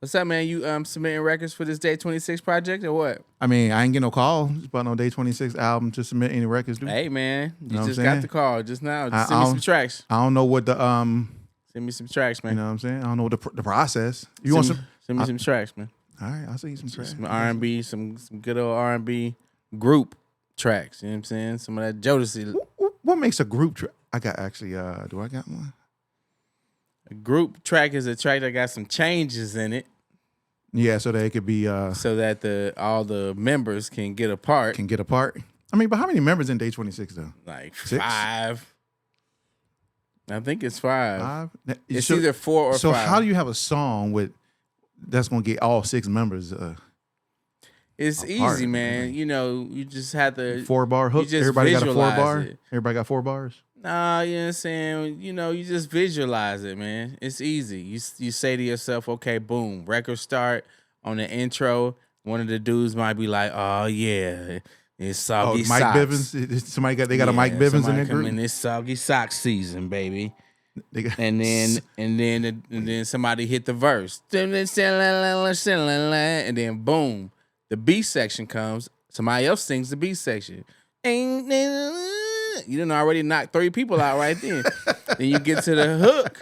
What's up, man? You submitting records for this Day 26 project or what? I mean, I ain't get no call about no Day 26 album to submit any records, dude. Hey, man, you know just got the call just now. Just send me some tracks. I don't know what the Send me some tracks, man. You know what I'm saying? I don't know what the process. Send me some tracks, man. All right, I'll send you some tracks. Some R&B, some good old R&B group tracks. You know what I'm saying? Some of that Jodeci. What makes a group track? I got actually. Do I got one? A group track is a track that got some changes in it. Yeah, so that it could be so that all the members can get apart. I mean, but how many members in Day 26 though? Like 6? 5. I think it's 5. 5? It's either 4 or 5. So how do you have a song that's gonna get all 6 members? It's easy, man. You know, you just have to 4-bar hook. Everybody got a 4-bar. Everybody got 4 bars. Nah, you know what I'm saying? You know, you just visualize it, man. It's easy. You say to yourself, okay, boom, record start on the intro. One of the dudes might be like, oh yeah, it's soggy Mike socks. Bivens. Somebody got a Mike Bivens in their group. It's soggy sock season, baby. And then somebody hit the verse, and then boom, the B section comes. Somebody else sings the B section. You done already knocked 3 people out right then. Then you get to the hook.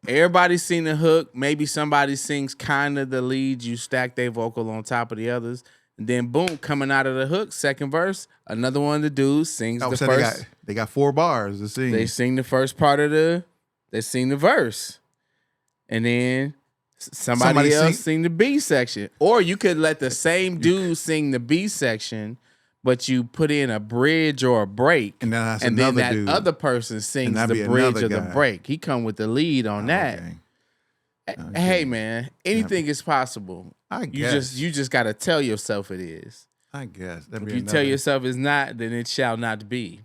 Everybody's seen the hook. Maybe somebody sings kind of the lead. You stack their vocal on top of the others. And then boom, coming out of the hook, second verse, another one of the dudes sings the first. They got 4 bars to sing. They sing the first part of they sing the verse. And then somebody else sing the B section. Or you could let the same dude sing the B section, but you put in a bridge or a break, and then that dude. Other person sings the bridge or the break. He come with the lead on that. Okay. Hey, man, anything is possible. I guess. You just got to tell yourself it is. I guess. If you tell yourself it's not, then it shall not be.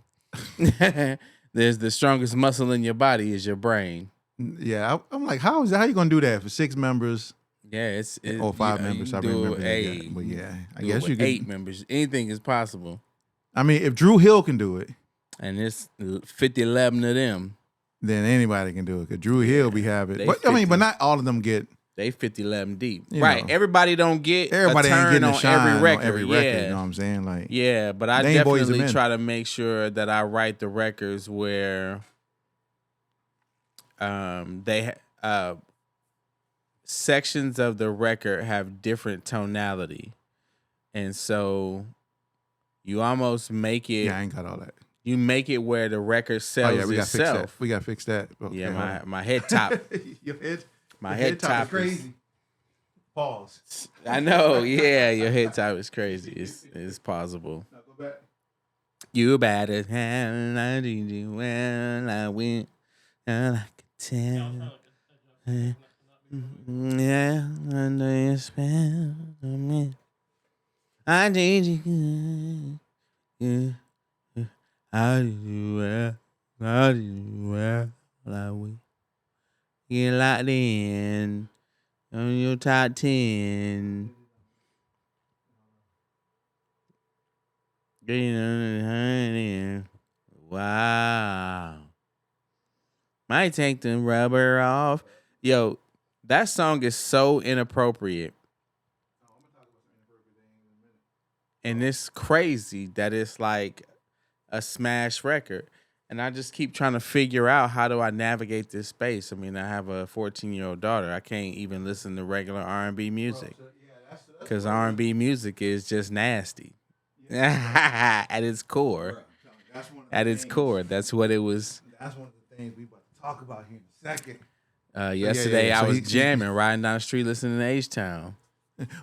There's the strongest muscle in your body is your brain. Yeah, I'm like, how you going to do that for 6 members? Yeah, or 5 members. I remember that. But yeah, I guess you could. 8 members. Anything is possible. I mean, if Drew Hill can do it, and it's 50-11 of them, then anybody can do it. Cause Drew Hill be having. But not all of them get. They 50-11 deep, right? Everybody don't get a turn ain't getting on every record. You know what I'm saying? Like, yeah, but I definitely try to make sure that I write the records where they sections of the record have different tonality, and so you almost make it. Yeah, I ain't got all that. You make it where the record sells itself. We gotta fix that. Okay, yeah, my head top. My head top is crazy. Pause. I know. Yeah, your head top is crazy. It's possible. Now go back. You better have I did you well I went I could tell. Yeah, I know you spell me. I did you good. Yeah. I did you well. I did you well I went. Get locked in on your top 10. Wow. Might take the rubber off. Yo, that song is so inappropriate. And it's crazy that it's like a smash record. And I just keep trying to figure out how do I navigate this space. I mean, I have a 14-year-old daughter. I can't even listen to regular R&B music because R&B music is just nasty at its core. At its core, that's what it was. That's one of the things we about to talk about here in a second. Yesterday, I was jamming, riding down the street listening to H-Town.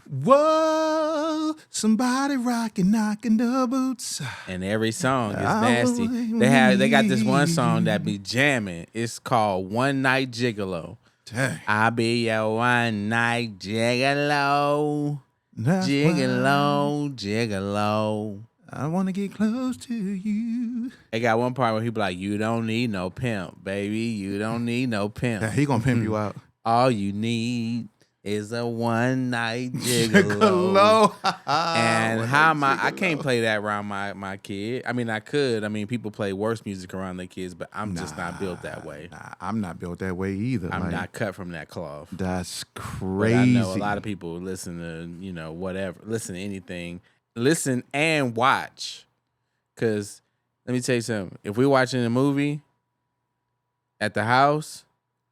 Whoa, somebody rocking, knocking the boots. And every song is nasty. They got this one song that be jamming. It's called One Night Gigolo. Dang. I'll be your one night gigolo. Gigolo, gigolo. I want to get close to you. They got one part where he be like, you don't need no pimp, baby. You don't need no pimp. Yeah, he gonna pimp you out. All you need is a one night gigolo. And how am I can't play that around my kid. I mean, I could. I mean, people play worse music around their kids, but I'm just not built that way. Nah, I'm not built that way either. I'm not cut from that cloth. That's crazy. But I know a lot of people listen to, whatever. Listen to anything. Listen and watch. Because let me tell you something. If we're watching a movie at the house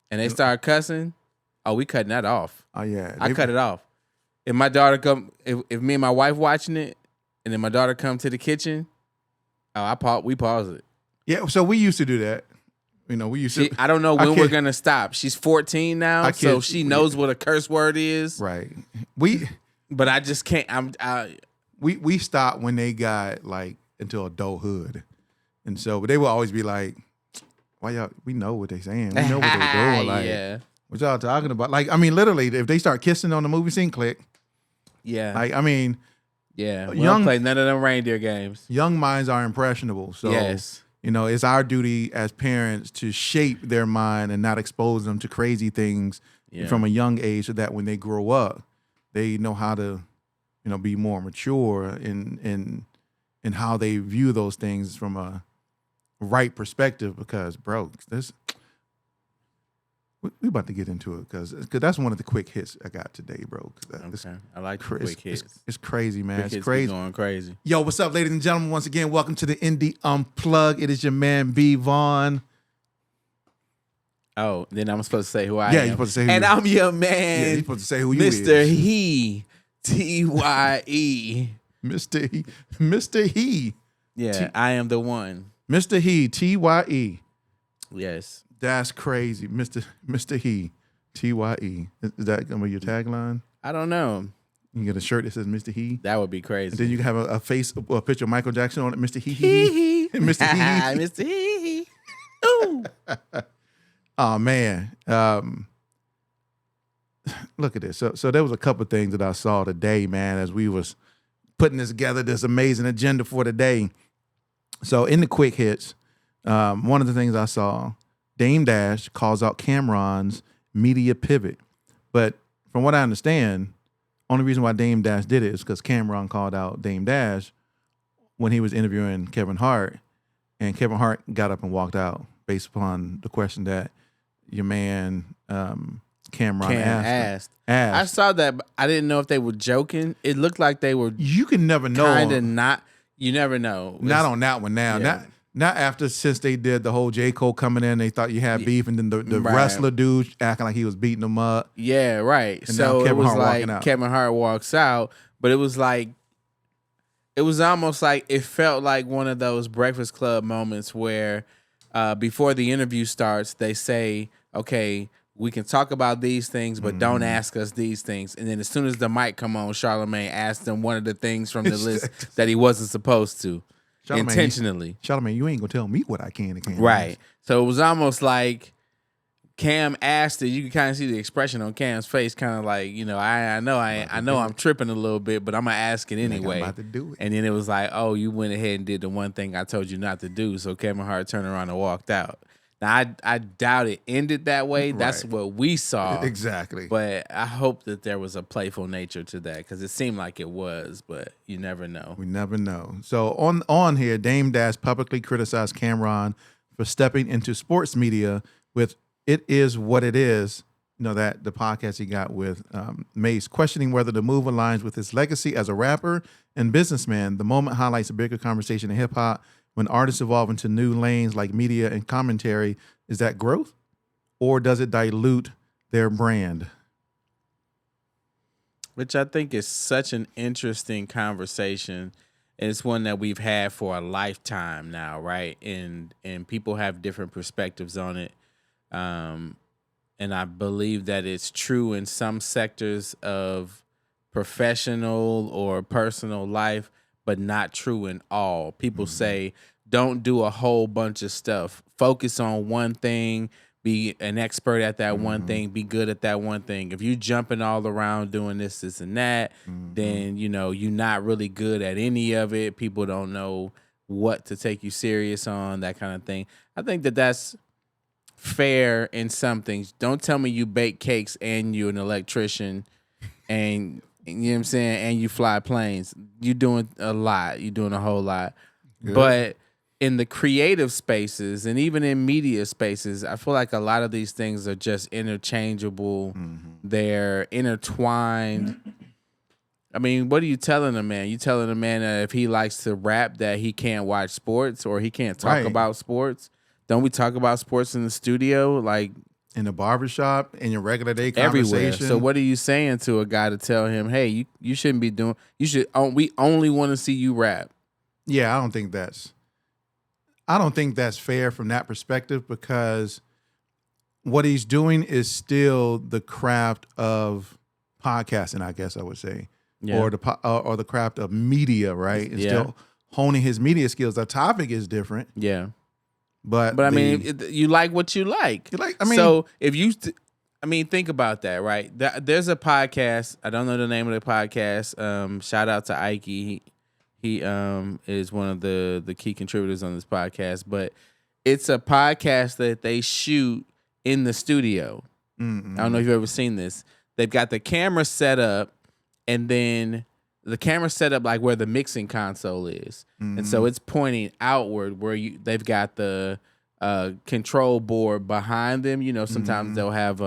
and they start cussing, we cutting that off. Oh yeah, I cut it off. If my daughter if me and my wife watching it, and then my daughter come to the kitchen, we pause it. Yeah, so we used to do that. We used to. I don't know when we're gonna stop. She's 14 now, so she knows what a curse word is. Right. But I just can't. We stopped when they got like into adulthood, and so but they will always be like, "Why y'all? We know what they saying. We know what they doing. Like, yeah. What y'all talking about? Like, I mean, literally, if they start kissing on the movie scene, click. Yeah. Like, I mean, yeah. We don't play none of them reindeer games. Young minds are impressionable, so yes. It's our duty as parents to shape their mind and not expose them to crazy things from a young age, so that when they grow up, they know how to, be more mature in how they view those things from a right perspective. Because, bro, we about to get into it because that's one of the quick hits I got today, bro. Okay. I like the quick hits. It's crazy, man. It's crazy. Going crazy. Yo, what's up, ladies and gentlemen? Once again, welcome to the Indie Unplugged. It is your man, Vaughan. Oh, then I'm supposed to say who I am. Yeah, you're supposed to say who and I'm your man. Yeah, you're supposed to say who you is. Mr. He. T-Y-E. Mr. He. Yeah, I am the one. Mr. He, T-Y-E. Yes. That's crazy. Mr. He, T-Y-E. Is that going to be your tagline? I don't know. You get a shirt that says Mr. He? That would be crazy. And then you can have a picture of Michael Jackson on it, Mr. He. Mr. He. Mr. He. Ooh. Oh, man. Look at this. So there was a couple of things that I saw today, man, as we was putting together this amazing agenda for today. So in the quick hits, one of the things I saw, Dame Dash calls out Cameron's media pivot. But from what I understand, only reason why Dame Dash did it is because Cameron called out Dame Dash when he was interviewing Kevin Hart, and Kevin Hart got up and walked out based upon the question that your man Cameron asked. I saw that, but I didn't know if they were joking. It looked like they were. You can never know. Kind of not. You never know. Not on that one now. Yeah. Not after, since they did the whole J. Cole coming in, they thought you had beef, and then the wrestler dude acting like he was beating them up. Yeah, right. And so it was like out. Kevin Hart walks out, but it was almost like it felt like one of those Breakfast Club moments where before the interview starts, they say, okay, we can talk about these things, but don't ask us these things. And then as soon as the mic come on, Charlamagne asked him one of the things from the list that he wasn't supposed to. Intentionally. Charlamagne, you ain't gonna tell me what I can and can't. Right. So it was almost like Cam asked it. You can kind of see the expression on Cam's face, kind of like, I know I'm tripping a little bit, but I'm gonna ask it anyway. I'm about to do it. And then it was like, oh, you went ahead and did the one thing I told you not to do. So Kevin Hart turned around and walked out. Now I doubt it ended that way. Right. That's what we saw. Exactly. But I hope that there was a playful nature to that, because it seemed like it was, but you never know. We never know. So on here, Dame Dash publicly criticized Cameron for stepping into sports media with "It Is What It Is." That the podcast he got with Mace, questioning whether the move aligns with his legacy as a rapper and businessman. The moment highlights a bigger conversation in hip hop. When artists evolve into new lanes like media and commentary, is that growth, or does it dilute their brand? Which I think is such an interesting conversation. And it's one that we've had for a lifetime now, right? And people have different perspectives on it. And I believe that it's true in some sectors of professional or personal life, but not true in all. People say, don't do a whole bunch of stuff. Focus on one thing. Be an expert at that one thing. Be good at that one thing. If you're jumping all around doing this and that, then, you're not really good at any of it. People don't know what to take you serious on, that kind of thing. I think that's fair in some things. Don't tell me you bake cakes and you're an electrician and you know what I'm saying, and you fly planes. You're doing a lot. You're doing a whole lot. Good. But in the creative spaces and even in media spaces, I feel like a lot of these things are just interchangeable. Mm-hmm. They're intertwined. I mean, what are you telling a man? You telling a man that if he likes to rap that he can't watch sports or he can't talk about sports? Don't we talk about sports in the studio? Like in the barbershop, in your regular day conversation? Everywhere. So what are you saying to a guy to tell him, hey, you shouldn't be doing, we only want to see you rap? Yeah, I don't think that's fair from that perspective, because what he's doing is still the craft of podcasting, I guess I would say. Yeah. Or the craft of media, right? It's still honing his media skills. The topic is different. Yeah. But I mean, you like what you like. So if you, think about that, right? There's a podcast. I don't know the name of the podcast. Shout out to Ike. He is one of the key contributors on this podcast. But it's a podcast that they shoot in the studio. Mm-hmm. I don't know if you've ever seen this. They've got the camera set up. And then the camera set up like where the mixing console is. Mm-hmm. And so it's pointing outward where they've got the control board behind them. You know, sometimes they'll have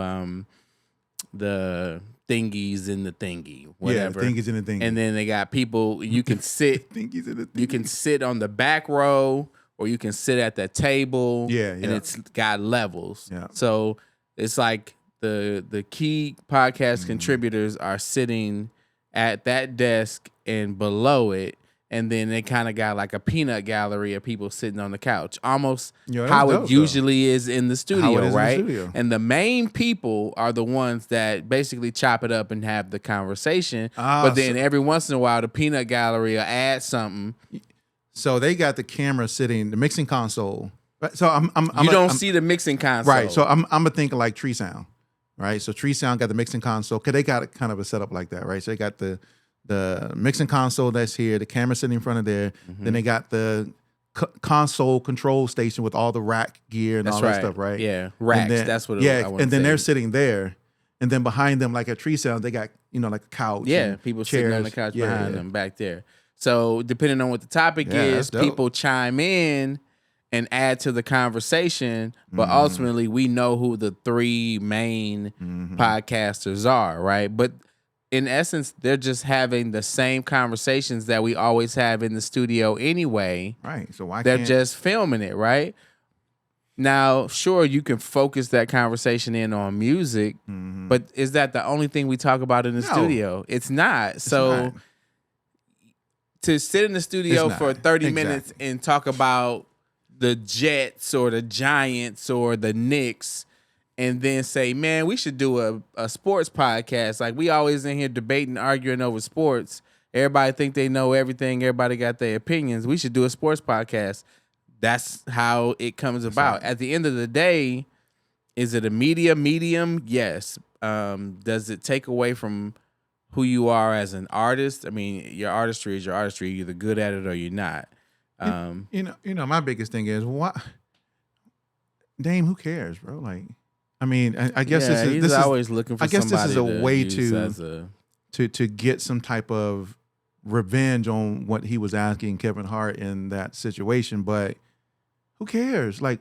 the thingies in the thingy, whatever. Yeah, thingies in the thingy. And then they got people, you can sit. Thingies in the thingy. You can sit on the back row or you can sit at the table. Yeah. And it's got levels. Yeah. So it's like the key podcast contributors are sitting at that desk and below it, and then they kind of got like a peanut gallery of people sitting on the couch, almost how it usually is in the studio, right? And the main people are the ones that basically chop it up and have the conversation. But then every once in a while, the peanut gallery will add something. So they got the camera sitting, the mixing console. So I'm see the mixing console, right? So I'm gonna think like Tree Sound. Right, so Tree Sound got the mixing console, because they got it kind of a setup like that, right? So they got the mixing console that's here, the camera sitting in front of there. Mm-hmm. Then they got the console control station with all the rack gear and all that stuff, right? Yeah, racks. Then, that's what. And then they're sitting there, and then behind them, like at Tree Sound, they got like a couch. Yeah, people chairs. Sitting on the couch behind them back there. So depending on what the topic is, people chime in and add to the conversation, but ultimately we know who the three main podcasters are, right? But in essence, they're just having the same conversations that we always have in the studio anyway. Right. So why they're just filming it, right? Now, sure, you can focus that conversation in on music, but is that the only thing we talk about in the studio? It's not. So to sit in the studio for 30 minutes and talk about the Jets or the Giants or the Knicks, and then say, man, we should do a sports podcast. Like, we always in here debating, arguing over sports. Everybody think they know everything. Everybody got their opinions. We should do a sports podcast. That's how it comes about. At the end of the day, is it a medium? Yes. Does it take away from who you are as an artist? I mean, your artistry is your artistry. You're either good at it or you're not. My biggest thing is, what, Dame, who cares, bro? Like, I mean, I guess this is always looking for. I guess this is a way to get some type of revenge on what he was asking Kevin Hart in that situation. But who cares? Like,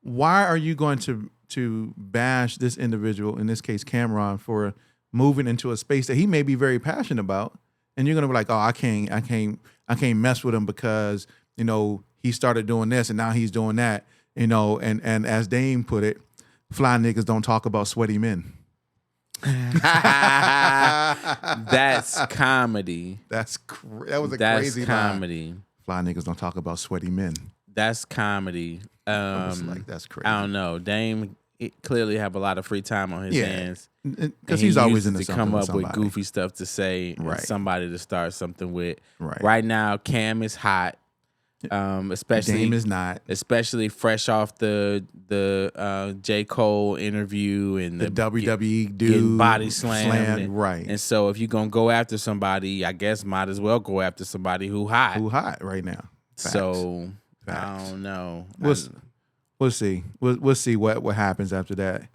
why are you going to bash this individual, in this case Cameron, for moving into a space that he may be very passionate about, and you're gonna be like, oh, I can't mess with him because he started doing this and now he's doing that, and as Dame put it, fly niggas don't talk about sweaty men. That's comedy. That was a crazy comedy. Line. Fly niggas don't talk about sweaty men. That's comedy. That's crazy. I don't know. Dame clearly have a lot of free time on his hands because he's always into to something come up with with goofy stuff to say, right. Somebody to start something with. Right now, Cam is hot. Especially Dame is not, especially fresh off the J. Cole interview and the WWE dude body slammed, right? And so if you're gonna go after somebody, I guess might as well go after somebody who hot right now. Facts. So I don't know. We'll see. We'll see what happens after that.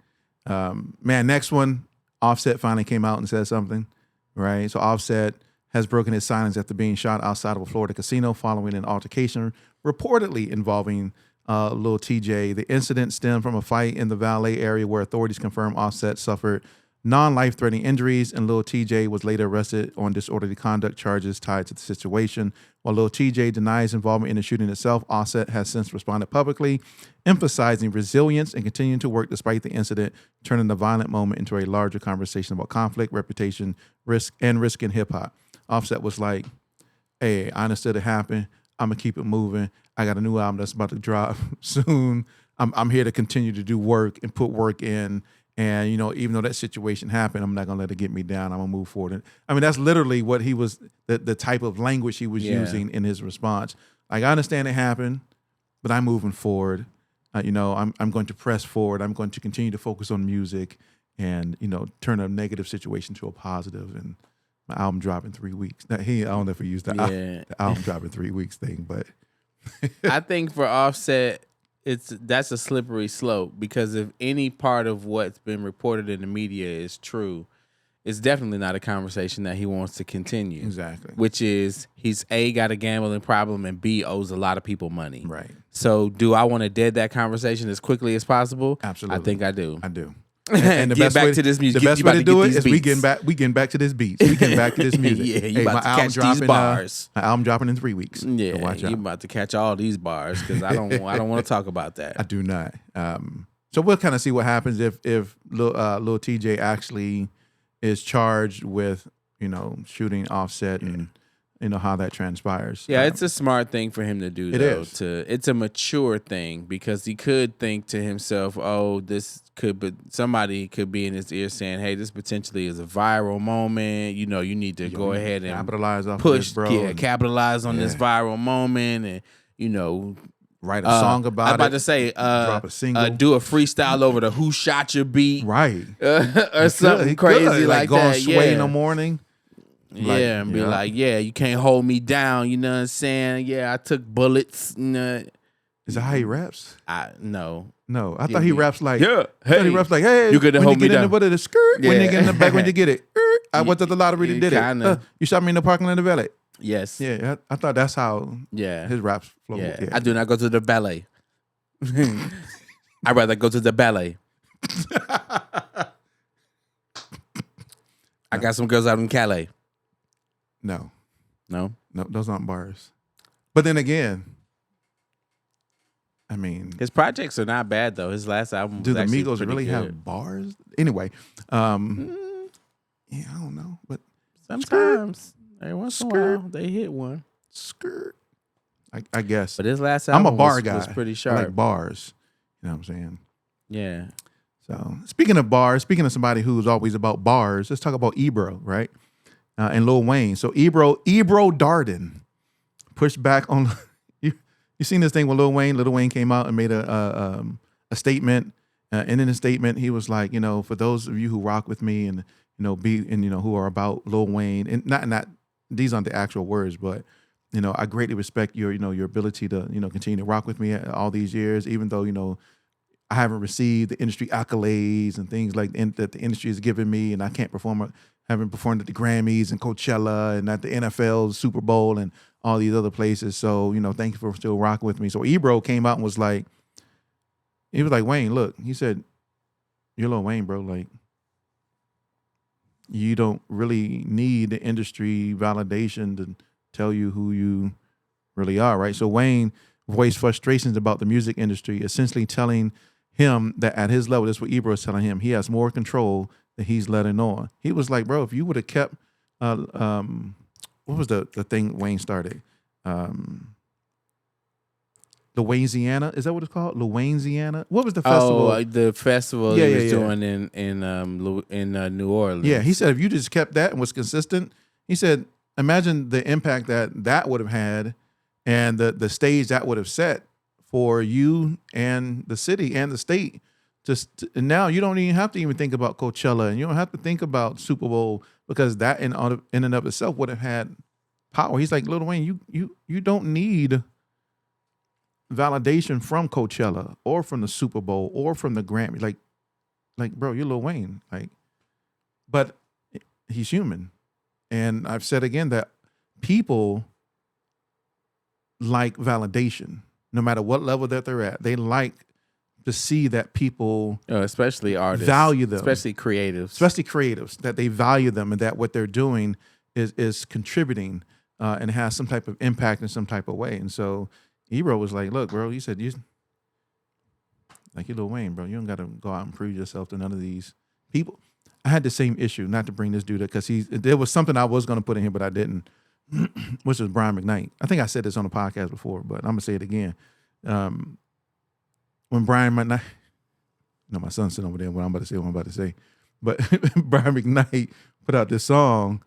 Man, next one, Offset finally came out and said something, right? So Offset has broken his silence after being shot outside of a Florida casino following an altercation reportedly involving Lil Tjay. The incident stemmed from a fight in the Valet area where authorities confirmed Offset suffered non-life-threatening injuries, and Lil Tjay was later arrested on disorderly conduct charges tied to the situation. While Lil Tjay denies involvement in the shooting itself, Offset has since responded publicly, emphasizing resilience and continuing to work despite the incident, turning the violent moment into a larger conversation about conflict, reputation, risk in hip-hop. Offset was like, hey, I understood it happened. I'm going to keep it moving. I got a new album that's about to drop soon. I'm here to continue to do work and put work in. And, even though that situation happened, I'm not going to let it get me down. I'm going to move forward. I mean, that's literally what he was, the type of language he was using in his response. Like, I understand it happened, but I'm moving forward. I'm going to press forward. I'm going to continue to focus on music and, turn a negative situation to a positive. And my album drop in 3 weeks. Now, I don't know if he used the album drop in 3 weeks thing, but. I think for Offset, that's a slippery slope, because if any part of what's been reported in the media is true, it's definitely not a conversation that he wants to continue. Exactly. Which is, he's A, got a gambling problem, and B, owes a lot of people money. Right. So do I want to dead that conversation as quickly as possible? Absolutely. I think I do. I do. And the get best back way to this music. The best way to do it is we getting back to this beat. We getting back to this music. Yeah, you about to catch these bars. My album dropping in 3 weeks. Yeah, so watch out. you about to catch all these bars, because I don't want to talk about that. I do not. So we'll kind of see what happens if Lil Tjay actually is charged with shooting Offset and how that transpires. Yeah, it's a smart thing for him to do. It is. It's a mature thing, because he could think to himself, "Oh, somebody could be in his ear saying, hey, this potentially is a viral moment. You need to go ahead and capitalize off push, of this, bro. Capitalize on this viral moment, and write a song about it. I'm about to say, drop a single, do a freestyle over the Who Shot Your Beat, right, or something crazy like go that. on Sway in the morning." And be like, you can't hold me down. You know what I'm saying? Yeah, I took bullets. Is that how he raps? No. I thought he raps like, hey, he raps like, hey, you could hold me down. In the butt of the skirt, when you get in the back, when you get it, I went to the lottery to did it. You shot me in the parking lot of the ballet. Yes. Yeah, I thought that's how his raps flow. Yeah. I do not go to the ballet. I'd rather go to the ballet. I got some girls out in Calais. No, those aren't bars. But then again, I mean, his projects are not bad though. His last album. Do the Migos really good. have bars? Anyway, I don't know, but sometimes every once in a while they hit one. Skirt. I guess. But his last album I'm a bar guy. Was pretty sharp. I like bars. You know what I'm saying? Yeah. So speaking of bars, speaking of somebody who's always about bars, let's talk about Ebro, right? And Lil Wayne. So Ebro Darden pushed back on. You seen this thing with Lil Wayne? Lil Wayne came out and made a statement, and in the statement he was like, for those of you who rock with me and who are about Lil Wayne, and not these aren't the actual words, but I greatly respect your ability to continue to rock with me all these years, even though I haven't received the industry accolades and things like that the industry has given me, and I can't perform. Haven't performed at the Grammys and Coachella and at the NFL Super Bowl and all these other places. So, thank you for still rocking with me. So Ebro came out and was like, Wayne, look, he said, you're Lil Wayne, bro. Like, you don't really need the industry validation to tell you who you really are, right? So Wayne voiced frustrations about the music industry, essentially telling him that at his level, that's what Ebro is telling him, he has more control that he's letting on. He was like, bro, if you would have kept, what was the thing Wayne started? Louisiana, is that what it's called? Louisiana? What was the festival? Oh, the festival he was doing in New Orleans. Yeah, he said if you just kept that and was consistent, he said, imagine the impact that would have had and the stage that would have set for you and the city and the state. And now you don't even have to even think about Coachella, and you don't have to think about Super Bowl, because that in and of itself would have had power. He's like, Lil Wayne, you don't need validation from Coachella or from the Super Bowl or from the Grammy. Like, bro, you're Lil Wayne. Like, but he's human. And I've said again that people like validation, no matter what level that they're at. They like to see that people, especially artists, value them, especially creatives, that they value them and that what they're doing is contributing and has some type of impact in some type of way. And so Ebro was like, "Look, bro," he said, "you're Lil Wayne, bro. You don't got to go out and prove yourself to none of these people." I had the same issue, not to bring this dude up, because there was something I was going to put in here, but I didn't, which was Brian McKnight. I think I said this on the podcast before, but I'm going to say it again. When Brian McKnight, my son's sitting over there, what I'm about to say, but Brian McKnight put out this song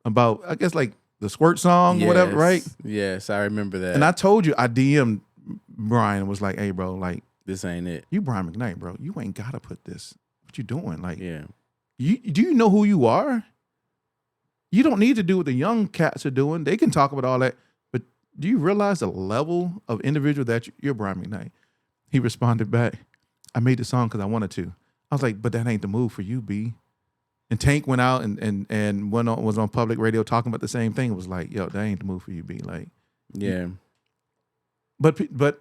about, I guess, like the squirt song, whatever, right? Yes, I remember that. And I told you, I DM'd Brian and was like, "Hey, bro, like, this ain't it. You Brian McKnight, bro. You ain't got to put this. What you doing? Like, yeah. Do you know who you are? You don't need to do what the young cats are doing. They can talk about all that, but do you realize the level of individual that you're Brian McKnight?" He responded back, "I made the song because I wanted to." I was like, "But that ain't the move for you, B." And Tank went out and was on public radio talking about the same thing. It was like, "Yo, that ain't the move for you, B." Like, yeah. But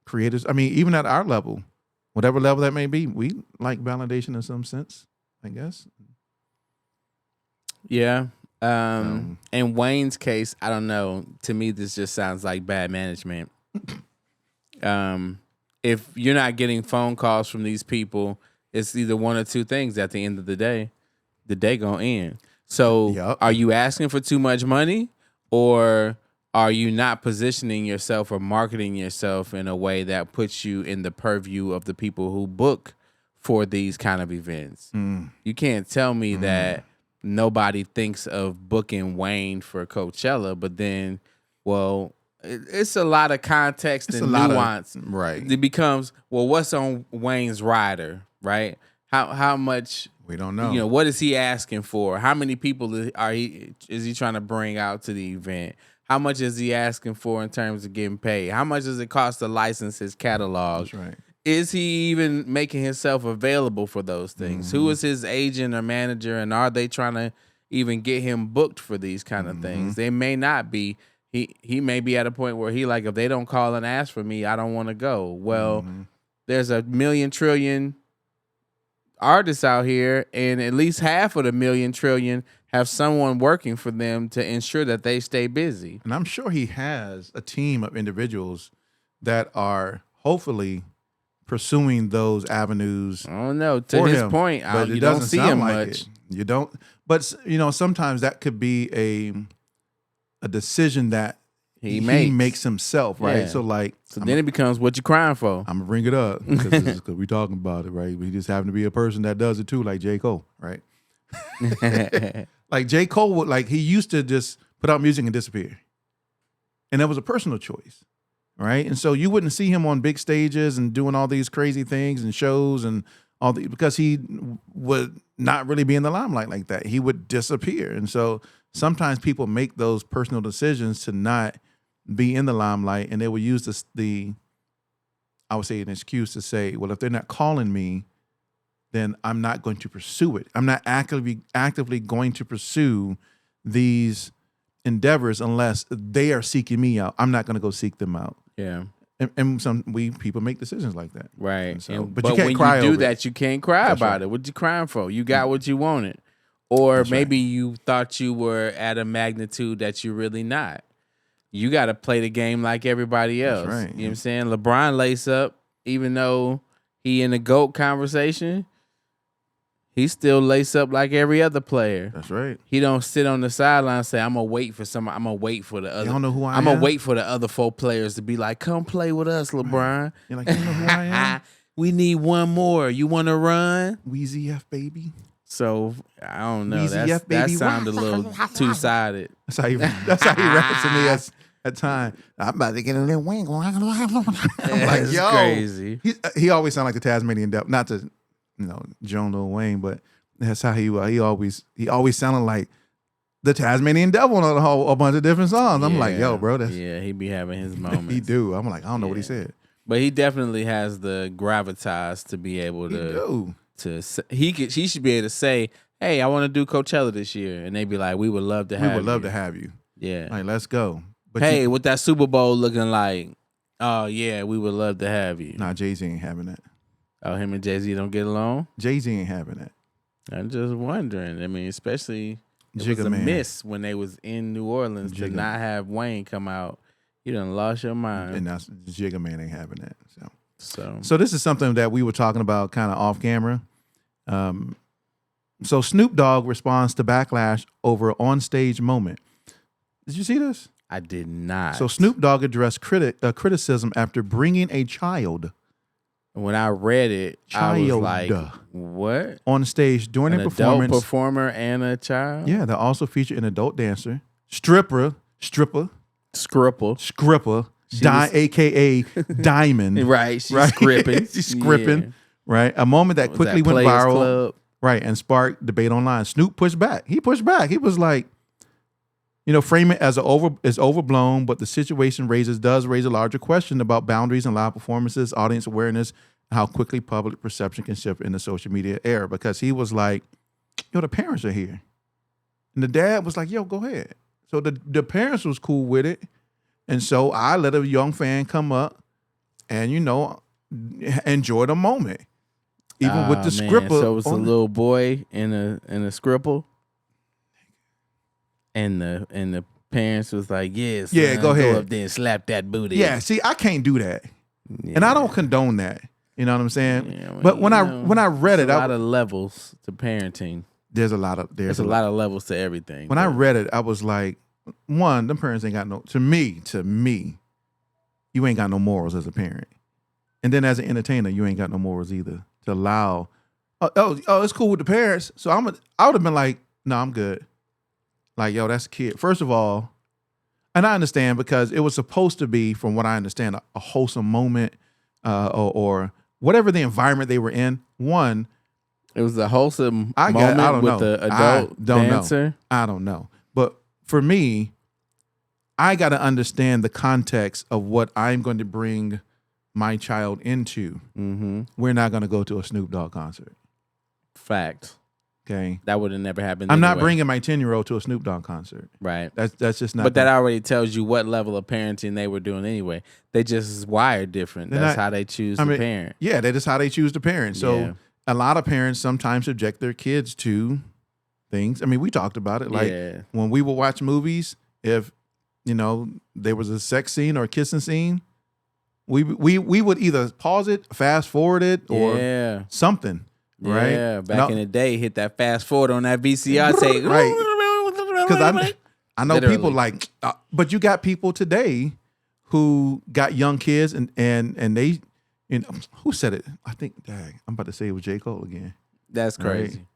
creators, I mean, even at our level, whatever level that may be, we like validation in some sense, I guess. Yeah. In Wayne's case, I don't know. To me, this just sounds like bad management. If you're not getting phone calls from these people, it's either one or two things. At the end of the day gonna end. So Are you asking for too much money, or are you not positioning yourself or marketing yourself in a way that puts you in the purview of the people who book for these kind of events? You can't tell me that nobody thinks of booking Wayne for Coachella, but then, well, it's a lot of context and nuance. Right. It becomes, well, what's on Wayne's rider, right? How much? We don't know. You know, what is he asking for? How many people is he trying to bring out to the event? How much is he asking for in terms of getting paid? How much does it cost to license his catalog? That's right. Is he even making himself available for those things? Who is his agent or manager, and are they trying to even get him booked for these kind of things? They may not be. He may be at a point where he like, if they don't call and ask for me, I don't want to go. Well, there's a million trillion artists out here, and at least half of the million trillion have someone working for them to ensure that they stay busy. And I'm sure he has a team of individuals that are hopefully pursuing those avenues. I don't know. To his point, you don't see him much. You don't. But, you know, sometimes that could be a decision that he makes himself, right? Yeah. So then it becomes, what you crying for? I'm gonna bring it up because we talking about it, right? We just happen to be a person that does it too, like J. Cole, right? Like J. Cole would, he used to just put out music and disappear, and that was a personal choice, right? And so you wouldn't see him on big stages and doing all these crazy things and shows and all because he would not really be in the limelight like that. He would disappear, and so sometimes people make those personal decisions to not be in the limelight, and they will use I would say, an excuse to say, well, if they're not calling me, then I'm not going to pursue it. I'm not actively going to pursue these endeavors unless they are seeking me out. I'm not going to go seek them out. Yeah. And people make decisions like that. Right. So, but you can't when cry you do over that, it. you can't cry That's about right. it. What you crying for? You got what you wanted. Or That's maybe you thought you were at a magnitude that you're really not. You got to play the game like everybody else. That's right. You know what I'm saying? LeBron lace up, even though he in the GOAT conversation, he still lace up like every other player. That's right. He don't sit on the sideline and say, I'm going to wait for somebody. I'm going to wait for the other. You don't know who I am? I'm going to wait for the other 4 players to be like, come play with us, LeBron. Right. You're like, you know who I am? We need one more. You want to run? Weezy F, baby. So, I don't know. Weezy F, That baby. sounded a little two-sided. That's how he raps to me at time. I'm about to get a little wing. I'm like, yo, crazy. He always sounded like the Tasmanian Devil. Not to, Joan Lil Wayne, but that's how he always sounded like the Tasmanian Devil on a bunch of different songs. I'm like, yo, bro, that's he be having his moments. he do. I'm like, I don't know what he said, but he definitely has the gravitas to be able to. He should be able to say, hey, I want to do Coachella this year, and they be like, we would love to have you. We would love to have you. Yeah, like let's go. But hey, what that Super Bowl looking like? Oh yeah, we would love to have you. Nah, Jay-Z ain't having that. Oh, him and Jay-Z don't get along? Jay-Z ain't having that. I'm just wondering. I mean, especially it was a miss when they was in New Orleans to not have Wayne come out. You done lost your mind. And that's Jigga Man ain't having that. So this is something that we were talking about kind of off camera. So Snoop Dogg responds to backlash over on-stage moment. Did you see this? I did not. So Snoop Dogg addressed criticism after bringing a child. When I read it, I was like, what? On stage during a performance. Adult performer and a child? Yeah, they also featured an adult dancer, stripper, Skripple, a.k.a. Diamond. Right, she's scripping. She's scripping, right? A moment that quickly went viral. Club? Right, and sparked debate online. Snoop pushed back. He pushed back. He was like, frame it as overblown, but the situation does raise a larger question about boundaries and live performances, audience awareness, and how quickly public perception can shift in the social media era. Because he was like, the parents are here. And the dad was like, yo, go ahead. So the parents was cool with it. And so I let a young fan come up and, enjoy the moment. Even with the Skripple. So it was a little boy in a Skripple. And the parents was like, yes, yeah, go ahead. Go up there and slap that booty. Yeah, see, I can't do that. Yeah. And I don't condone that. You know what I'm saying? Yeah, but when I read it, a lot of levels to parenting. There's a lot of levels to everything. When I read it, I was like, one, them parents ain't got no to me, you ain't got no morals as a parent. And then as an entertainer, you ain't got no morals either to allow it's cool with the parents. So I would have been like, no, I'm good. Like, yo, that's a kid. First of all, and I understand because it was supposed to be, from what I understand, a wholesome moment or whatever the environment they were in. One, it was a wholesome moment with the adult dancer. I don't know. But for me, I got to understand the context of what I'm going to bring my child into. Mm-hmm. We're not going to go to a Snoop Dogg concert. Fact. Okay, that would have never happened. I'm not bringing my 10-year-old to a Snoop Dogg concert. Right. That's just not. But that already tells you what level of parenting they were doing anyway. They just wired different. That's how they choose to parent. Yeah, that's just how they choose to parent. So a lot of parents sometimes subject their kids to things. I mean, we talked about it. Like when we would watch movies, if there was a sex scene or a kissing scene, we would either pause it, fast forward it, or something. Right. Yeah, back in the day, hit that fast forward on that VCR tape. Right. Because I know people like, but you got people today who got young kids and they, who said it? I think, dang, I'm about to say it was J. Cole again. That's crazy.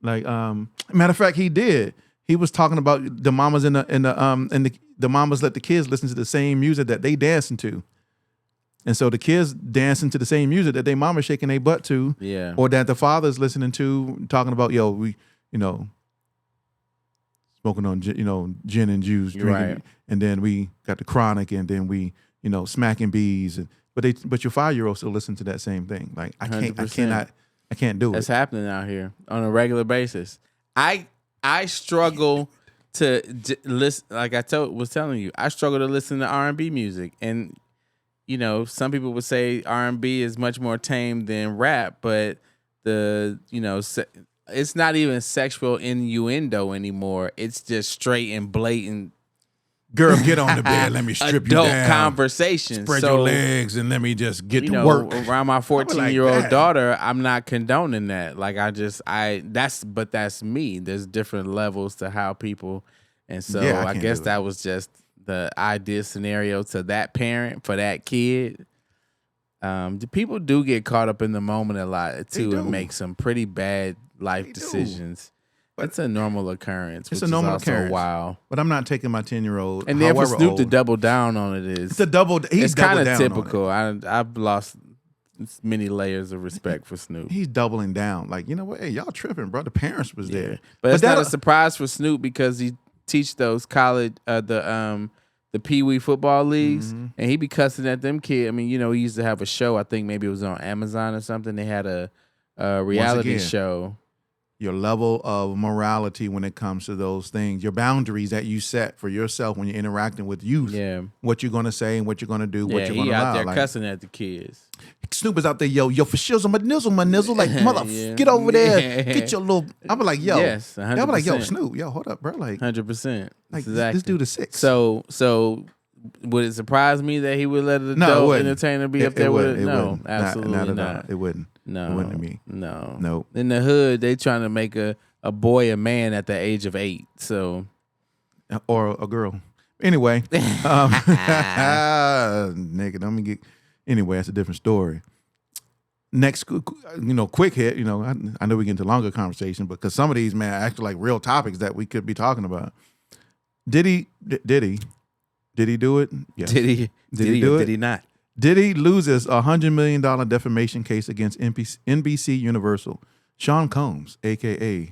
Right? Like, matter of fact, he did. He was talking about the mamas and the mamas let the kids listen to the same music that they dancing to. And so the kids dancing to the same music that their mama shaking their butt to, or that the father's listening to, talking about, we, smoking on, gin and juice, drinking, and then we got the chronic, and then we, smacking bees, but your 5-year-old still listen to that same thing. Like I can't do it. That's happening out here on a regular basis. I struggle to listen. Like I was telling you, I struggle to listen to R&B music, and some people would say R&B is much more tame than rap, but it's not even sexual innuendo anymore. It's just straight and blatant. Girl, get on the bed. Let me strip you down. Adult conversation. Spread your legs and let me just get to work. Around my 14-year-old daughter, I'm not condoning that. Like but that's me. There's different levels to how people, and so I guess that was just the ideal scenario to that parent for that kid. People do get caught up in the moment a lot too and make some pretty bad life decisions. It's a normal occurrence. It's a normal occurrence. Wow. But I'm not taking my 10-year-old. And then for Snoop to double down on it is it's kind of typical. I've lost many layers of respect for Snoop. He's doubling down. Like, you know what? Hey, y'all tripping, bro. The parents was there. But it's not a surprise for Snoop because teach those college the Pee Wee football leagues, and he be cussing at them kids. I mean, he used to have a show. I think maybe it was on Amazon or something. They had a reality show. Your level of morality when it comes to those things, your boundaries that you set for yourself when you're interacting with youth. Yeah, what you're gonna say and what you're gonna do, what you're gonna allow. He out there cussing at the kids. Snoop is out there, yo, for shizzle, my nizzle, like mother, get over there, get your little. I'm like, yo, yes, 100%. I'm like, yo, Snoop, yo, hold up, bro, like 100%. Like exactly. this dude is sick. So would it surprise me that he would let an adult entertainer be up there with it? No, absolutely not. It wouldn't. No, it wouldn't to me. No, nope. In the hood, they trying to make a boy a man at the age of 8. So, or a girl. Anyway, nigga, let me get. Anyway, that's a different story. Next, quick hit. I know we get into longer conversation, but because some of these, man, are actually like real topics that we could be talking about. Diddy do it? Yes. Did he do it? Did he not? Diddy loses a $100 million defamation case against NBC Universal. Sean Combs, a.k.a.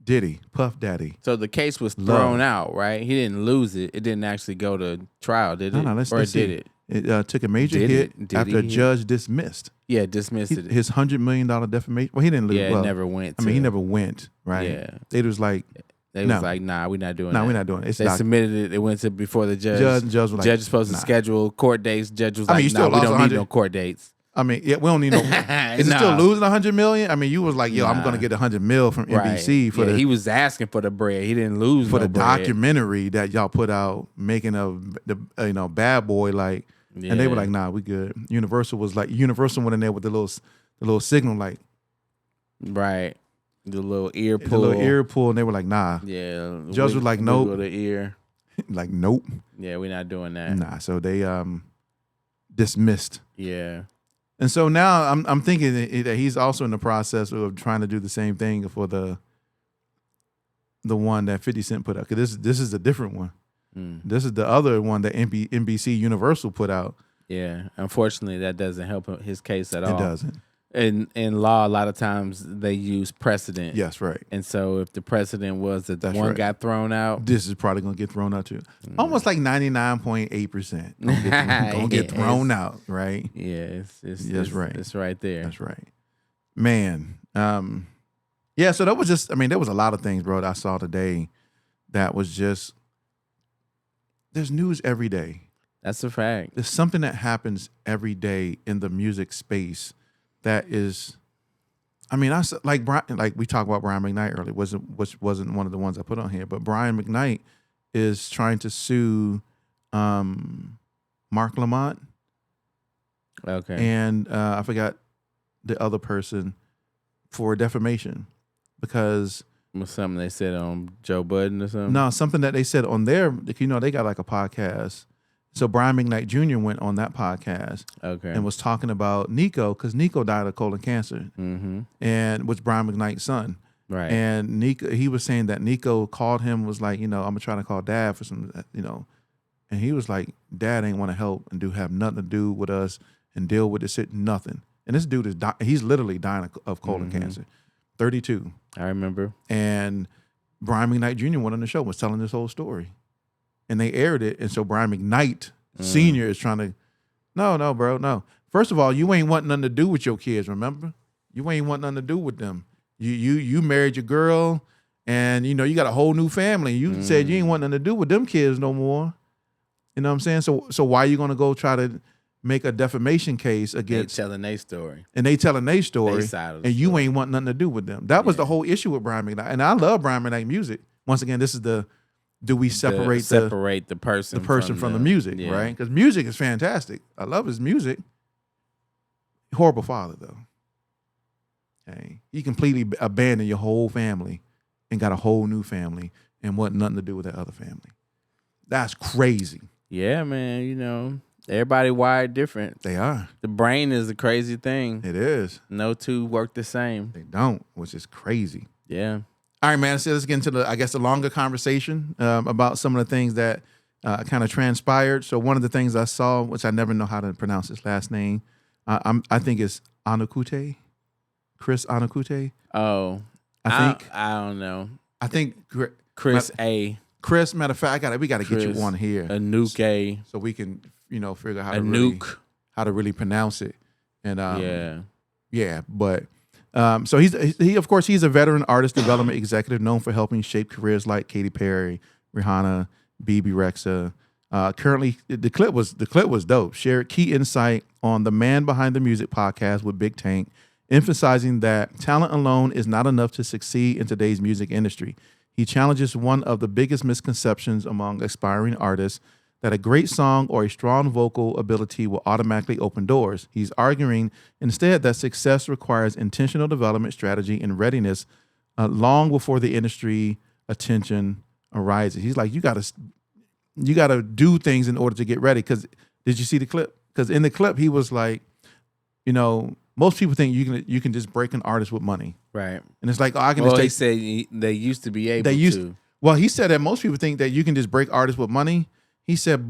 Diddy, Puff Daddy. So the case was thrown out, right? He didn't lose it. It didn't actually go to trial, did it? No, let's did see. It? It took a major hit after a judge dismissed. Yeah, dismissed it. His $100 million defamation. Well, he didn't lose. Yeah, it never went. I mean, he never went, right? Yeah. They was like... They was like, nah, we're not doing that. No, we're not doing it. They submitted it. It went to before the judge. Judge was like, judge is supposed to schedule court dates. Judge was like, you still we don't need no court dates. I mean, yeah, we don't need no. Is it still losing $100 million? I mean, you was like, yo, I'm gonna get $100 million from NBC for he was asking for the bread. He didn't lose for no the bread. documentary that y'all put out, making the Bad Boy like, and they were like, nah, we good. Universal went in there with the little signal like, right. The little ear pull. And they were like, nah. Yeah. Judge was like, nope. The ear. Like, nope. Yeah, we're not doing that. Nah. So they dismissed. Yeah. And so now I'm thinking that he's also in the process of trying to do the same thing for the one that 50 Cent put out. Because this is a different one. This is the other one that NBC Universal put out. Yeah. Unfortunately, that doesn't help his case at all. It doesn't. In law, a lot of times they use precedent. Yes, right. And so if the precedent was that the one got thrown out, this is probably gonna get thrown out too. Almost like 99.8% gonna get thrown out, right? Yeah, that's right. It's right there. That's right, man. Yeah. So that was just. I mean, there was a lot of things, bro, that I saw today. That was just. There's news every day. That's a fact. There's something that happens every day in the music space. That is, I mean, like we talked about Brian McKnight earlier, which wasn't one of the ones I put on here, but Brian McKnight is trying to sue Mark Lamont. Okay. And I forgot the other person for defamation because was something they said on Joe Budden or something. No, something that they said on their, they got like a podcast. So Brian McKnight Jr. went on that podcast, and was talking about Nico because Nico died of colon cancer, and was Brian McKnight's son, right? And Nico, he was saying that Nico called him, was like, I'm gonna try to call Dad for some, and he was like, Dad ain't want to help and have nothing to do with us and deal with this shit, nothing. And this dude is he's literally dying of colon cancer, 32. I remember. And Brian McKnight Jr. went on the show, was telling this whole story. And they aired it, and so Brian McKnight Sr. is trying to, no, bro, no. First of all, you ain't want nothing to do with your kids, remember? You ain't want nothing to do with them. You married your girl, and you got a whole new family. You said you ain't want nothing to do with them kids no more. You know what I'm saying? So why are you gonna go try to make a defamation case against? They telling their story. And they telling their story, and you ain't want nothing to do with them. That was the whole issue with Brian McKnight. And I love Brian McKnight music. Once again, this is do we separate the person from the music, right? Because music is fantastic. I love his music. Horrible father, though. Okay. He completely abandoned your whole family and got a whole new family and want nothing to do with that other family. That's crazy. Yeah, man. Everybody wired different. They are. The brain is a crazy thing. It is. No two work the same. They don't, which is crazy. Yeah. All right, man. So let's get into the longer conversation about some of the things that kind of transpired. So one of the things I saw, which I never know how to pronounce his last name, I think it's Anokute, Chris Anokute. Oh, I don't know. I think Chris A. Chris, matter of fact, we got to get you one here. Anokute. So we can, figure out how to really pronounce it. And but so he of course he's a veteran artist development executive known for helping shape careers like Katy Perry, Rihanna, BB Rexa. Currently, the clip was dope. Shared key insight on the Man Behind the Music podcast with Big Tank, emphasizing that talent alone is not enough to succeed in today's music industry. He challenges one of the biggest misconceptions among aspiring artists, that a great song or a strong vocal ability will automatically open doors. He's arguing instead that success requires intentional development strategy and readiness long before the industry attention arises. He's like, you gotta do things in order to get ready. Because did you see the clip? Because in the clip, he was like, most people think you can just break an artist with money, right? And it's like, oh, I can. Well, just take, he said they used to be able to. Well, he said that most people think that you can just break artists with money. He said,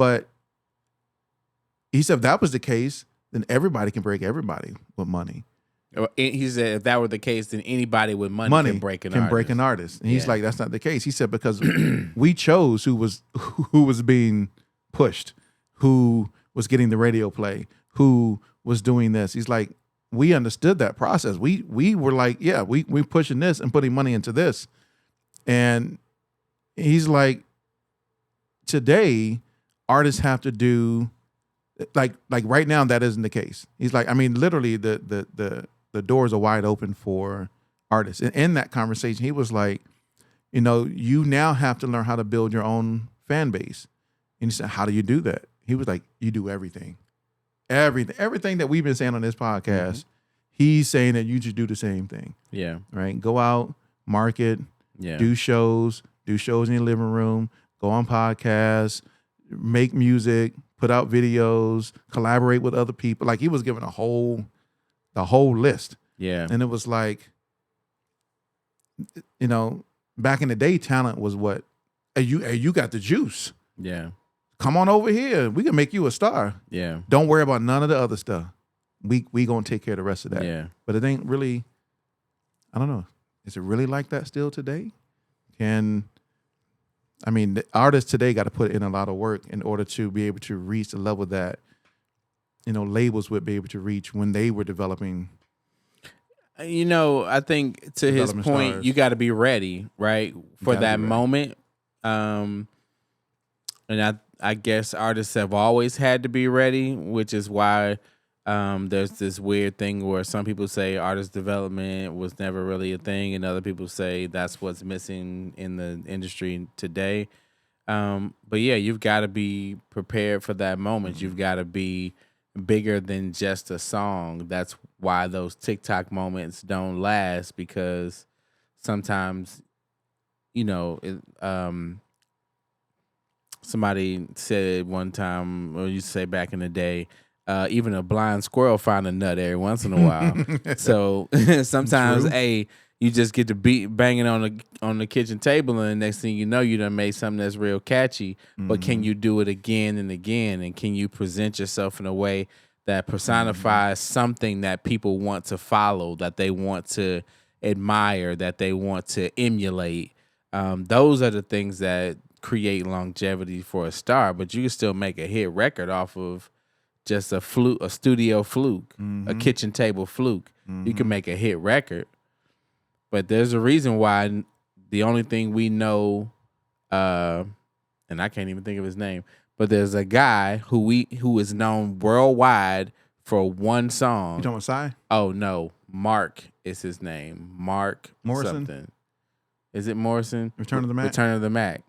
if that was the case, then everybody can break everybody with money. He said if that were the case, then anybody with money can break an artist. And he's like, that's not the case. He said, because we chose who was being pushed, who was getting the radio play, who was doing this. He's like, we understood that process. We were like, yeah, we pushing this and putting money into this. And he's like, today, artists have to do like right now that isn't the case. He's like, I mean, literally the doors are wide open for artists. And in that conversation, he was like, you now have to learn how to build your own fan base. And he said, how do you do that? He was like, you do everything. Everything that we've been saying on this podcast, he's saying that you just do the same thing. Yeah. Right. Go out, market, do shows in your living room, go on podcasts, make music, put out videos, collaborate with other people. Like he was given the whole list. Yeah. And it was like, back in the day, talent was what? Hey, you got the juice. Yeah. Come on over here. We can make you a star. Yeah. Don't worry about none of the other stuff. We gonna take care of the rest of that. Yeah. But it ain't really, I don't know. Is it really like that still today? The artists today got to put in a lot of work in order to be able to reach the level that, labels would be able to reach when they were developing. I think to his point, stars. You got to be ready, right, for that moment. And I guess artists have always had to be ready, which is why there's this weird thing where some people say artist development was never really a thing, and other people say that's what's missing in the industry today. But yeah, you've got to be prepared for that moment. You've got to be bigger than just a song. That's why those TikTok moments don't last, because sometimes, somebody said one time, or you say back in the day, even a blind squirrel find a nut every once in a while. So sometimes, you just get to be banging on the kitchen table, and the next thing you know, you done made something that's real catchy. But can you do it again and again? And can you present yourself in a way that personifies something that people want to follow, that they want to admire, that they want to emulate? Those are the things that create longevity for a star. But you can still make a hit record off of just a studio fluke, a kitchen table fluke. You can make a hit record, but there's a reason why the only thing we know, and I can't even think of his name, but there's a guy who is known worldwide for one song. You talking about Psy? Oh no, Mark is his name. Mark Morrison? Something. Is it Morrison? Return of the Mac? Return of the Mac.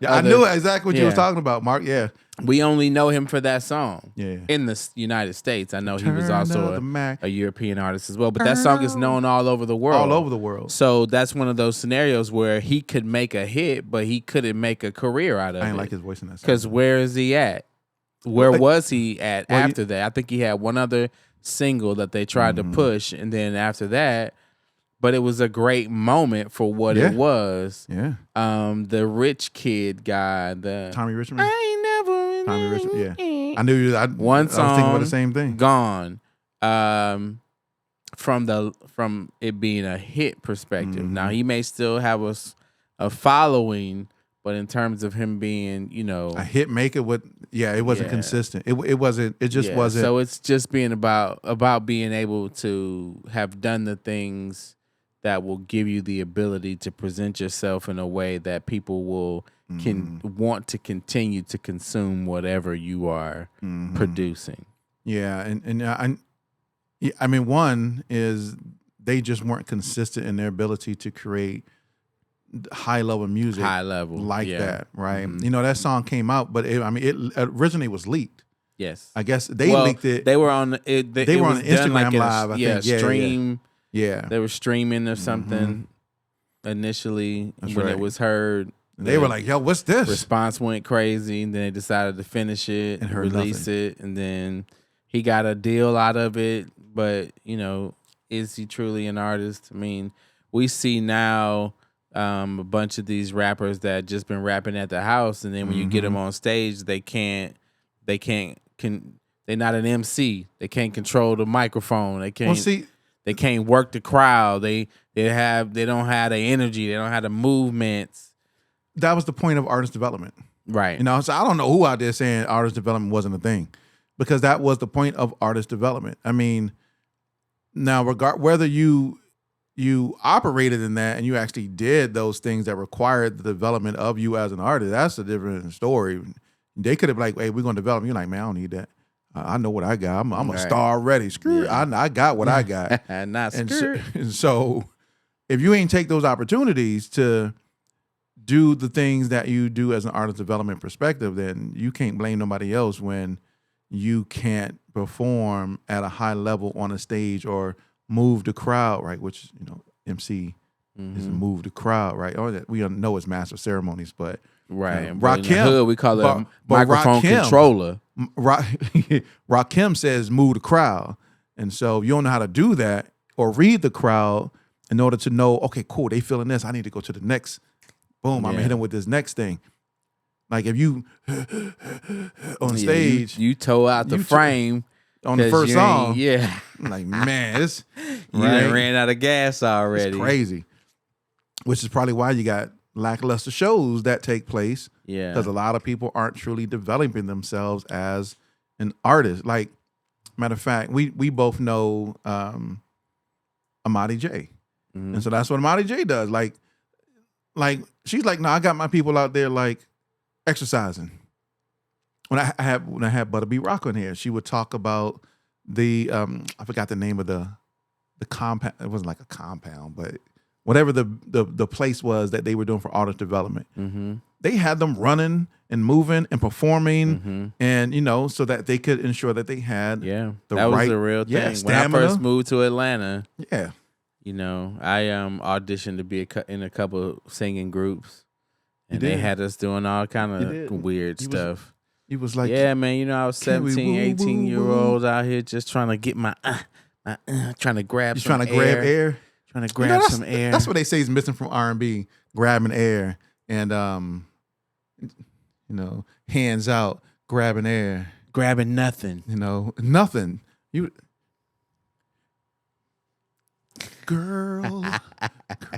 I knew exactly what you was talking about, Mark. Yeah. We only know him for that song. Yeah. In the United States. I know he was also a European artist as well. But that song is known all over the world. All over the world. So that's one of those scenarios where he could make a hit, but he couldn't make a career out of it. I didn't like his voice in that song. Because where is he at? Where was he at after that? I think he had one other single that they tried to push, and then after that, but it was a great moment for what it was. Yeah. The rich kid guy, Tommy Richmond. I ain't never. Tommy Richmond. Yeah. I knew you. One song. I was thinking about the same thing. Gone. From it being a hit perspective. Now he may still have a following, But in terms of him being, a hit maker, it wasn't consistent. It wasn't. It just wasn't. So it's just being about being able to have done the things that will give you the ability to present yourself in a way that people will want to continue to consume whatever you are producing. Yeah, and I mean, one is they just weren't consistent in their ability to create high level music, that, right? That song came out, but it originally was leaked. Yes, I guess they leaked it. They were on it. They were on Instagram Live. I think. Stream. Yeah, they were streaming or something initially when it was heard. They were like, "Yo, what's this?" Response went crazy, and then they decided to finish it and release it, and then he got a deal out of it. But is he truly an artist? I mean, we see now. A bunch of these rappers that just been rapping at the house, and then when you get them on stage, they're not an MC. They can't control the microphone. They can't. They can't work the crowd. They don't have the energy. They don't have the movements. That was the point of artist development, right? So I don't know who out there saying artist development wasn't a thing, because that was the point of artist development. I mean, now whether you operated in that and you actually did those things that required the development of you as an artist, that's a different story. They could have been like, hey, we're going to develop. You're like, man, I don't need that. I know what I got. I'm a star already. Screw it. I got what I got. Not screw. So if you ain't take those opportunities to do the things that you do as an artist development perspective, then you can't blame nobody else when you can't perform at a high level on a stage or move the crowd, right? Which, MC is move the crowd, right? Or that we know it's master ceremonies, but Rakim, we call it microphone controller. Rakim says move the crowd, and so you don't know how to do that or read the crowd in order to know, okay, cool, they feeling this. I need to go to the next. Boom, I'm gonna hit them with this next thing. Like if you on stage, you toe out the frame. On the first song, I'm like, man, it's you ran out of gas already. It's crazy. Which is probably why you got lackluster shows that take place. Yeah, because a lot of people aren't truly developing themselves as an artist. Like, matter of fact, we both know Amadi J, and so that's what Amadi J does. Like she's like, no, I got my people out there like exercising. When I had Butter B Rock on here, she would talk about the I forgot the name of the compound. It wasn't like a compound, but whatever the place was that they were doing for artist development. They had them running and moving and performing, and so that they could ensure that they had that was the real thing. Stamina. When I first moved to Atlanta, I auditioned to be in a couple of singing groups, and they had us doing all kind of weird stuff. He was like, yeah, man, I was 17, 18-year-olds out here just trying to get my trying to grab some air. Trying to grab some air. That's what they say is missing from R&B, grabbing air and hands out, grabbing air. Grabbing nothing. Nothing. Girl,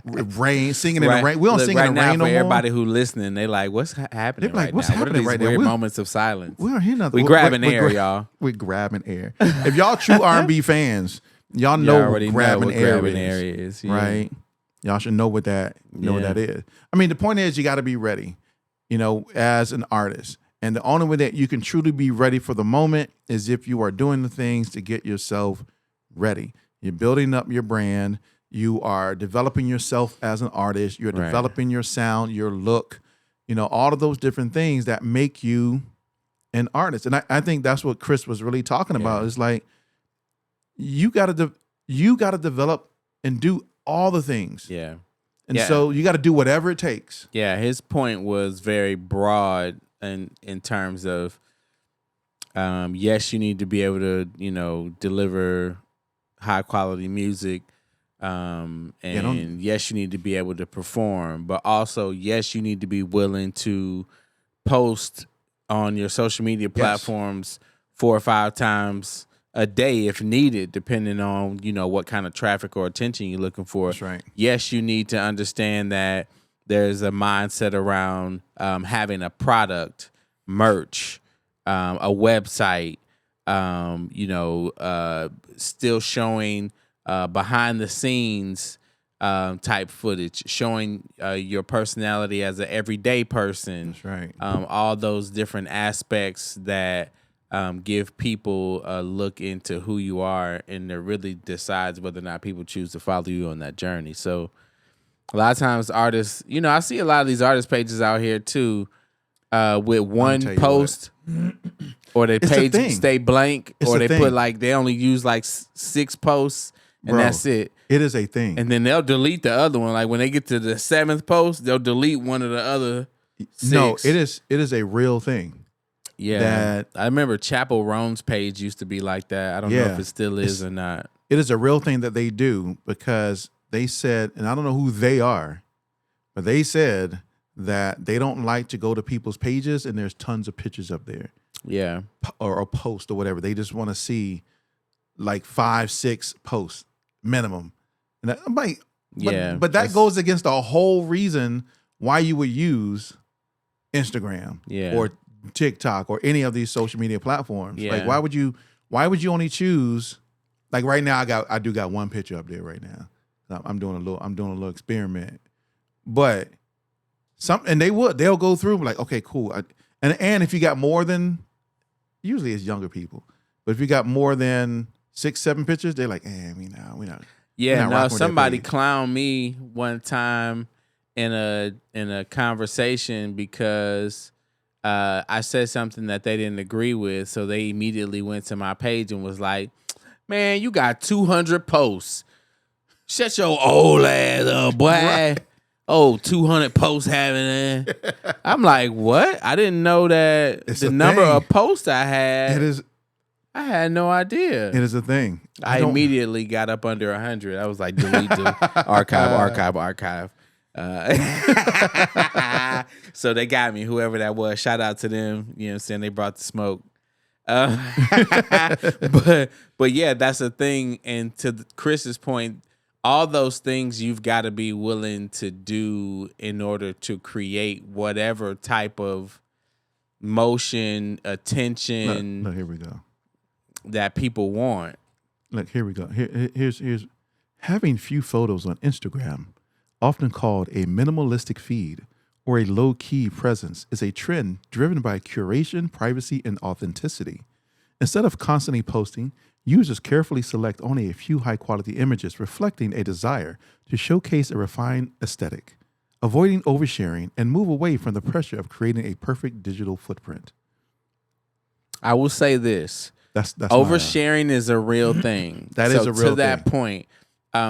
rain, singing in the rain. We don't sing in the rain no more. Everybody who listening, they like, what's happening right now? What's happening right now? Weird moments of silence. We don't hear nothing. We grabbing air, y'all. We're grabbing air. If y'all true R&B fans, y'all know what grabbing air is, right? Y'all should know what that what that is. I mean, the point is, you got to be ready, as an artist. And the only way that you can truly be ready for the moment is if you are doing the things to get yourself ready. You're building up your brand. You are developing yourself as an artist. You're developing your sound, your look, all of those different things that make you an artist. And I think that's what Chris was really talking about. It's like you got to develop and do all the things. Yeah. And so you got to do whatever it takes. Yeah, his point was very broad in terms of yes, you need to be able to, deliver high quality music, and yes, you need to be able to perform, but also yes, you need to be willing to post on your social media platforms 4 or 5 times a day if needed, depending on what kind of traffic or attention you're looking for. That's right. Yes, you need to understand that there's a mindset around having a product, merch, a website, still showing behind the scenes type footage, showing your personality as an everyday person. That's right. All those different aspects that give people a look into who you are, and it really decides whether or not people choose to follow you on that journey. So a lot of times artists, I see a lot of these artist pages out here too, with one post or their page stay blank, or they put like, they only use like 6 posts and that's it. It is a thing. And then they'll delete the other one. Like when they get to the 7th post, they'll delete one of the other 6. No, it is a real thing. Yeah. I remember Chapel Roan's page used to be like that. I don't know if it still is or not. It is a real thing that they do, because they said, and I don't know who they are, but they said that they don't like to go to people's pages and there's tons of pictures up there. Yeah. Or a post or whatever. They just want to see like 5, 6 posts minimum. And I'm like, but that goes against the whole reason why you would use Instagram or TikTok or any of these social media platforms. Yeah. Like why would you only choose, like right now I do got one picture up there right now. I'm doing a little experiment. But they'll go through like, okay, cool. And if you got more than, usually it's younger people, but if you got more than 6, 7 pictures, they're like, we not. Yeah, no, somebody clowned me one time in a conversation because I said something that they didn't agree with, so they immediately went to my page and was like, "Man, you got 200 posts. Shut your old ass up, boy." Right. Oh, 200 posts having it. I'm like, what? I didn't know that the number of posts I had. It is. I had no idea. It is a thing. I immediately got up under 100. I was like, delete the archive. So they got me, whoever that was. Shout out to them. You know what I'm saying? They brought the smoke. But yeah, that's the thing. And to Chris's point, all those things you've got to be willing to do in order to create whatever type of motion, attention. Look, here we go. That people want. Look, here we go. Here's having few photos on Instagram, often called a minimalistic feed or a low-key presence, is a trend driven by curation, privacy, and authenticity. Instead of constantly posting, users carefully select only a few high-quality images reflecting a desire to showcase a refined aesthetic, avoiding oversharing, and move away from the pressure of creating a perfect digital footprint. I will say this. That's oversharing is a real thing. That is a real thing. To that point,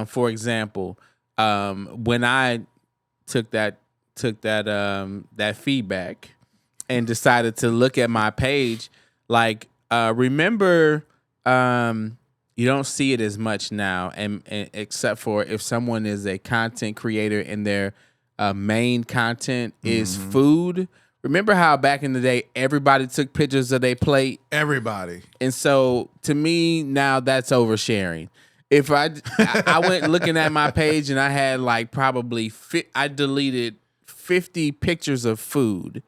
for example, when I took that feedback and decided to look at my page, like remember, you don't see it as much now, and except for if someone is a content creator and their main content is food. Remember how back in the day, everybody took pictures of their plate? Everybody. And so to me, now that's oversharing. If I went looking at my page and I had like probably, I deleted 50 pictures of food.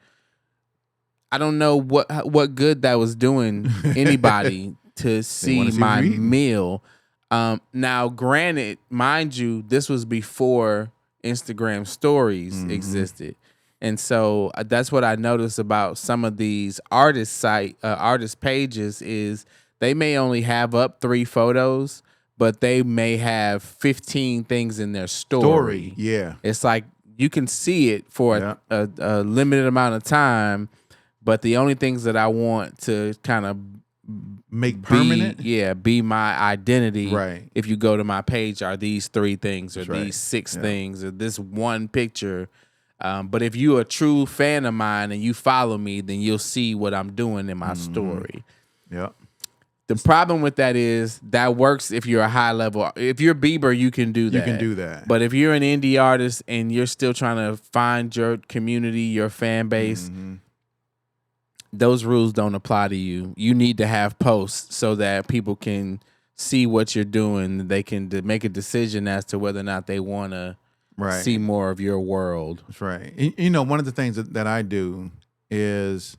I don't know what good that was doing anybody to see my meal. Now, granted, mind you, this was before Instagram stories existed. And so that's what I noticed about some of these artist pages is they may only have up 3 photos, but they may have 15 things in their story. Yeah. It's like you can see it for a limited amount of time, but the only things that I want to kind of make permanent, be my identity. Right. If you go to my page, are these 3 things or That's these 6 things or this one picture. But if you're a true fan of mine and you follow me, then you'll see what I'm doing in my story. Yeah. The problem with that is that works if you're a high level. If you're Bieber, you can do that. You can do that. But if you're an indie artist and you're still trying to find your community, your fan base, those rules don't apply to you. You need to have posts so that people can see what you're doing. They can make a decision as to whether or not they want to see more of your world. That's right. You know, one of the things that I do is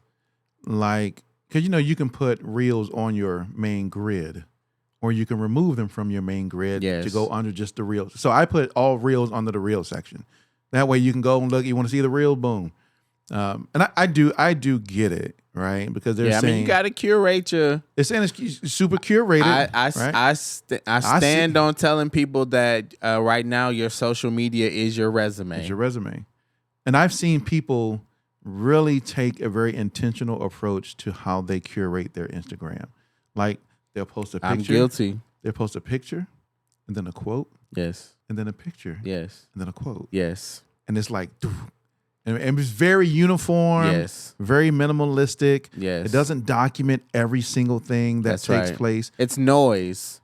like, because you can put reels on your main grid, or you can remove them from your main grid to go under just the reels. So I put all reels under the reel section. That way you can go and look. You want to see the reel, boom. And I do get it, right? Because they're saying, I mean, you got to curate your. They're saying it's super curated. I stand on telling people that right now your social media is your resume. It's your resume, and I've seen people really take a very intentional approach to how they curate their Instagram. Like they'll post a picture. I'm guilty. They'll post a picture, and then a quote. Yes. And then a picture. Yes. And then a quote. Yes. And it's like, and it's very uniform. Yes. Very minimalistic. Yes. It doesn't document every single thing that takes place. It's noise.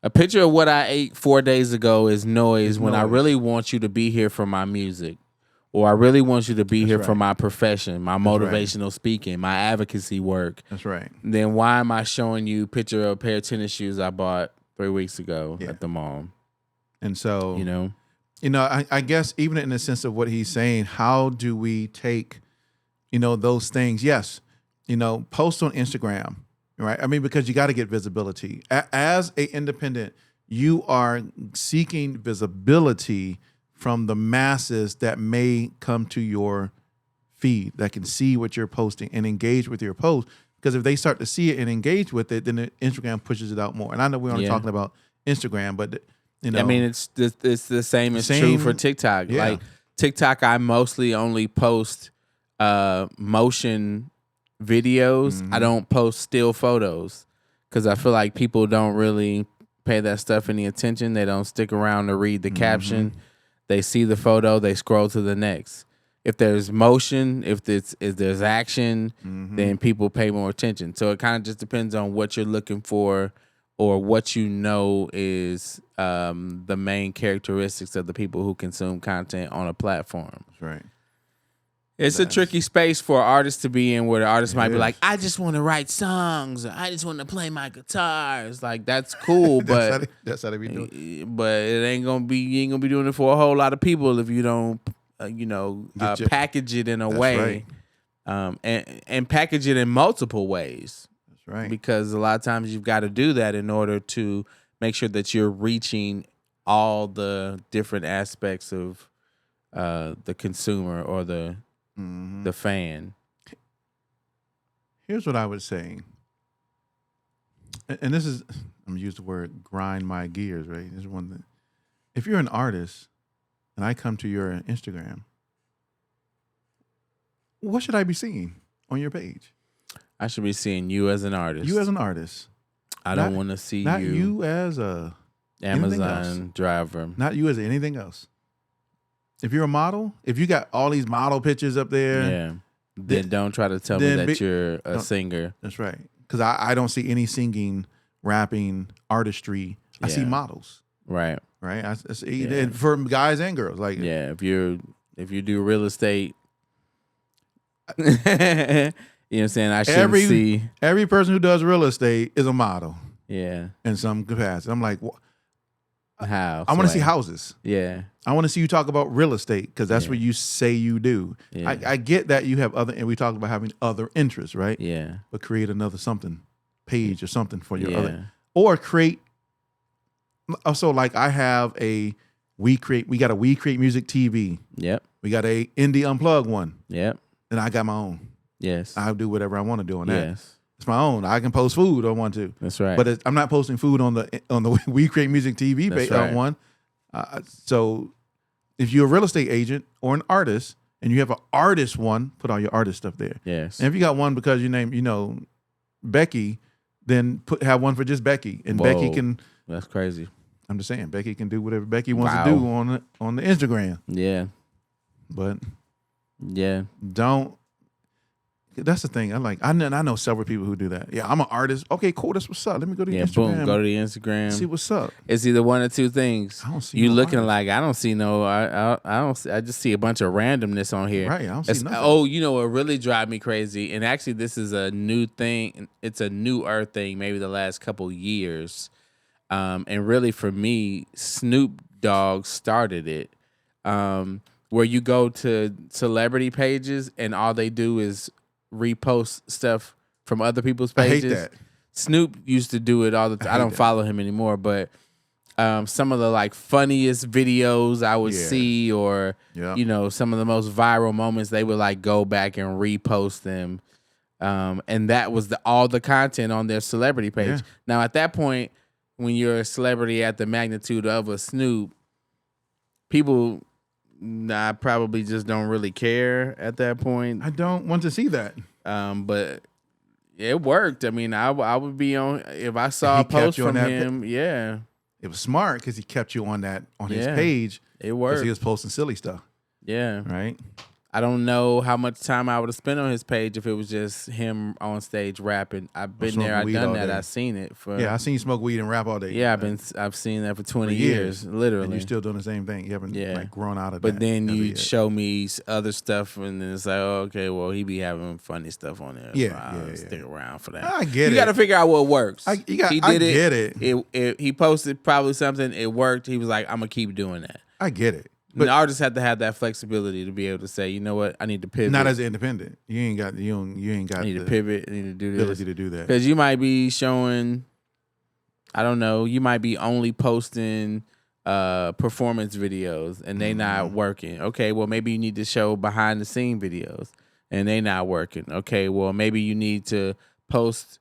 A picture of what I ate 4 days ago is noise when I really want you to be here for my music. Or I really want you to be here for my profession, my motivational speaking, my advocacy work. That's right. Then why am I showing you a picture of a pair of tennis shoes I bought 3 weeks ago at the mall? And so, you know, I guess even in the sense of what he's saying, how do we take, those things? Yes, post on Instagram, right? I mean, because you got to get visibility. As an independent, you are seeking visibility from the masses that may come to your feed, that can see what you're posting and engage with your post. Because if they start to see it and engage with it, then Instagram pushes it out more. And I know we're only talking about Instagram, but I mean, it's the same. It's true for TikTok. Yeah. Like TikTok, I mostly only post motion videos. I don't post still photos because I feel like people don't really pay that stuff any attention. They don't stick around to read the caption. They see the photo, they scroll to the next. If there's motion, if there's action, then people pay more attention. So it kind of just depends on what you're looking for or what is the main characteristics of the people who consume content on a platform. That's right. It's a tricky space for artists to be in, where the artist might be like, I just want to write songs, or I just want to play my guitar. It's like, that's cool, but that's how they be doing. But you ain't gonna be doing it for a whole lot of people if you don't, package it in a way, and package it in multiple ways. That's right. Because a lot of times you've got to do that in order to make sure that you're reaching all the different aspects of the consumer or the fan. Here's what I would say, and this is, I'm gonna use the word grind my gears, right? This is one thing. If you're an artist and I come to your Instagram, what should I be seeing on your page? I should be seeing you as an artist. You as an artist. I don't want to see not you as a Amazon driver. Not you as anything else. If you're a model, if you got all these model pictures up there, then don't try to tell me that you're a singer. That's right. Because I don't see any singing, rapping, artistry. I see models. Right. Right. I see and for guys and girls. Like if you do real estate, you know what I'm saying? I should see every person who does real estate is a model. Yeah. In some capacity. I'm like, how? I want to see houses. Yeah. I want to see you talk about real estate because that's what you say you do. Yeah. I get that you have other, and we talked about having other interests, right? Yeah. But create another page or something for your other, or create. Also, like I have we got a We Create Music TV. Yep. We got a Indie Unplugged one. Yep. And I got my own. Yes. I'll do whatever I want to do on that. Yes. It's my own. I can post food if I want to. That's right. But I'm not posting food on the We Create Music TV page one. So if you're a real estate agent or an artist and you have an artist one, put all your artist stuff there. Yes. And if you got one because your name, Becky, then have one for just Becky. And Becky can. That's crazy. I'm just saying, Becky can do whatever Becky wants to do on the Instagram. Yeah. But don't. That's the thing. I know several people who do that. Yeah, I'm an artist. Okay, cool. That's what's up. Let me go to Instagram. Boom. Go to the Instagram. See what's up. It's either one or two things. I don't see you no looking artist. like I don't see no. I don't. I just see a bunch of randomness on here. Right. I don't see nothing. Oh, what really drive me crazy? And actually, this is a new thing. It's a newer thing. Maybe the last couple years. And really, for me, Snoop Dogg started it. where you go to celebrity pages and all they do is repost stuff from other people's pages. I hate that. Snoop used to do it all the time. I don't follow him anymore, but some of the like funniest videos I would see, or you know, some of the most viral moments, they would like go back and repost them. And that was all the content on their celebrity page. Yeah. Now at that point, when you're a celebrity at the magnitude of a Snoop, people probably just don't really care at that point. I don't want to see that. But it worked. I mean, I would be on if I saw a post from him. Yeah, it was smart because he kept you on his page. It worked because he was posting silly stuff. Yeah, right. I don't know how much time I would have spent on his page if it was just him on stage rapping. I've been there, I've done that, I've seen it. I've seen you smoke weed and rap all day. Yeah, I've seen that for 20 years, literally. And you're still doing the same thing. You haven't like grown out of that. But then you show me other stuff, and then it's like, oh, okay, well, he be having funny stuff on there. So I'll stick around for that. I get it. You got to figure out what works. I get it. He posted probably something. It worked. He was like, I'm gonna keep doing that. I get it. But artists have to have that flexibility to be able to say, you know what, I need to pivot. Not as an independent. You ain't got. I need to pivot. I need to do this. Ability to do that. Because you might be showing, I don't know. You might be only posting performance videos, and they not working. Okay, well maybe you need to show behind the scene videos, and they not working. Okay, well maybe you need to post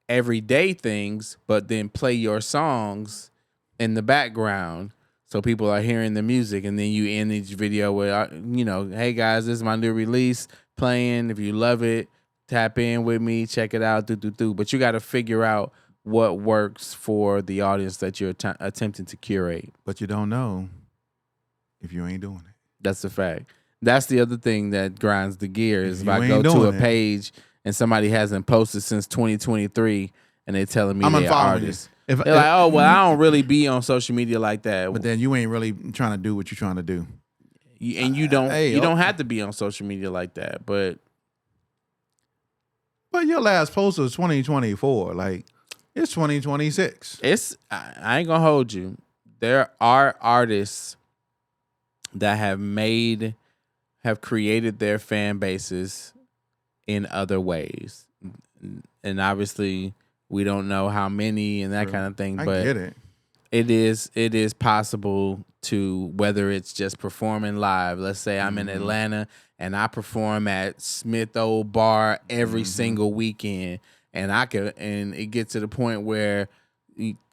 everyday things, but then play your songs in the background. So people are hearing the music, and then you end each video with, you know, hey guys, this is my new release playing. If you love it, tap in with me, check it out, But you got to figure out what works for the audience that you're attempting to curate. But you don't know if you ain't doing it. That's a fact. That's the other thing that grinds the gears. If I go to a page and somebody hasn't posted since 2023, and they're telling me they're artists. They're like, oh, well, I don't really be on social media like that. But then you ain't really trying to do what you're trying to do. And you don't have to be on social media like that. But your last post was 2024. Like, it's 2026. I ain't gonna hold you. There are artists that have created their fan bases in other ways. And obviously we don't know how many and that kind of thing, but I get it. It is possible to, whether it's just performing live. Let's say I'm in Atlanta and I perform at Smith Old Bar every single weekend, and it gets to the point where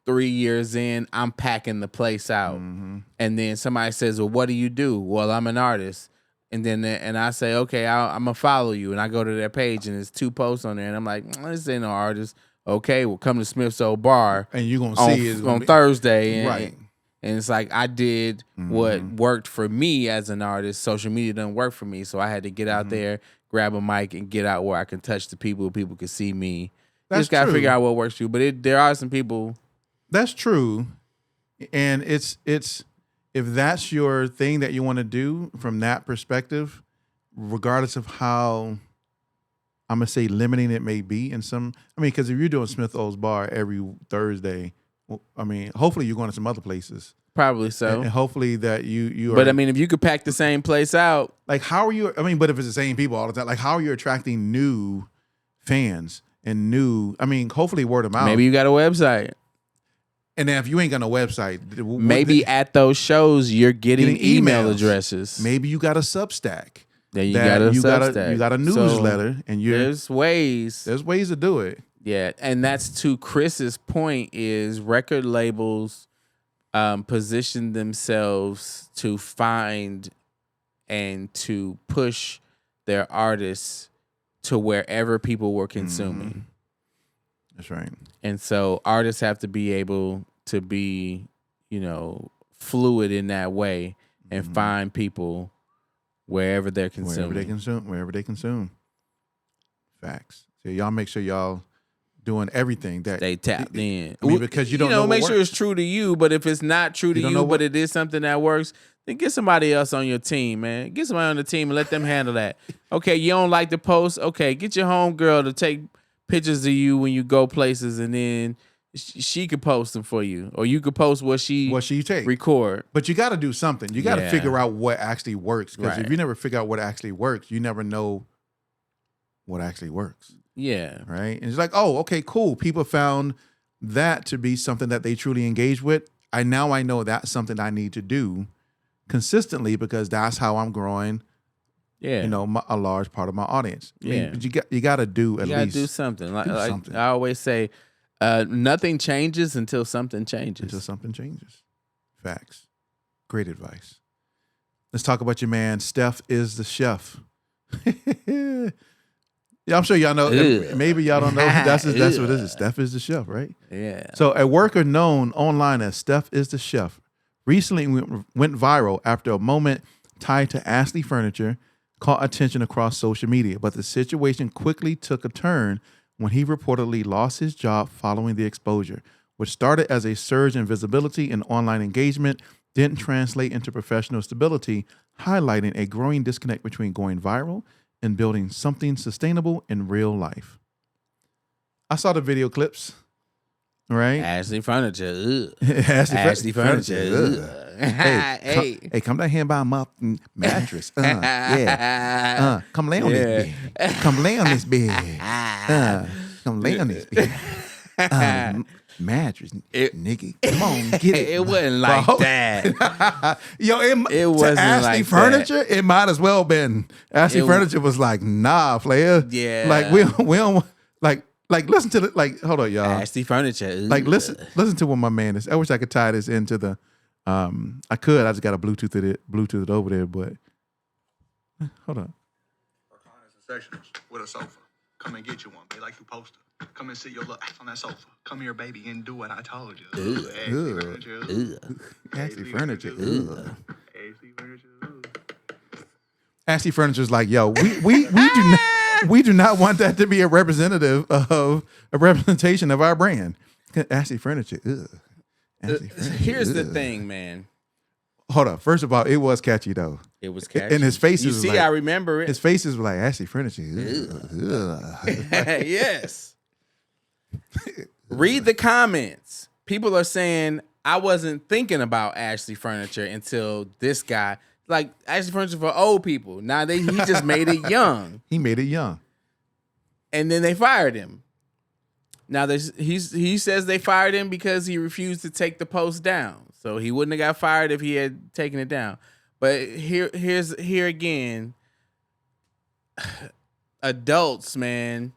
3 years in, I'm packing the place out. And then somebody says, well, what do you do? Well, I'm an artist. And then I say, okay, I'm gonna follow you, and I go to their page and there's 2 posts on there, and I'm like, this ain't no artist. Okay, well, come to Smith's Old Bar, and you're gonna see it on Thursday, right? And it's like I did what worked for me as an artist. Social media doesn't work for me, so I had to get out there, grab a mic, and get out where I can touch the people can see me. You just gotta figure out what works for you. But there are some people. That's true, and it's if that's your thing that you want to do from that perspective, regardless of how, I'm gonna say, limiting it may be in some. I mean, because if you're doing Smith O's Bar every Thursday, I mean, hopefully you're going to some other places. Probably so. And hopefully that you. But I mean, if you could pack the same place out, like how are you? I mean, but if it's the same people all the time, like how are you attracting new fans and new? I mean, hopefully word of mouth. Maybe you got a website. And then if you ain't got no website, maybe at those shows you're getting email addresses. Maybe you got a Substack. Yeah, you got a newsletter, so and there's ways. There's ways to do it. Yeah, and that's to Chris's point. Is record labels position themselves to find and to push their artists to wherever people were consuming. That's right. And so artists have to be able to be, fluid in that way and find people wherever they're consuming. Wherever they consume. Facts. So y'all make sure y'all doing everything that they tapped in. I mean, because you don't know make what sure it's true to you, but if it's not true to you, but it is something that works, then get somebody else on your team, man. Get somebody on the team and let them handle that. Okay, you don't like the post? Okay, get your homegirl to take pictures of you when you go places, and then she could post them for you, or you could post what she take record. But you got to do something. You got to figure out what actually works. Because if you never figure out what actually works, you never know what actually works. Yeah. Right. And it's like, oh, okay, cool. People found that to be something that they truly engage with. I know that's something I need to do consistently because that's how I'm growing. Yeah. A large part of my audience. I mean, but you got to do at least do something. Like I always say, nothing changes until something changes. Facts. Great advice. Let's talk about your man, Steph is the chef. Yeah, I'm sure y'all know. Maybe y'all don't know. That's what this is. Steph is the chef, right? Yeah. So a worker known online as Steph is the chef recently went viral after a moment tied to Ashley Furniture caught attention across social media. But the situation quickly took a turn when he reportedly lost his job following the exposure, which started as a surge in visibility and online engagement, didn't translate into professional stability, highlighting a growing disconnect between going viral and building something sustainable in real life. I saw the video clips, right? Ashley Furniture. Ashley Furniture. Hey, come down here and buy a mattress. Yeah. Come lay on this bed. Come lay on this bed. Come lay on this bed. Mattress, nigga. Come on, get it. It wasn't like that. Yo, it wasn't Ashley like Furniture. That. It might as well been. Ashley Furniture was like, nah, player. Yeah. Like we don't like listen to the hold on, y'all. Ashley Furniture. Like listen to what my man is. I wish I could tie this into the. I could. I just got to Bluetooth it over there, but hold on. Sectionals with a sofa. Come and get you one. They like you poster. Come and sit your little ass on that sofa. Come here, baby, and do what I told you. Ashley Furniture. Ashley Furniture's like, yo, we do not want that to be a representative of a representation of our brand. Ashley Furniture. Ashley Furniture. Here's the thing, man. Hold up. First of all, it was catchy though. It was catchy. And his face is like, I remember it. His faces were like Ashley Furniture. Yes. Read the comments. People are saying I wasn't thinking about Ashley Furniture until this guy. Like Ashley Furniture for old people. Now he just made it young. He made it young. And then they fired him. Now he says they fired him because he refused to take the post down. So he wouldn't have got fired if he had taken it down. But here again, adults, man,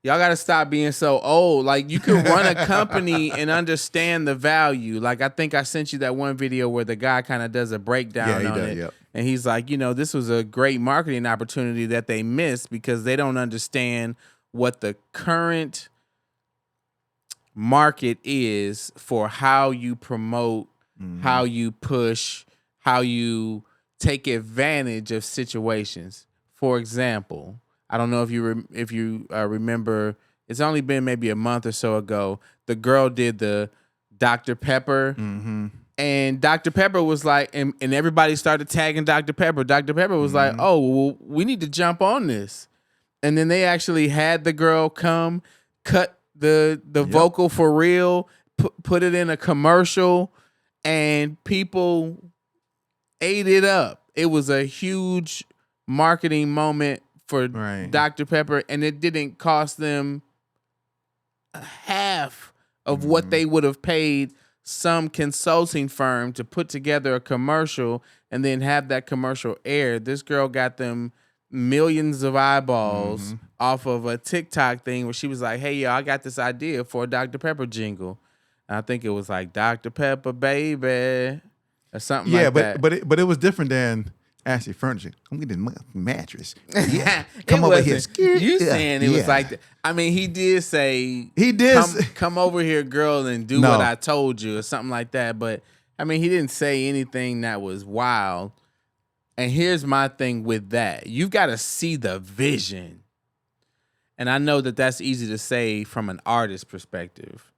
y'all got to stop being so old. Like you can run a company and understand the value. Like I think I sent you that one video where the guy kind of does a breakdown on it. Yep. And he's like, this was a great marketing opportunity that they missed because they don't understand what the current market is for how you promote, how you push, how you take advantage of situations. For example, I don't know if you remember, it's only been maybe a month or so ago, the girl did the Dr. Pepper, and Dr. Pepper was like, and everybody started tagging Dr. Pepper. Dr. Pepper was like, oh, well, we need to jump on this. And then they actually had the girl come cut the vocal for real, put it in a commercial, and people ate it up. It was a huge marketing moment for Dr. Pepper, and it didn't cost them half of what they would have paid some consulting firm to put together a commercial and then have that commercial aired. This girl got them millions of eyeballs off of a TikTok thing where she was like, hey, yo, I got this idea for a Dr. Pepper jingle. And I think it was like Dr. Pepper, baby, or something like that. But it was different than Ashley Furniture. I'm getting my mattress. Yeah. Come over here. You saying it was like that. I mean, he did say, come over here, girl, and do what I told you or something like that. But, I mean, he didn't say anything that was wild. And here's my thing with that. You've got to see the vision. And I know that that's easy to say from an artist perspective.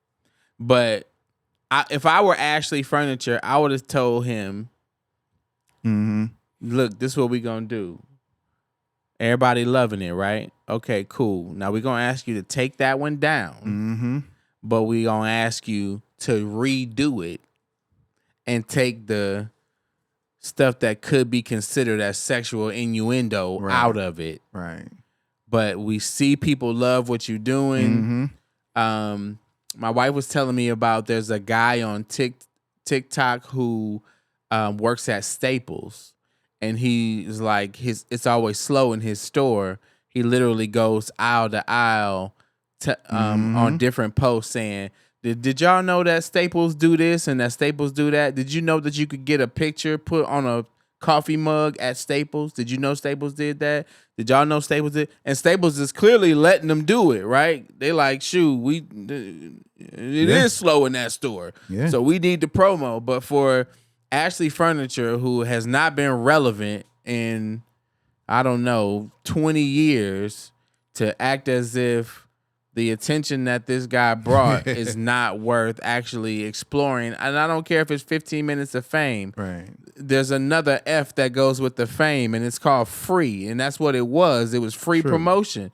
But if I were Ashley Furniture, I would have told him, look, this is what we going to do. Everybody loving it, right? Okay, cool. Now we're going to ask you to take that one down. but we gonna ask you to redo it and take the stuff that could be considered as sexual innuendo out of it. Right. But we see people love what you're doing. My wife was telling me about there's a guy on TikTok who works at Staples, and he's like it's always slow in his store. He literally goes aisle to aisle on different posts saying, Did y'all know that Staples do this and that Staples do that? Did you know that you could get a picture put on a coffee mug at Staples? Did you know Staples did that? Did y'all know Staples did? And Staples is clearly letting them do it, right? They like, shoot, it is slow in that store. Yeah. So we need the promo. But for Ashley Furniture, who has not been relevant in, I don't know, 20 years, to act as if the attention that this guy brought is not worth actually exploring. And I don't care if it's 15 minutes of fame. Right. There's another F that goes with the fame, and it's called free. And that's what it was. It was free promotion.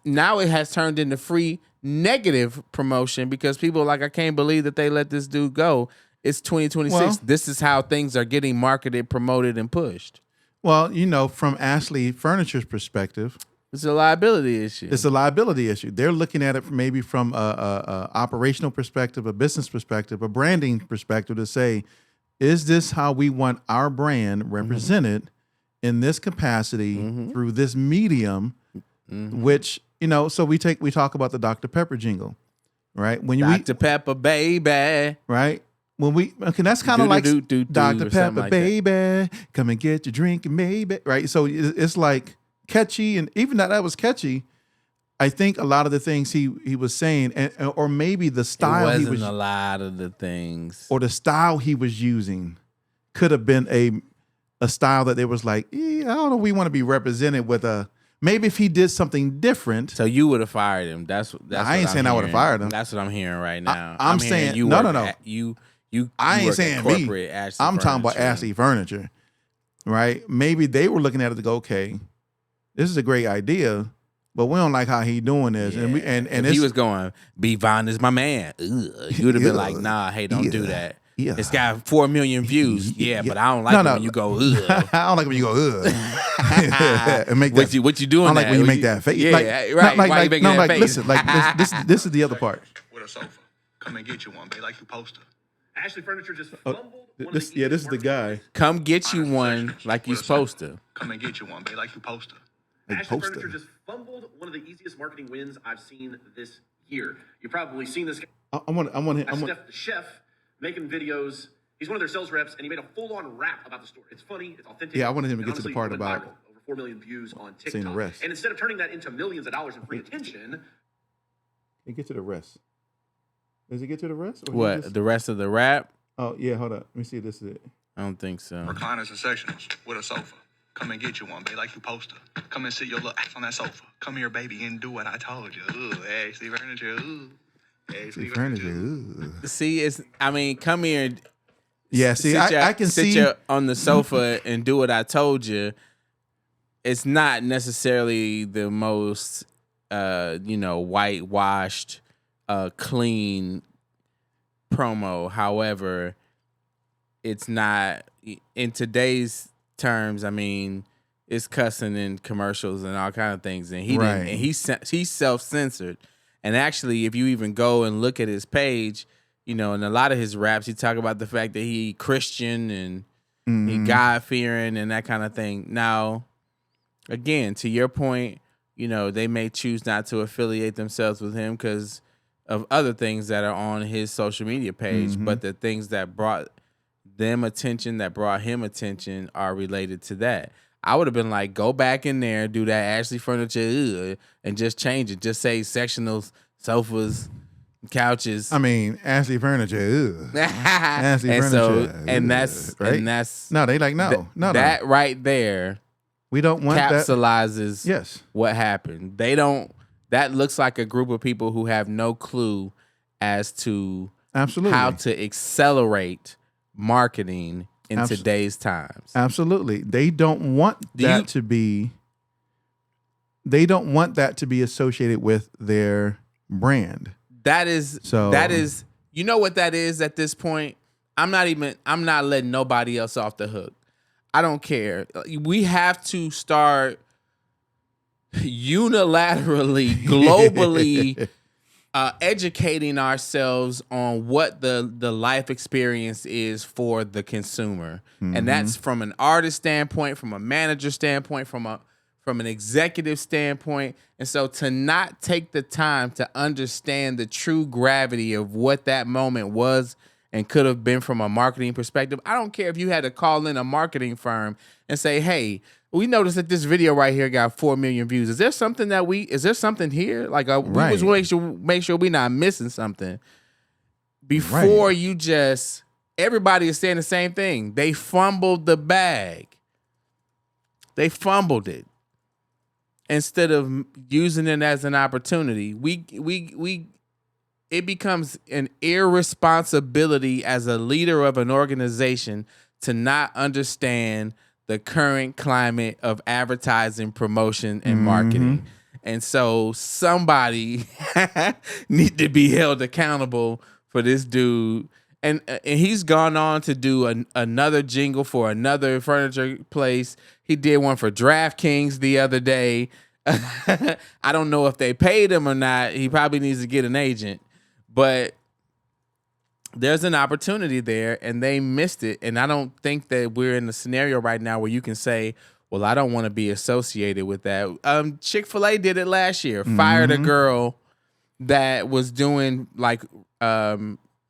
Now it has turned into free negative promotion because people are like, I can't believe that they let this dude go. It's 2026. Well, this is how things are getting marketed, promoted, and pushed. Well, you know, from Ashley Furniture's perspective, it's a liability issue. It's a liability issue. They're looking at it maybe from a operational perspective, a business perspective, a branding perspective to say, is this how we want our brand represented in this capacity through this medium, which, you know, so we talk about the Dr. Pepper jingle, right? When Dr. Pepper, baby. Right? Okay, that's kind of like Dr. Pepper, like baby, come and get your drink and maybe, right? So it's like catchy, and even that was catchy. I think a lot of the things he was saying, or maybe the style he was a lot of the things, or the style he was using, could have been a style that there was like, I don't know, we want to be represented with a. Maybe if he did something different. So you would have fired him. That's I ain't saying I would have fired him. That's what I'm hearing right now. I'm saying you no. I ain't saying me. I'm talking about Ashley Furniture, right? Maybe they were looking at it to go, okay, this is a great idea, but we don't like how he doing this. Yeah. And if he was going, Vaughan is my man, you would have been like, nah, hey, don't do that. Yeah. It's got 4 million views. Yeah, but I don't like it when you go, ugh. I don't like when you go, ugh. And make what you doing? I don't like when you make that face. Yeah, right. Why you making that face? Listen, this is the other part. With a sofa. Come and get you one, babe, like you poster. Ashley Furniture just fumbled. This is the guy. Come get you one like you're supposed to. Come and get you one, babe, like you poster. Ashley Furniture just fumbled one of the easiest marketing wins I've seen this year. You've probably seen this. I want the chef making videos. He's one of their sales reps, and he made a full-on rap about the store. It's funny, it's authentic. Yeah, I wanted him to get to the part about over 4 million views on TikTok. Seeing the rest. And instead of turning that into millions of dollars in free attention, he get to the rest. Does he get to the rest? What, the rest of the rap? Oh, yeah, hold up. Let me see if this is it. I don't think so. Recliners and sectionals with a sofa. Come and get you one, babe, like you poster. Come and sit your little ass on that sofa. Come here, baby, and do what I told you. Ooh, Ashley Furniture, ooh. Ashley Furniture, ooh. See, come here. Yeah, see, I can sit see. On the sofa and do what I told you. It's not necessarily the most, whitewashed, clean promo. However, it's not in today's terms. I mean, it's cussing in commercials and all kind of things, and he didn't. And he's self-censored. And actually, if you even go and look at his page, in a lot of his raps, he talk about the fact that he Christian and he God-fearing and that kind of thing. Now, again, to your point, they may choose not to affiliate themselves with him because of other things that are on his social media page, but the things that brought them attention, that brought him attention, are related to that. I would have been like, go back in there, do that Ashley Furniture, and just change it. Just say sectionals, sofas, couches. I mean, Ashley Furniture. Ashley Furniture. That's no. They like no. That right there. We don't want capsulizes that. Yes. What happened. They don't. That looks like a group of people who have no clue as to how to accelerate marketing in today's times. Absolutely. They don't want that to be associated with their brand. That is you know what that is at this point? I'm not letting nobody else off the hook. I don't care. We have to start unilaterally, globally educating ourselves on what the life experience is for the consumer. And that's from an artist standpoint, from a manager standpoint, from an executive standpoint. And so to not take the time to understand the true gravity of what that moment was and could have been from a marketing perspective. I don't care if you had to call in a marketing firm and say, hey, we noticed that this video right here got 4 million views. Is there something here? Like we just want to make sure we're not missing something. Before you just, everybody is saying the same thing. They fumbled the bag. They fumbled it. Instead of using it as an opportunity, it becomes an irresponsibility as a leader of an organization to not understand the current climate of advertising, promotion, and marketing. And so somebody need to be held accountable for this dude. And he's gone on to do another jingle for another furniture place. He did one for DraftKings the other day. I don't know if they paid him or not. He probably needs to get an agent. But there's an opportunity there, and they missed it. And I don't think that we're in a scenario right now where you can say, well, I don't want to be associated with that. Chick-fil-A did it last year. Fired a girl that was doing like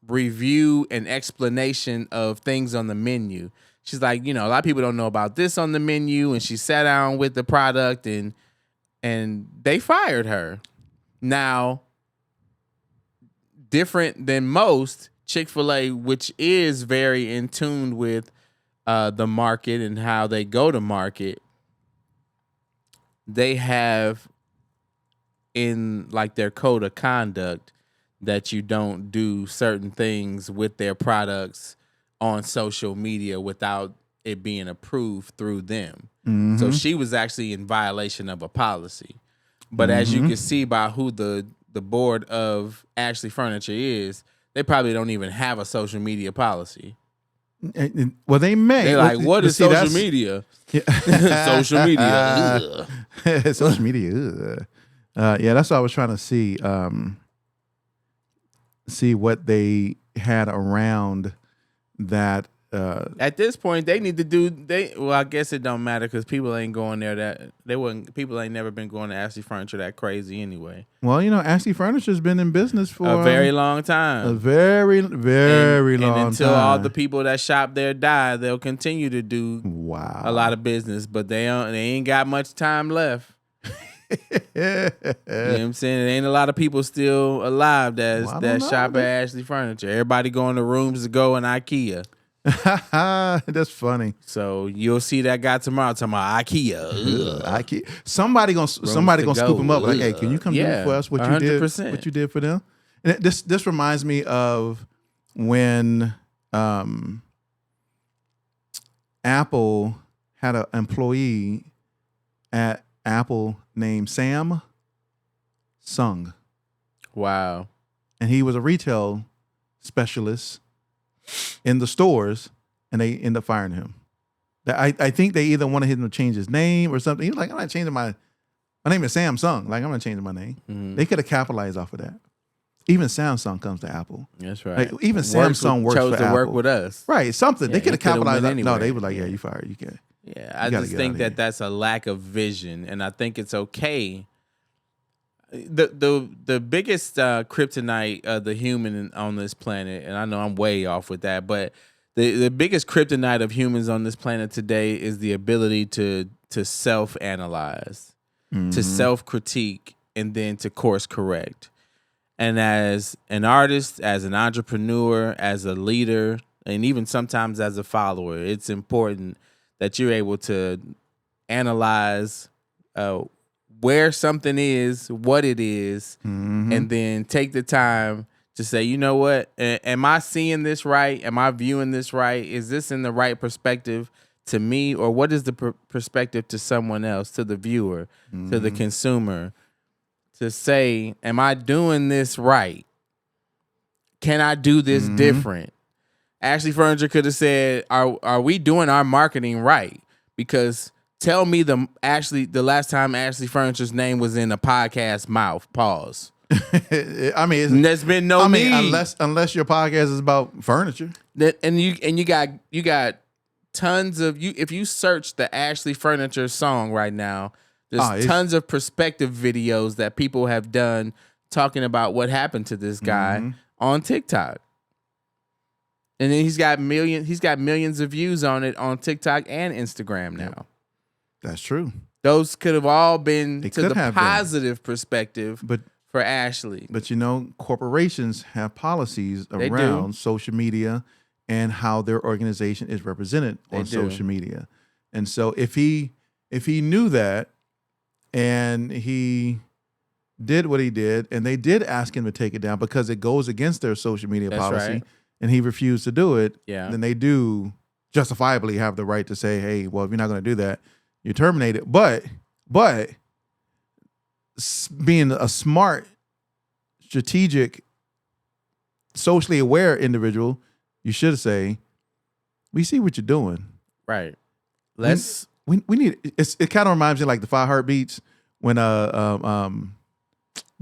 review and explanation of things on the menu. She's like, a lot of people don't know about this on the menu, and she sat down with the product and they fired her. Now, different than most, Chick-fil-A, which is very in tune with the market and how they go to market, they have in like their code of conduct that you don't do certain things with their products on social media without it being approved through them. So she was actually in violation of a policy. But as you can see by who the board of Ashley Furniture is, they probably don't even have a social media policy. Well, they may. They're like, what is social media? Yeah. Social media. Social media. Yeah, that's what I was trying to see. See what they had around that. At this point, they need to do. Well, I guess it don't matter because people ain't going there. People ain't never been going to Ashley Furniture that crazy anyway. Well, Ashley Furniture's been in business for a very long time. A very, very long time. And until all the people that shop there die, they'll continue to do a lot of business. But they ain't got much time left. You know what I'm saying? There ain't a lot of people still alive that shop at Ashley Furniture. Everybody going to Rooms to Go and IKEA. That's funny. So you'll see that guy tomorrow talking about IKEA. IKEA. Somebody gonna scoop him up. Like, hey, can you come do for us what 100%. What you did for them? And this reminds me of when Apple had an employee at Apple named Sam Sung. Wow. And he was a retail specialist in the stores, and they end up firing him. I think they either wanted him to change his name or something. He was like, I'm not changing my name is Samsung. Like, I'm not changing my name. They could have capitalized off of that. Even Samsung comes to Apple. That's right. Like, even Samsung works for Apple. Chose to work with us. Right. Something. They could have capitalized. No, they were like, yeah, you fired. You can't. Yeah, I just think that's a lack of vision, and I think it's okay. The biggest kryptonite of the human on this planet, and I know I'm way off with that, but the biggest kryptonite of humans on this planet today is the ability to self-analyze, to self-critique, and then to course correct. And as an artist, as an entrepreneur, as a leader, and even sometimes as a follower, it's important that you're able to analyze where something is, what it is, and then take the time to say, you know what, am I seeing this right? Am I viewing this right? Is this in the right perspective to me? Or what is the perspective to someone else, to the viewer, to the consumer? To say, am I doing this right? Can I do this different? Ashley Furniture could have said, "Are we doing our marketing right?" Because tell me the last time Ashley Furniture's name was in a podcast mouth. Pause. I mean, there's been no need unless your podcast is about furniture. And you got tons of you. If you search the Ashley Furniture song right now, there's tons of perspective videos that people have done talking about what happened to this guy on TikTok. And then he's got millions of views on it on TikTok and Instagram now. Yep. That's true. Those could have all been to the positive perspective for Ashley. But corporations have policies around social media and how their organization is represented on social media. And so if he knew that and he did what he did and they did ask him to take it down because it goes against their social media policy. Right. And he refused to do it, then they do justifiably have the right to say, hey, well, if you're not going to do that, you're terminated. But being a smart, strategic, socially aware individual, you should say, we see what you're doing. Right. We need it kind of reminds me like the 5 Heartbeats when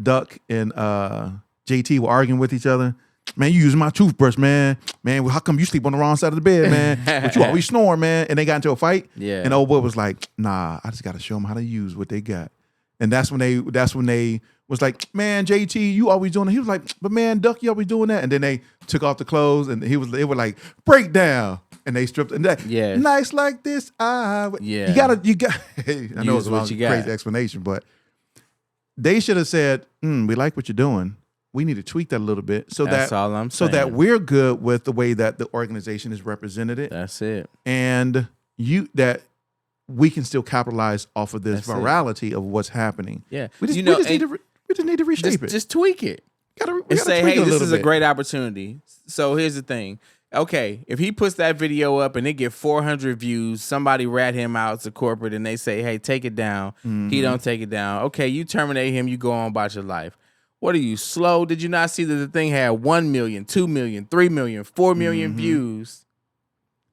Duck and JT were arguing with each other. Man, you using my toothbrush, man. Man, how come you sleep on the wrong side of the bed, man? But you always snoring, man. And they got into a fight. Yeah. And old boy was like, nah, I just got to show them how to use what they got. And that's when they was like, man, JT, you always doing it. He was like, but man, Duck, you always doing that. And then they took off the clothes and they were like, break down. And they stripped and that. Yeah. Nice like this. You got. I know it's a long, crazy explanation, but they should have said, we like what you're doing. We need to tweak that a little bit That's all I'm saying. So that we're good with the way that the organization is represented. That's it. And that we can still capitalize off of this virality of what's happening. Yeah. We just need to reshape it. Just tweak it. We say, hey, this is a great opportunity. So here's the thing. Okay, if he puts that video up and it get 400 views, somebody rat him out to corporate and they say, hey, take it down. He don't take it down. Okay, you terminate him, you go on about your life. What are you, slow? Did you not see that the thing had 1 million, 2 million, 3 million, 4 million views?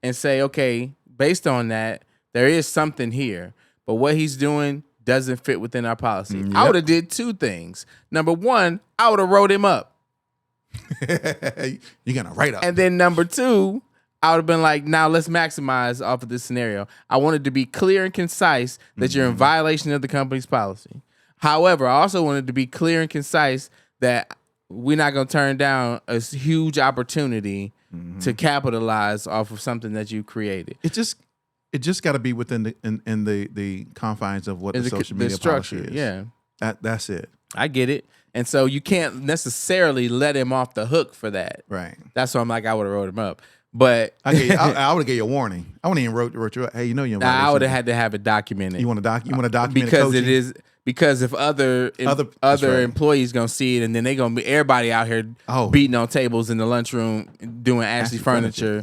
And say, okay, based on that, there is something here. But what he's doing doesn't fit within our policy. Yep. I would have did 2 things. Number 1, I would have wrote him up. You're going to write up. And then number 2, I would have been like, now let's maximize off of this scenario. I wanted to be clear and concise that you're in violation of the company's policy. However, I also wanted to be clear and concise that we're not going to turn down a huge opportunity to capitalize off of something that you created. It just got to be within the confines of what the social media structure policy is. Yeah, that's it. I get it, and so you can't necessarily let him off the hook for that. Right. That's why I'm like, I would have wrote him up. But I would have gave you a warning. I wouldn't even wrote you up. Hey, you're in violation. I would have had to have it documented. You want to document because it is. Because if other employees gonna see it, and then they gonna be everybody out here beating on tables in the lunchroom doing Ashley Furniture,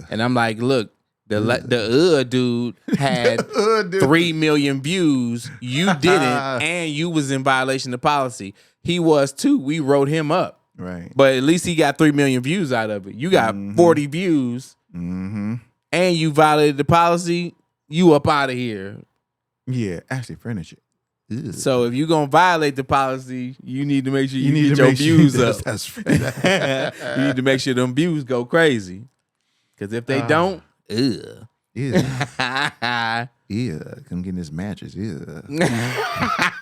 and I'm like, look, the dude had 3 million views. You didn't, and you was in violation of policy. He was too. We wrote him up, right? But at least he got 3 million views out of it. You got 40 views, and you violated the policy. You up out of here. Yeah, Ashley Furniture. So if you're gonna violate the policy, you need to make sure you get your views up. You need to make sure them views go crazy. Because if they don't, come get in this mattress. Come get in this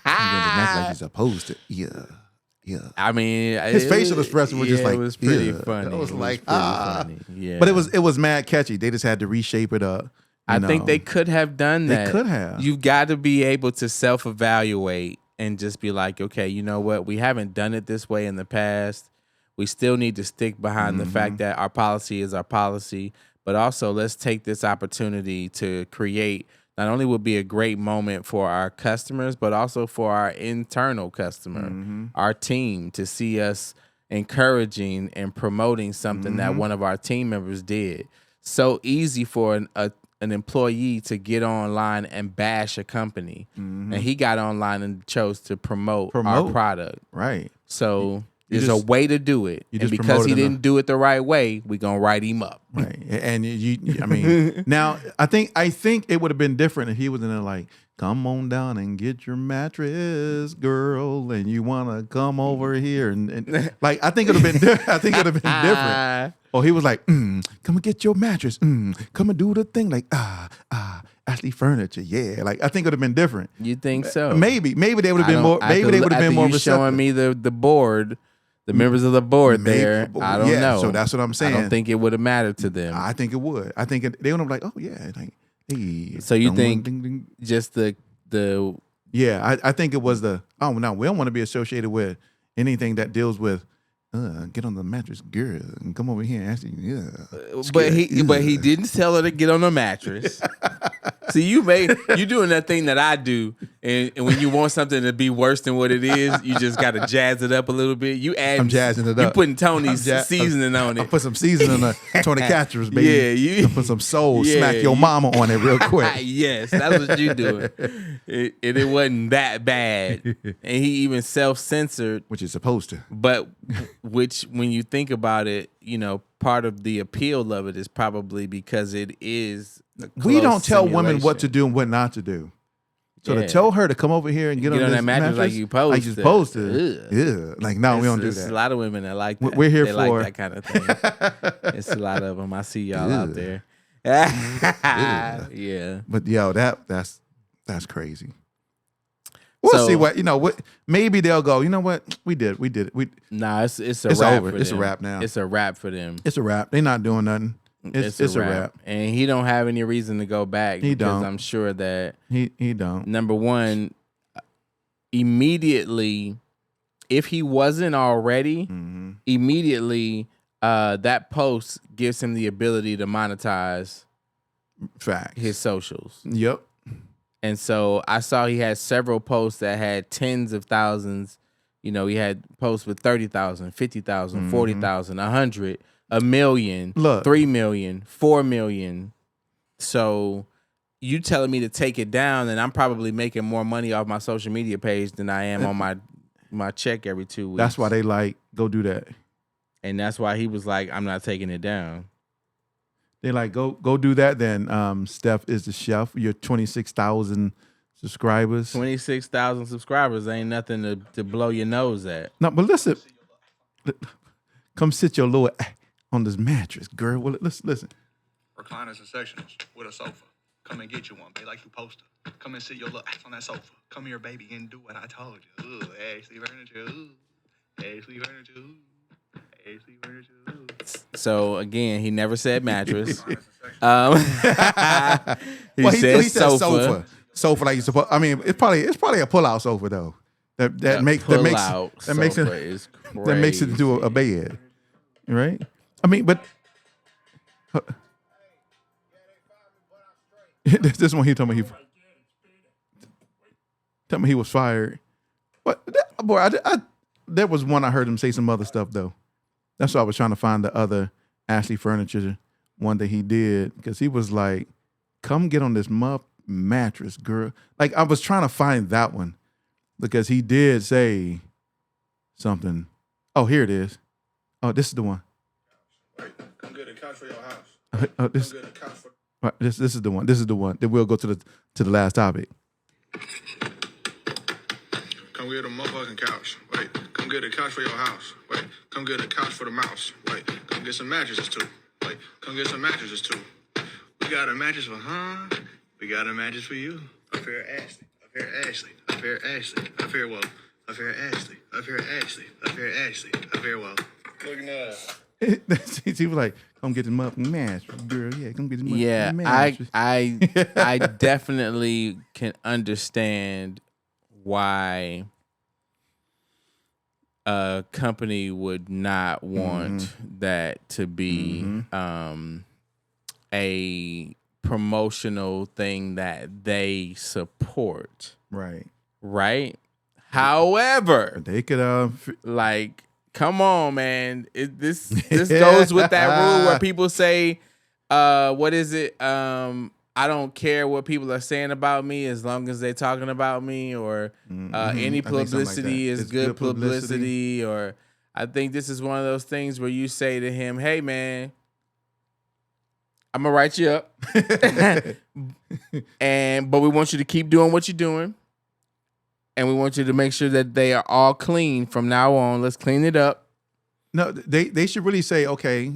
mattress like you're supposed to. Yeah. I mean, his facial expression was just like, it was pretty funny. It was like, funny. Yeah. But it was mad catchy. They just had to reshape it up. I think they could have done that. They could have. You've got to be able to self-evaluate and just be like, okay, you know what? We haven't done it this way in the past. We still need to stick behind the fact that our policy is our policy, but also let's take this opportunity to create not only would be a great moment for our customers, but also for our internal customer, our team, to see us encouraging and promoting something that one of our team members did. So easy for an employee to get online and bash a company. And he got online and chose to promote our product. Right. So There's a way to do it. And because he didn't do it the right way, we're going to write him up. Right. And I mean, now I think it would have been different if he was in there like, come on down and get your mattress, girl, and you want to come over here. And like, I think it would have been different. Or he was like, come and get your mattress. Come and do the thing. Like, Ashley Furniture. Yeah. Like, I think it would have been different. You think so? They would have been more, maybe they would have been more receptive. Showing me the board. The members of the board there, I don't know. So that's what I'm saying. I don't think it would have mattered to them. I think it would. I think they would have like, oh yeah, like, hey. So you think just the yeah? I think it was the no, we don't want to be associated with anything that deals with get on the mattress, girl, and come over here and ask you. But he didn't tell her to get on the mattress. See, you doing that thing that I do, and when you want something to be worse than what it is, you just got to jazz it up a little bit. I'm jazzing it up. You putting Tony's seasoning on it. I put some seasoning on Tony Catchers, baby. Yeah, put some soul, smack your mama on it real quick. Yes, that's what you doing. It wasn't that bad, and he even self-censored, which is supposed to. But which, when you think about it, part of the appeal of it is probably because it is. We don't tell women what to do and what not to do. So to tell her to come over here and get on that mattress like you supposed to. Yeah. Like, no, we don't do that. There's a lot of women that like that. We're here they for like that kind of thing. It's a lot of them. I see y'all out there. Yeah. But that's crazy. We'll see what maybe they'll go, you know what? We did it. Nah, it's a wrap over. For it's them. A wrap now. It's a wrap for them. It's a wrap. They're not doing nothing. It's a wrap. And he don't have any reason to go back. He don't. I'm sure that he don't. Number one, immediately, if he wasn't already, immediately that post gives him the ability to monetize his socials. Yep. And so I saw he had several posts that had tens of thousands. He had posts with 30,000, 50,000, 40,000, 100, 1 million, 3 million, 4 million. So you telling me to take it down, and I'm probably making more money off my social media page than I am on my check every 2 weeks. That's why they like, go do that. And that's why he was like, I'm not taking it down. They like, go do that. Then Steph is the chef. Your 26,000 subscribers. 26,000 subscribers ain't nothing to blow your nose at. No, but listen. Come sit your little on this mattress, girl. Well, listen. Recliners and sectionals with a sofa. Come and get you one, babe, like you poster. Come and sit your little ass on that sofa. Come here, baby, and do what I told you. Ooh, Ashley Furniture. Ooh, Ashley Furniture. Ooh. So again, he never said mattress. He said sofa. Sofa, like you supposed. I mean, it's probably a pull-out sofa though. That makes it into a bed, right? I mean, but this one he told me he was fired. But boy, there was one I heard him say some other stuff though. That's why I was trying to find the other Ashley Furniture one that he did, because he was like, come get on this mattress, girl. Like, I was trying to find that one because he did say something. Oh, here it is. Oh, this is the one. Come get a couch for your house. This is the one. This is the one. Then we'll go to the last topic. Come get a motherfucking couch. Wait. Come get a couch for your house. Wait. Come get a couch for the mouse. Wait. Come get some mattresses too. Wait. Come get some mattresses too. We got a mattress for We got a mattress for you. Up here, Ashley. Up here, Ashley. Up here, Ashley. Up here, well. Up here, Ashley. Up here, Ashley. Up here, Ashley. Up here, well. Look at that. He was like, come get the motherfucking mattress, girl. Yeah, come get the motherfucking yeah, mattress. I definitely can understand why a company would not want that to be a promotional thing that they support. Right? However, they could like, come on, man. This goes with that rule where people say, what is it? I don't care what people are saying about me as long as they're talking about me, or any publicity is good publicity, or I think this is one of those things where you say to him, "Hey, man, I'm gonna write you up, but we want you to keep doing what you're doing, and we want you to make sure that they are all clean from now on. Let's clean it up." No, they should really say, okay,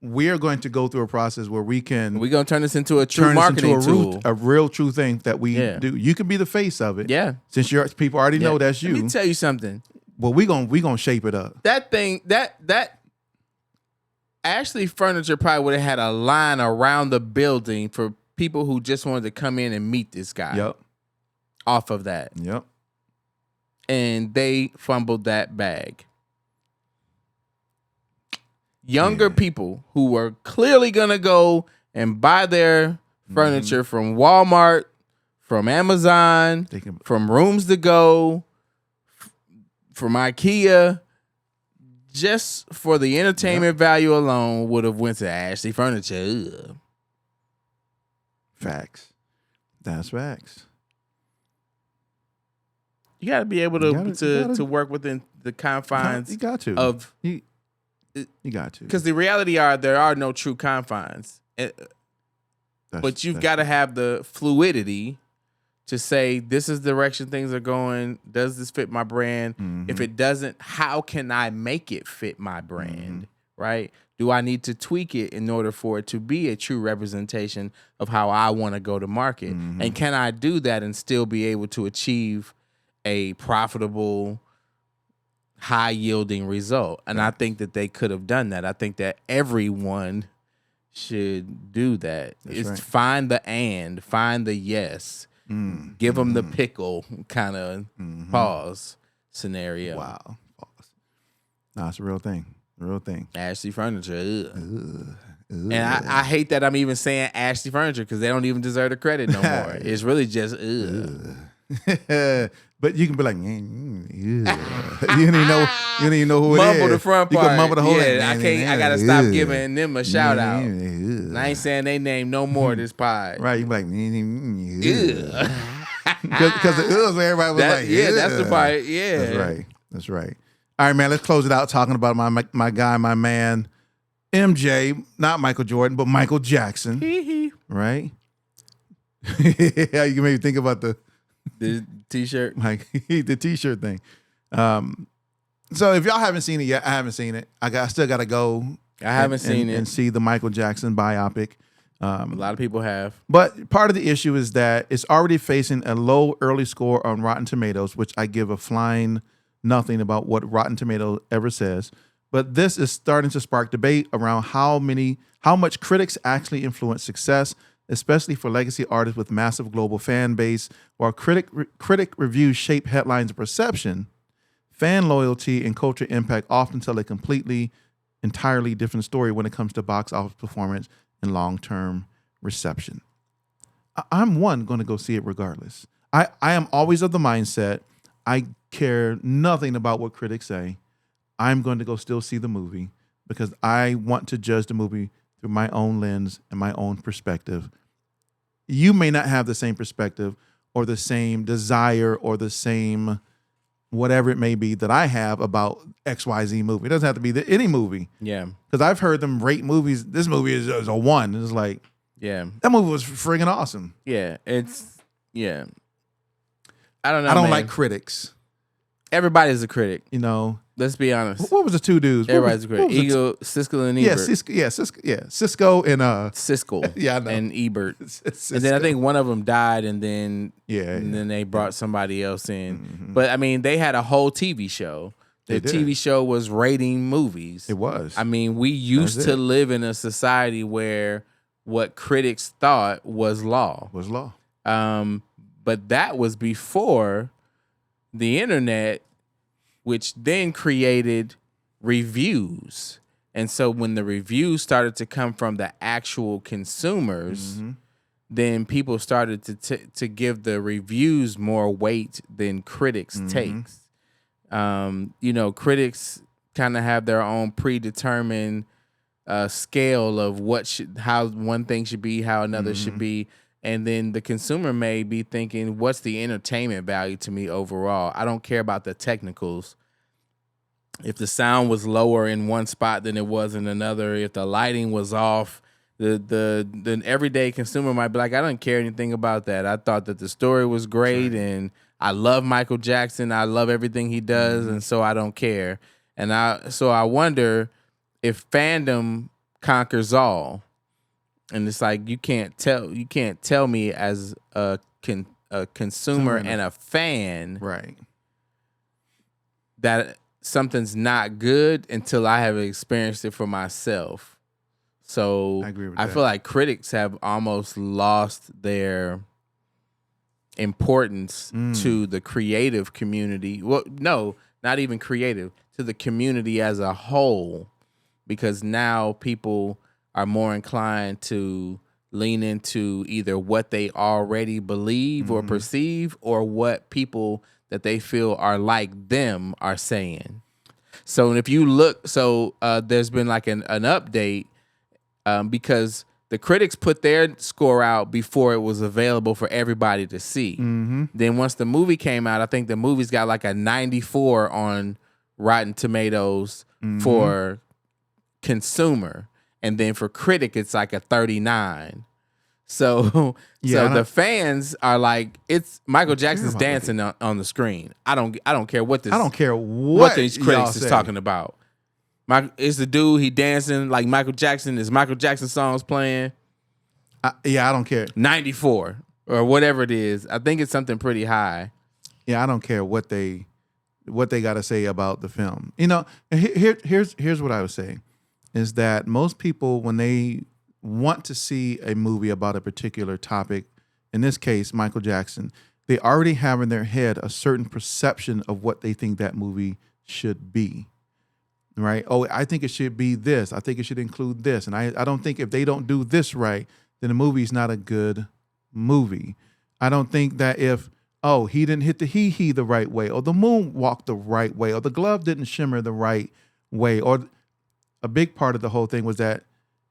we're going to go through a process where we're gonna turn this into a true marketing tool, a real true thing that we do. You can be the face of it, since people already know that's you. Let me tell you something. Well, we gonna shape it up. That thing that Ashley Furniture probably would have had a line around the building for people who just wanted to come in and meet this guy. Yep. Off of that. Yep. And they fumbled that bag. Younger people who were clearly gonna go and buy their furniture from Walmart, from Amazon, from Rooms to Go, from IKEA, just for the entertainment value alone, would have went to Ashley Furniture. Ugh. Facts. That's facts. You got to be able to work within the confines. You got to. You got to. Because the reality there are no true confines. But you've got to have the fluidity to say, this is the direction things are going. Does this fit my brand? Mm-hmm. If it doesn't, how can I make it fit my brand? Mm-hmm. Right? Do I need to tweak it in order for it to be a true representation of how I want to go to market? Mm-hmm. And can I do that and still be able to achieve a profitable, high-yielding result? And I think that they could have done that. I think that everyone should do that. Find the yes. Give them the pickle kind of pause scenario. Wow. Pause. No, it's a real thing. Real thing. Ashley Furniture. And I hate that I'm even saying Ashley Furniture because they don't even deserve the credit no more. It's really just But you can be like, you don't even know who it is. Mumble the front part. You can mumble the whole thing. I gotta stop giving them a shout out. And I ain't saying they name no more this pod. Right, you be like, because the was where everybody was like, that's the part. Yeah, that's right. All right, man, let's close it out talking about my guy, my man, MJ, not Michael Jordan, but Michael Jackson. Right? Yeah, you can maybe think about the T-shirt, like the T-shirt thing. So if y'all haven't seen it yet, I haven't seen it. I still got to go. I haven't seen it and see the Michael Jackson biopic. A lot of people have, but part of the issue is that it's already facing a low early score on Rotten Tomatoes, which I give a flying nothing about what Rotten Tomatoes ever says. But this is starting to spark debate around how much critics actually influence success, especially for legacy artists with massive global fan base. While critic reviews shape headlines of perception, fan loyalty and culture impact often tell a entirely different story when it comes to box office performance and long-term reception. I'm going to go see it regardless. I am always of the mindset, I care nothing about what critics say. I'm going to go still see the movie because I want to judge the movie through my own lens and my own perspective. You may not have the same perspective or the same desire or the same whatever it may be that I have about XYZ movie. It doesn't have to be any movie. Yeah. Because I've heard them rate movies. This movie is a 1. It's like, that movie was friggin' awesome. Yeah. I don't know. I don't like critics. Everybody's a critic. You know. Let's be honest. What was the two dudes? Everybody's a critic. Siskel and Ebert. Cisco and Siskel. Yeah, I know. And Ebert. And then I think one of them died, and then then they brought somebody else in. Mm-hmm. But I mean, they had a whole TV show. The TV show was rating movies. It was. I mean, we used to live in a society where what critics thought was law. But that was before the internet, which then created reviews. And so when the reviews started to come from the actual consumers, then people started to give the reviews more weight than critics takes. Critics kind of have their own predetermined scale of how one thing should be, how another should be. And then the consumer may be thinking, what's the entertainment value to me overall? I don't care about the technicals. if the sound was lower in one spot than it was in another, if the lighting was off, the everyday consumer might be like, I don't care anything about that. I thought that the story was great, and I love Michael Jackson. I love everything he does, and so I don't care. And I wonder if fandom conquers all, and it's like you can't tell me as a consumer and a fan, right, that something's not good until I have experienced it for myself. So I agree with I that. feel like critics have almost lost their importance to the creative community. Well, no, not even creative, to the community as a whole, because now people are more inclined to lean into either what they already believe or perceive, or what people that they feel are like them are saying. So if you look, there's been like an update because the critics put their score out before it was available for everybody to see. Then once the movie came out, I think the movie's got like a 94 on Rotten Tomatoes for consumer, and then for critic it's like a 39. So the fans are like, it's Michael Jackson's dancing on the screen. I don't care what this. I don't care what these y'all critics is say. talking about. It's the dude, he dancing like Michael Jackson. Is Michael Jackson songs playing? I don't care. 94 or whatever it is. I think it's something pretty high. Yeah, I don't care what they got to say about the film. You know, here's what I would say is that most people, when they want to see a movie about a particular topic, in this case, Michael Jackson, they already have in their head a certain perception of what they think that movie should be. Right? Oh, I think it should be this. I think it should include this. And I don't think if they don't do this right, then the movie's not a good movie. I don't think that if, he didn't hit the hee-hee the right way, or the moon walked the right way, or the glove didn't shimmer the right way, or a big part of the whole thing was that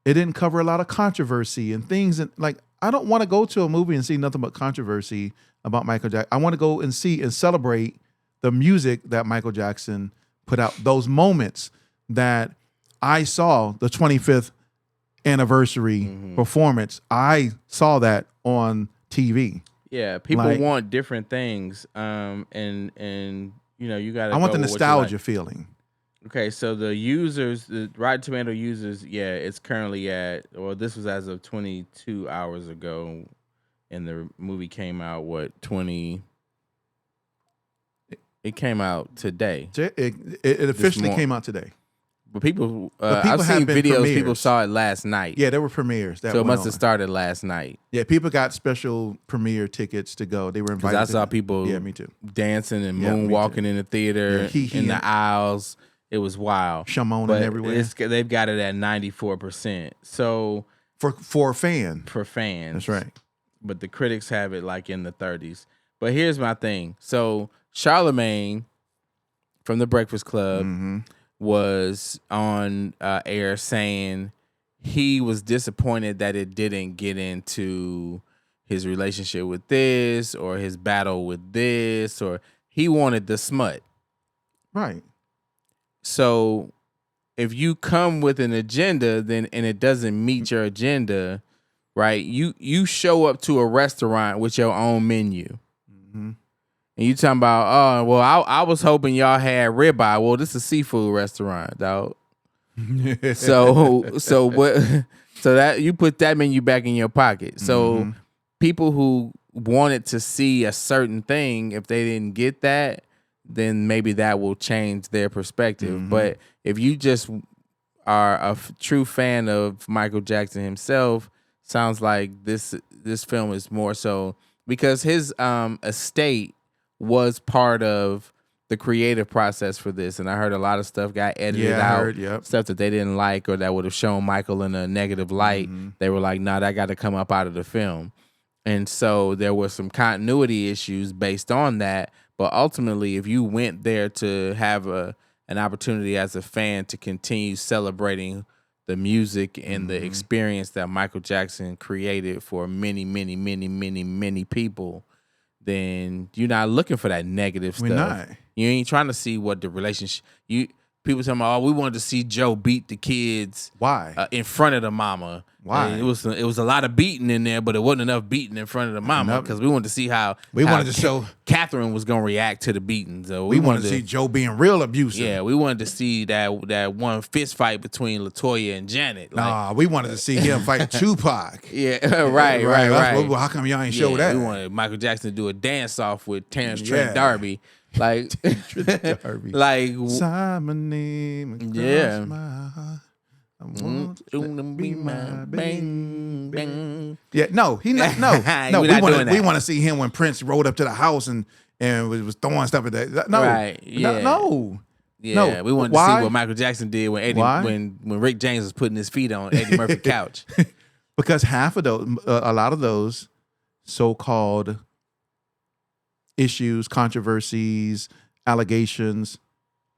it didn't cover a lot of controversy and things. And like, I don't want to go to a movie and see nothing but controversy about Michael Jackson. I want to go and see and celebrate the music that Michael Jackson put out, those moments that I saw, the 25th anniversary performance. I saw that on TV. Yeah, people want different things. And you know, you got to I want the nostalgia feeling. Okay, so the Rotten Tomato users, it's currently at, this was as of 22 hours ago, and the movie came out, it came out today. It officially came out today. But people I've seen videos, premieres. People saw it last night. Yeah, there were premieres. So it must have started last night. Yeah, people got special premiere tickets to go. They were invited. I saw people me too. dancing and moonwalking in the theater, in the aisles. It was wild. Shamoning everywhere. They've got it at 94%. So for a fan. For fans. That's right. But the critics have it like in the 30s. But here's my thing. So Charlemagne from the Breakfast Club was on air saying he was disappointed that it didn't get into his relationship with this or his battle with this, or he wanted the smut. Right. So if you come with an agenda and it doesn't meet your agenda, right? You show up to a restaurant with your own menu. And you talking about, I was hoping y'all had ribeye. Well, this is a seafood restaurant, dog. so that you put that menu back in your pocket. So people who wanted to see a certain thing, if they didn't get that, then maybe that will change their perspective. But if you just are a true fan of Michael Jackson himself, sounds like this film is more so because his estate was part of the creative process for this, and I heard a lot of stuff got edited out, stuff that they didn't like or that would have shown Michael in a negative light. They were like, "Nah, that got to come up out of the film," and so there were some continuity issues based on that. But ultimately, if you went there to have an opportunity as a fan to continue celebrating the music and the experience that Michael Jackson created for many, many, many, many, many people, then you're not looking for that negative stuff. We're not. You ain't trying to see what the relationship. people talking about, we wanted to see Joe beat the kids. Why? In front of the mama. Why? And it was a lot of beating in there, but it wasn't enough beating in front of the mama because we wanted to see how wanted to show Catherine was gonna react to the beating. So we wanted to see Joe being real abusive. Yeah, we wanted to see that one fist fight between LaToya and Janet. Nah, we wanted to see him fight Tupac. Yeah, right. How come y'all ain't show that? We wanted Michael Jackson to do a dance off with Terrence Trent D'Arby. Like, like Simon name. Yeah. My heart. I want to be my bang bang. Yeah, no, he not. No. We want to see him when Prince rode up to the house and was throwing stuff at that. No, right. Yeah. No. Yeah, no. We wanted to see what Michael Jackson did when Rick James was putting his feet on Eddie Murphy's couch. Because half of those, a lot of those so-called issues, controversies, allegations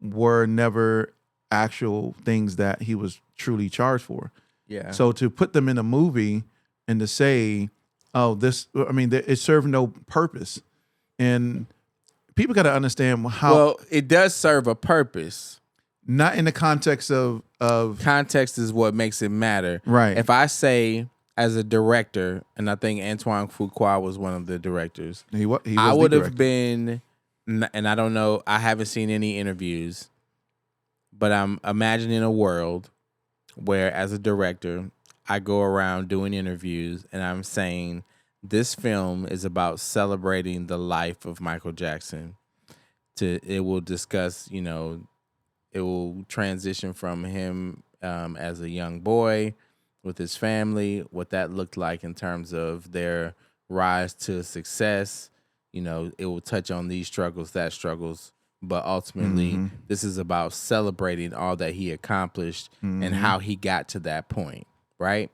were never actual things that he was truly charged for. Yeah. So to put them in a movie and to say, oh, it served no purpose. And people got to understand how. Well, it does serve a purpose. Not in the context of. Context is what makes it matter. Right. If I say as a director, and I think Antoine Fuqua was one of the directors. He was I would have been, and I don't know, I haven't seen any interviews, but I'm imagining a world where as a director, I go around doing interviews and I'm saying this film is about celebrating the life of Michael Jackson. It will discuss, it will transition from him as a young boy with his family, what that looked like in terms of their rise to success. It will touch on these struggles, that struggles, but ultimately this is about celebrating all that he accomplished and how he got to that point, right?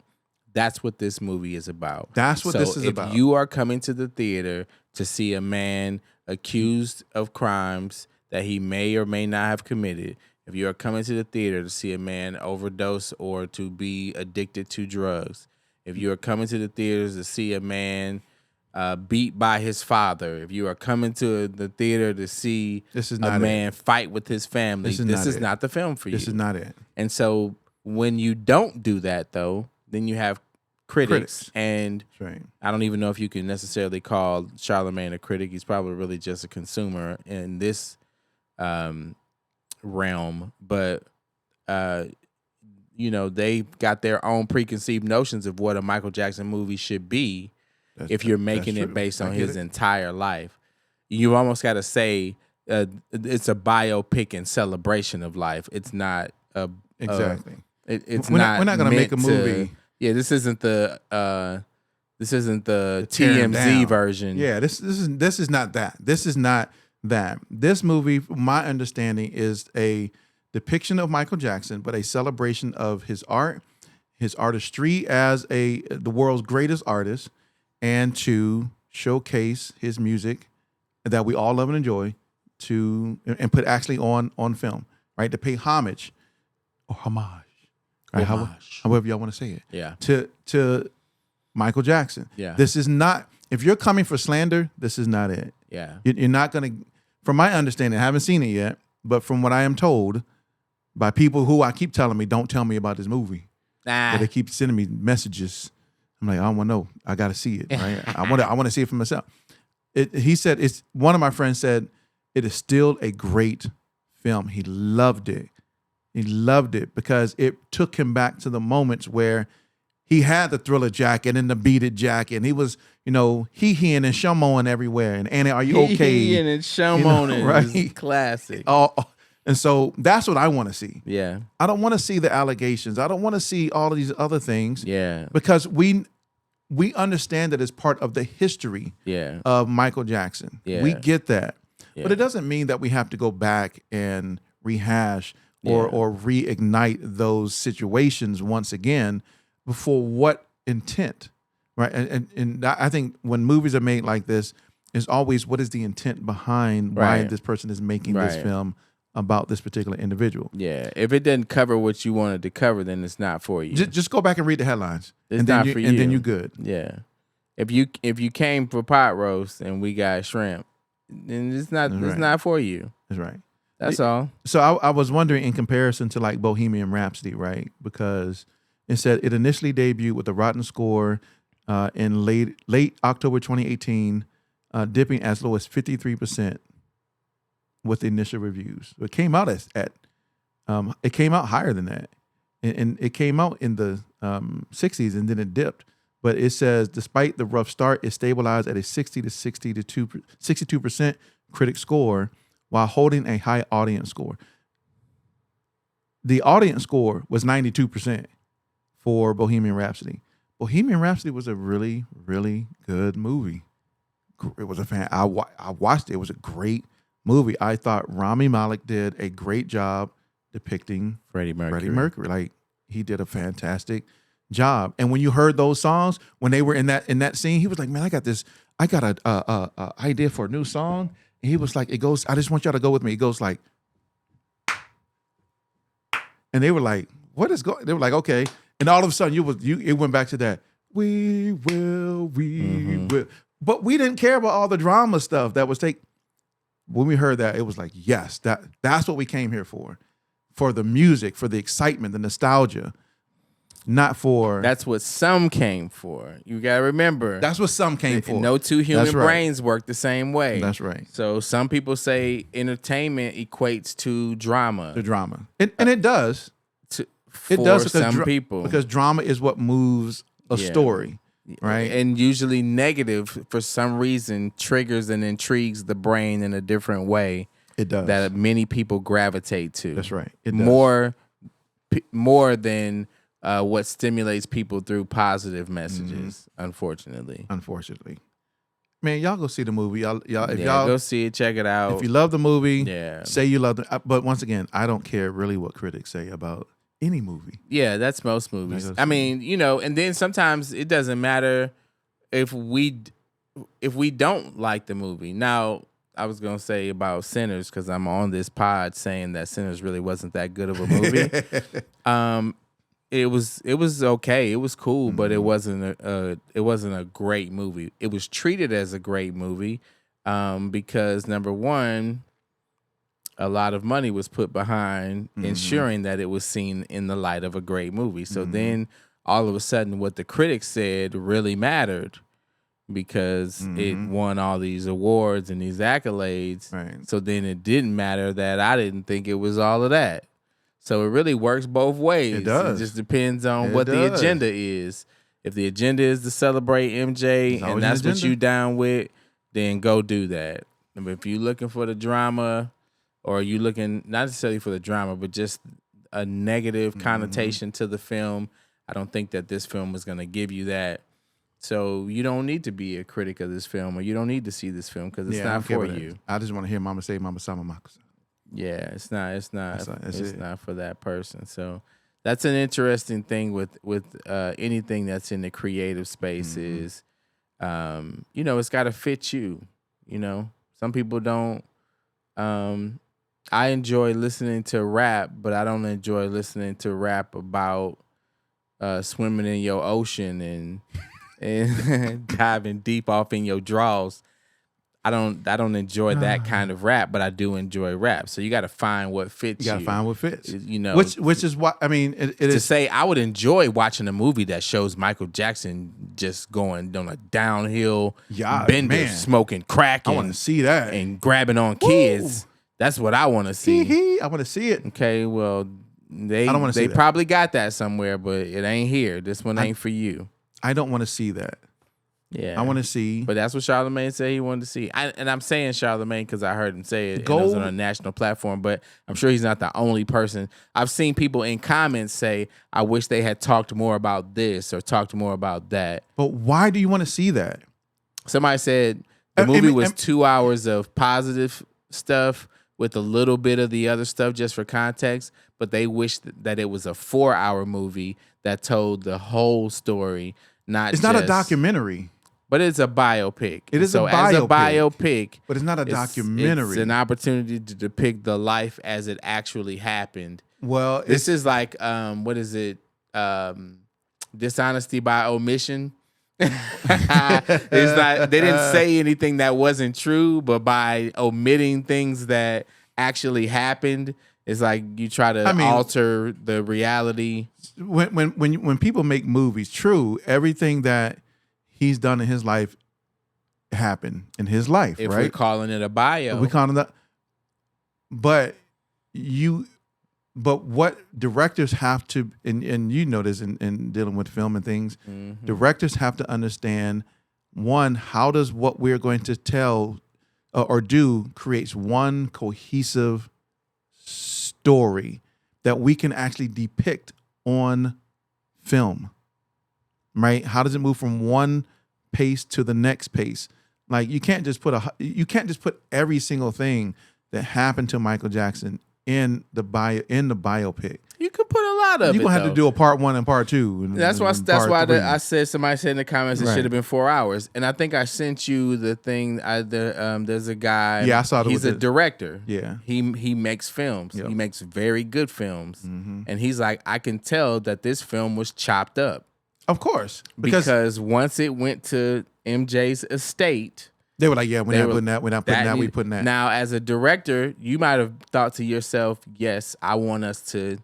That's what this movie is about. That's what this is about. If you are coming to the theater to see a man accused of crimes that he may or may not have committed, if you are coming to the theater to see a man overdose or to be addicted to drugs, if you are coming to the theaters to see a man beat by his father, if you are coming to the theater to see a man fight with his family, this is not the film for you. This is not it. And so when you don't do that, though, then you have critics. And right. I don't even know if you can necessarily call Charlamagne a critic. He's probably really just a consumer in this realm. But, they got their own preconceived notions of what a Michael Jackson movie should be. If you're making it based on his entire life. You almost got to say it's a biopic and celebration of life. It's not exactly. It's we're not. We're not going to make a movie. This isn't the TMZ version. Yeah, this is not that. This is not that. This movie, my understanding, is a depiction of Michael Jackson, but a celebration of his art, his artistry as the world's greatest artist, and to showcase his music that we all love and enjoy and put actually on film, right? To pay homage or homage, right? However y'all want to say it. Yeah. To Michael Jackson. Yeah. This is not, if you're coming for slander, this is not it. Yeah. You're not going to, from my understanding, I haven't seen it yet, but from what I am told by people who I keep telling me, don't tell me about this movie. But they keep sending me messages. I'm like, I don't want to know. I got to see it. Right? I want to see it for myself. He said, one of my friends said, it is still a great film. He loved it. He loved it because it took him back to the moments where he had the Thriller jacket and the beaded jacket. And he was, he-heing and shamoing everywhere. And Annie, are you okay? He-heing and shamoing, right? Is classic. Oh, and so that's what I want to see. Yeah. I don't want to see the allegations. I don't want to see all of these other things. Yeah. Because we understand that it's part of the history of Michael Jackson. Yeah. We get that. Yeah. But it doesn't mean that we have to go back and rehash or reignite those situations once again. For what intent? Right. And I think when movies are made like this, it's always what is the intent behind why this person is making this film about this particular individual. Yeah. If it doesn't cover what you wanted to cover, then it's not for you. Just go back and read the headlines. It's not for you. And then you're good. Yeah. If you came for pot roast and we got shrimp, then it's not for you. That's right. That's all. So I was wondering in comparison to like Bohemian Rhapsody, right? Because it said it initially debuted with a rotten score in late October 2018, dipping as low as 53% with the initial reviews. It came out it came out higher than that, and it came out in the 60s, and then it dipped. But it says despite the rough start, it stabilized at a 62% critic score while holding a high audience score. The audience score was 92% for Bohemian Rhapsody. Bohemian Rhapsody was a really, really good movie. It was a fan. I watched it. It was a great movie. I thought Rami Malek did a great job depicting Freddie Mercury. Like, he did a fantastic job. And when you heard those songs, when they were in that scene, he was like, "Man, I got a idea for a new song." And he was like, "It goes. I just want y'all to go with me." It goes like, and they were like, "What is going?" They were like, "Okay." And all of a sudden, it went back to that. We will. But we didn't care about all the drama stuff that was when we heard that, it was like, yes, that's what we came here for the music, for the excitement, the nostalgia, not for. That's what some came for. You gotta remember. That's what some came for. No two human That's right. brains work the same way. That's right. So some people say entertainment equates to drama. The drama, and it does. It does for some people, because drama is what moves a story, right? And usually negative, for some reason, triggers and intrigues the brain in a different way. It does. That many people gravitate to. That's right. It does. More than what stimulates people through positive messages. Unfortunately, man, y'all go see the movie. Y'all go see it. Check it out. If you love the movie, yeah, say you love it. But once again, I don't care really what critics say about any movie. Yeah, that's most movies. I mean, and then sometimes it doesn't matter if we don't like the movie. Now, I was gonna say about Sinners, because I'm on this pod saying that Sinners really wasn't that good of a movie. It was okay. It was cool, but it wasn't a great movie. It was treated as a great movie because, number one, a lot of money was put behind ensuring that it was seen in the light of a great movie. So then all of a sudden what the critics said really mattered because it won all these awards and these accolades. Right. So then it didn't matter that I didn't think it was all of that. So it really works both ways. It does. It just depends on what the agenda is. If the agenda is to celebrate MJ and that's what you down with, then go do that. And if you're looking for the drama, or you looking not necessarily for the drama, but just a negative connotation to the film, I don't think that this film is going to give you that. So you don't need to be a critic of this film, or you don't need to see this film because it's not for you. I just want to hear Mama say Mama Sama Makusa. Yeah, it's not for that person. So that's an interesting thing with anything that's in the creative space is, it's got to fit you. Some people don't. I enjoy listening to rap, but I don't enjoy listening to rap about swimming in your ocean and diving deep off in your draws. I don't enjoy that kind of rap, but I do enjoy rap. So you got to find what fits you. You got to find what fits. Which is what I mean. It to is say I would enjoy watching a movie that shows Michael Jackson just going on a downhill bender, smoking crack. I want to see that and grabbing on kids. That's what I want to see. I want to see it. Okay, well, they probably got that somewhere, but it ain't here. This one ain't for you. I don't want to see that. Yeah, I want to see. But that's what Charlamagne said he wanted to see. And I'm saying Charlamagne because I heard him say it. And it was on a national platform, but I'm sure he's not the only person. I've seen people in comments say, I wish they had talked more about this or talked more about that. But why do you want to see that? Somebody said the movie was 2 hours of positive stuff with a little bit of the other stuff just for context, but they wished that it was a 4-hour movie that told the whole story. It's not a documentary. But it's a biopic. It is so a biopic. As a biopic. But it's not a documentary. It's an opportunity to depict the life as it actually happened. Well, this is like, what is it? Dishonesty by omission. It's not. They didn't say anything that wasn't true, but by omitting things that actually happened. It's like you try to alter the reality. When people make movies, true, everything that he's done in his life happened in his life, if right? we're calling it a bio. We calling that, but what directors have to, and you know this in dealing with film and things, directors have to understand, one, how does what we're going to tell or do creates one cohesive story that we can actually depict on film, right? How does it move from one pace to the next pace? Like you can't just put every single thing that happened to Michael Jackson in the biopic. You could put a lot of it. You're gonna have to do a part 1 and part 2. That's why I said, somebody said in the comments it should have been 4 hours. And I think I sent you the thing. There's a guy. Yeah, I saw it. He's a director. Yeah, he makes films. Yep. He makes very good films. And he's like, I can tell that this film was chopped up. Of course, because once it went to MJ's estate, they were like, yeah, we're not putting that. We're not putting that. We're putting that. Now, as a director, you might have thought to yourself, yes, I want us to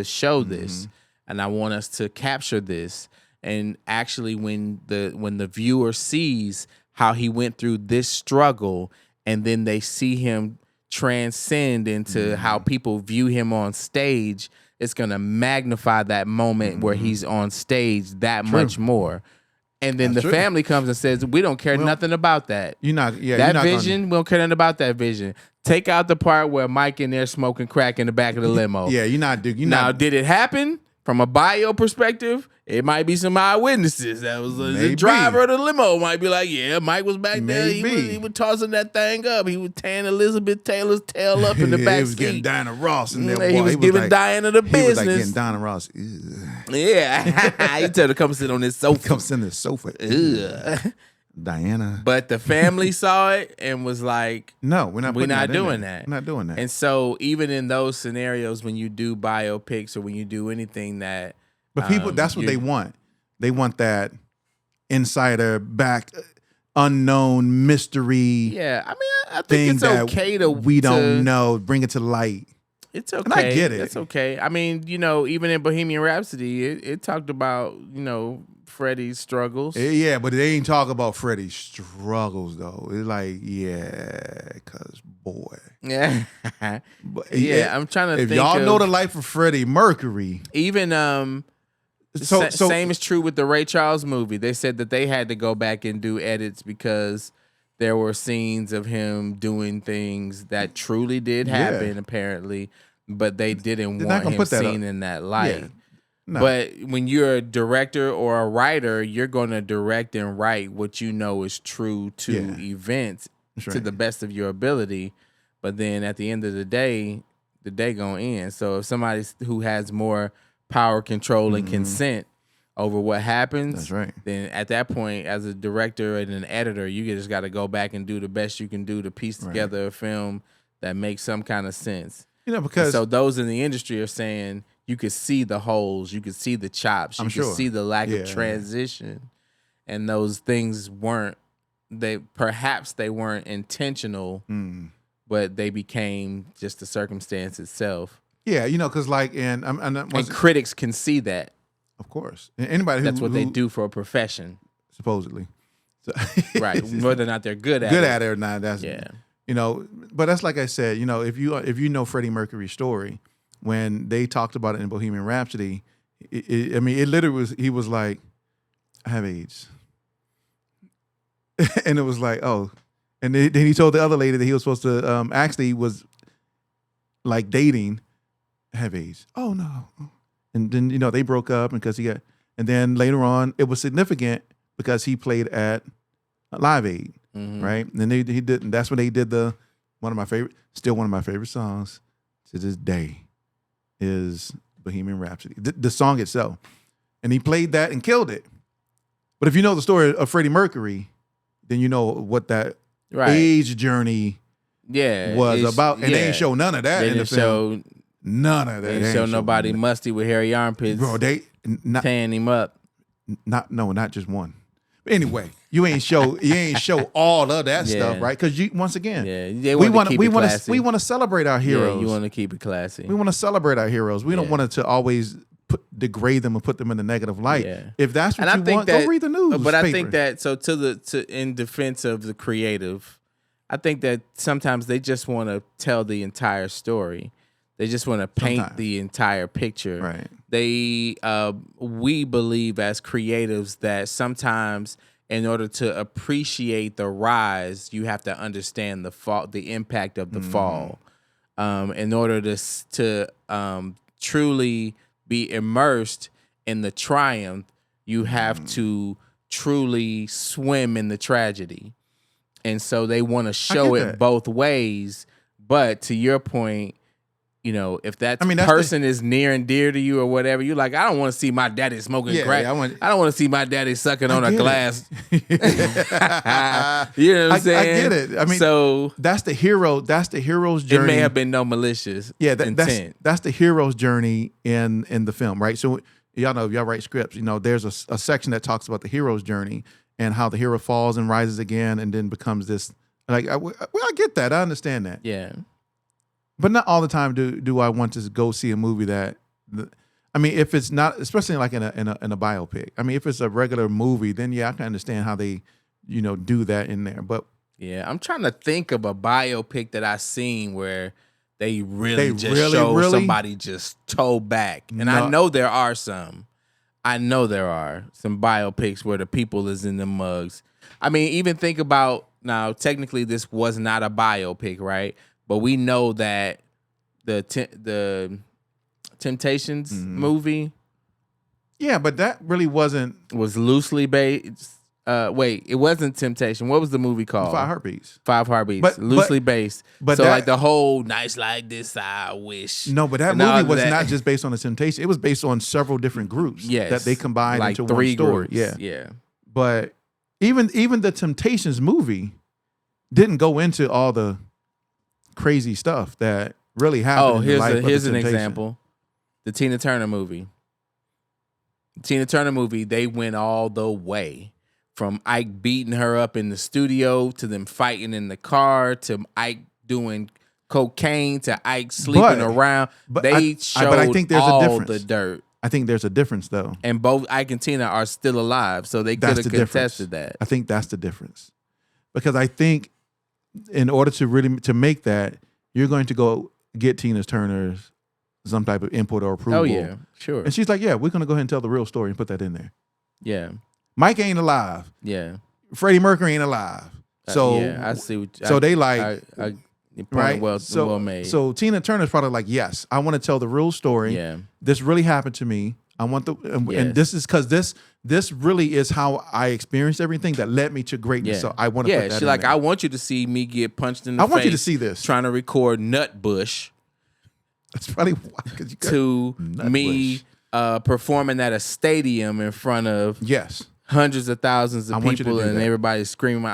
show this, and I want us to capture this. And actually, when the viewer sees how he went through this struggle, and then they see him transcend into how people view him on stage, it's gonna magnify that moment where he's on stage that much more. And then the family comes and says, we don't care nothing about that. We don't care nothing about that vision. Take out the part where Mike in there smoking crack in the back of the limo. Yeah, Now, did it happen? From a bio perspective, it might be some eyewitnesses. That was the driver of the limo might be like, yeah, Mike was back there. He was tossing that thing up. He was tearing Elizabeth Taylor's tail up in the back seat. He was getting Diana Ross in there. He was giving Diana the business. He was like getting Diana Ross. Ugh. Yeah. He told her to come sit on this sofa. Come sit on this sofa. Ugh. Diana. But the family saw it and was like, no, we're not doing that. We're not doing that. And so even in those scenarios, when you do biopics or when you do anything that, but people, that's what they want. They want that insider back, unknown mystery. Yeah, I mean, I think it's okay to we don't know. Bring it to light. It's okay. And I get it. It's okay. I mean, even in Bohemian Rhapsody, it talked about Freddie's struggles. Yeah, but they ain't talk about Freddie's struggles though. It's like, cause boy. Yeah. But, I'm trying to think. If y'all know the life of Freddie Mercury, even same is true with the Ray Charles movie. They said that they had to go back and do edits because there were scenes of him doing things that truly did happen, apparently, but they didn't want him seen in that light. Yeah. No. But when you're a director or a writer, you're going to direct and write what you know is true to events to the best of your ability. But then at the end of the day going to end. So if somebody who has more power, control, and consent over what happens, that's right. Then at that point, as a director and an editor, you just got to go back and do the best you can do to piece together a film that makes some kind of sense. Because so those in the industry are saying you could see the holes, you could see the chops, you could see the lack of transition, and those things perhaps they weren't intentional, but they became just the circumstance itself. Yeah, because and critics can see that. Of course, anybody that's what they do for a profession, supposedly. So, right, whether or not they're good at it or not. That's but that's like I said. If you know Freddie Mercury's story, when they talked about it in Bohemian Rhapsody, it literally was, he was like, I have AIDS. And it was like, oh. And then he told the other lady that he was supposed to, actually was like dating, I have AIDS. Oh, no. And then, they broke up because and then later on, it was significant because he played at Live Aid, right? And then he did, and that's when they did one of my favorite songs to this day is Bohemian Rhapsody, the song itself. And he played that and killed it. But if you know the story of Freddie Mercury, then you know what that age journey was about. And they ain't show none of that in the film. None of that. They didn't show nobody musty with hairy armpits. Bro, tearing him up. Not just one. Anyway, you ain't show all of that stuff, right? Because once again, we want to celebrate our heroes. Yeah, you want to keep it classy. We want to celebrate our heroes. We don't want it to always degrade them and put them in a negative light. Yeah. If that's what you want, go read the news. But I think that in defense of the creative, I think that sometimes they just want to tell the entire story. They just want to paint the entire picture. Right. We believe as creatives that sometimes in order to appreciate the rise, you have to understand the fall, the impact of the fall. In order to truly be immersed in the triumph, you have to truly swim in the tragedy. And so they want to show it both ways. But to your point, you know, if that person is near and dear to you or whatever, you're like, I don't want to see my daddy smoking crack. I don't want to see my daddy sucking on a glass. You know what I'm saying? I get it. I mean, so that's the hero. That's the hero's journey. It may have been no malicious intent. That's the hero's journey in the film, right? So y'all know, if y'all write scripts, you know, there's a section that talks about the hero's journey and how the hero falls and rises again and then becomes this. Like, I get that. I understand that. Yeah. But not all the time do I want to go see a movie that, I mean, if it's not, especially like in a biopic. I mean, if it's a regular movie, then I can understand how they, you know, do that in there. But yeah, I'm trying to think of a biopic that I've seen where they really show somebody just toe back, and I know there are some. I know there are some biopics where the people is in the mugs. I mean, even think about now. Technically, this was not a biopic, right? But we know that the Temptations movie, but that really was loosely based. Wait, it wasn't Temptation. What was the movie called? 5 Heartbeats. 5 Heartbeats, loosely based. But so like the whole nights like this, I wish. No, but that movie was not just based on the Temptation. It was based on several different groups that they combined like into 3 one story. Groups. Yeah. But even the Temptations movie didn't go into all the crazy stuff that really happened. Oh, here's an example. The Tina Turner movie. They went all the way. From Ike beating her up in the studio to them fighting in the car to Ike doing cocaine to Ike sleeping around. But I think there's a difference. The dirt. I think there's a difference though. And both Ike and Tina are still alive, so they could have contested that. I think that's the difference. Because I think in order to make that, you're going to go get Tina Turner's some type of input or approval. Oh yeah, sure. And she's like, yeah, we're going to go ahead and tell the real story and put that in there. Yeah. Mike ain't alive. Yeah. Freddie Mercury ain't alive. So I see. They like, right? Well made. So Tina Turner's probably like, yes, I want to tell the real story. Yeah. This really happened to me. I want and this is because this really is how I experienced everything that led me to greatness. So I want to put that she's in like, there. I want you to see me get punched in the face. I want you to see this. Trying to record Nutbush. That's probably why. To me performing at a stadium in front of hundreds of thousands of people and everybody's screaming.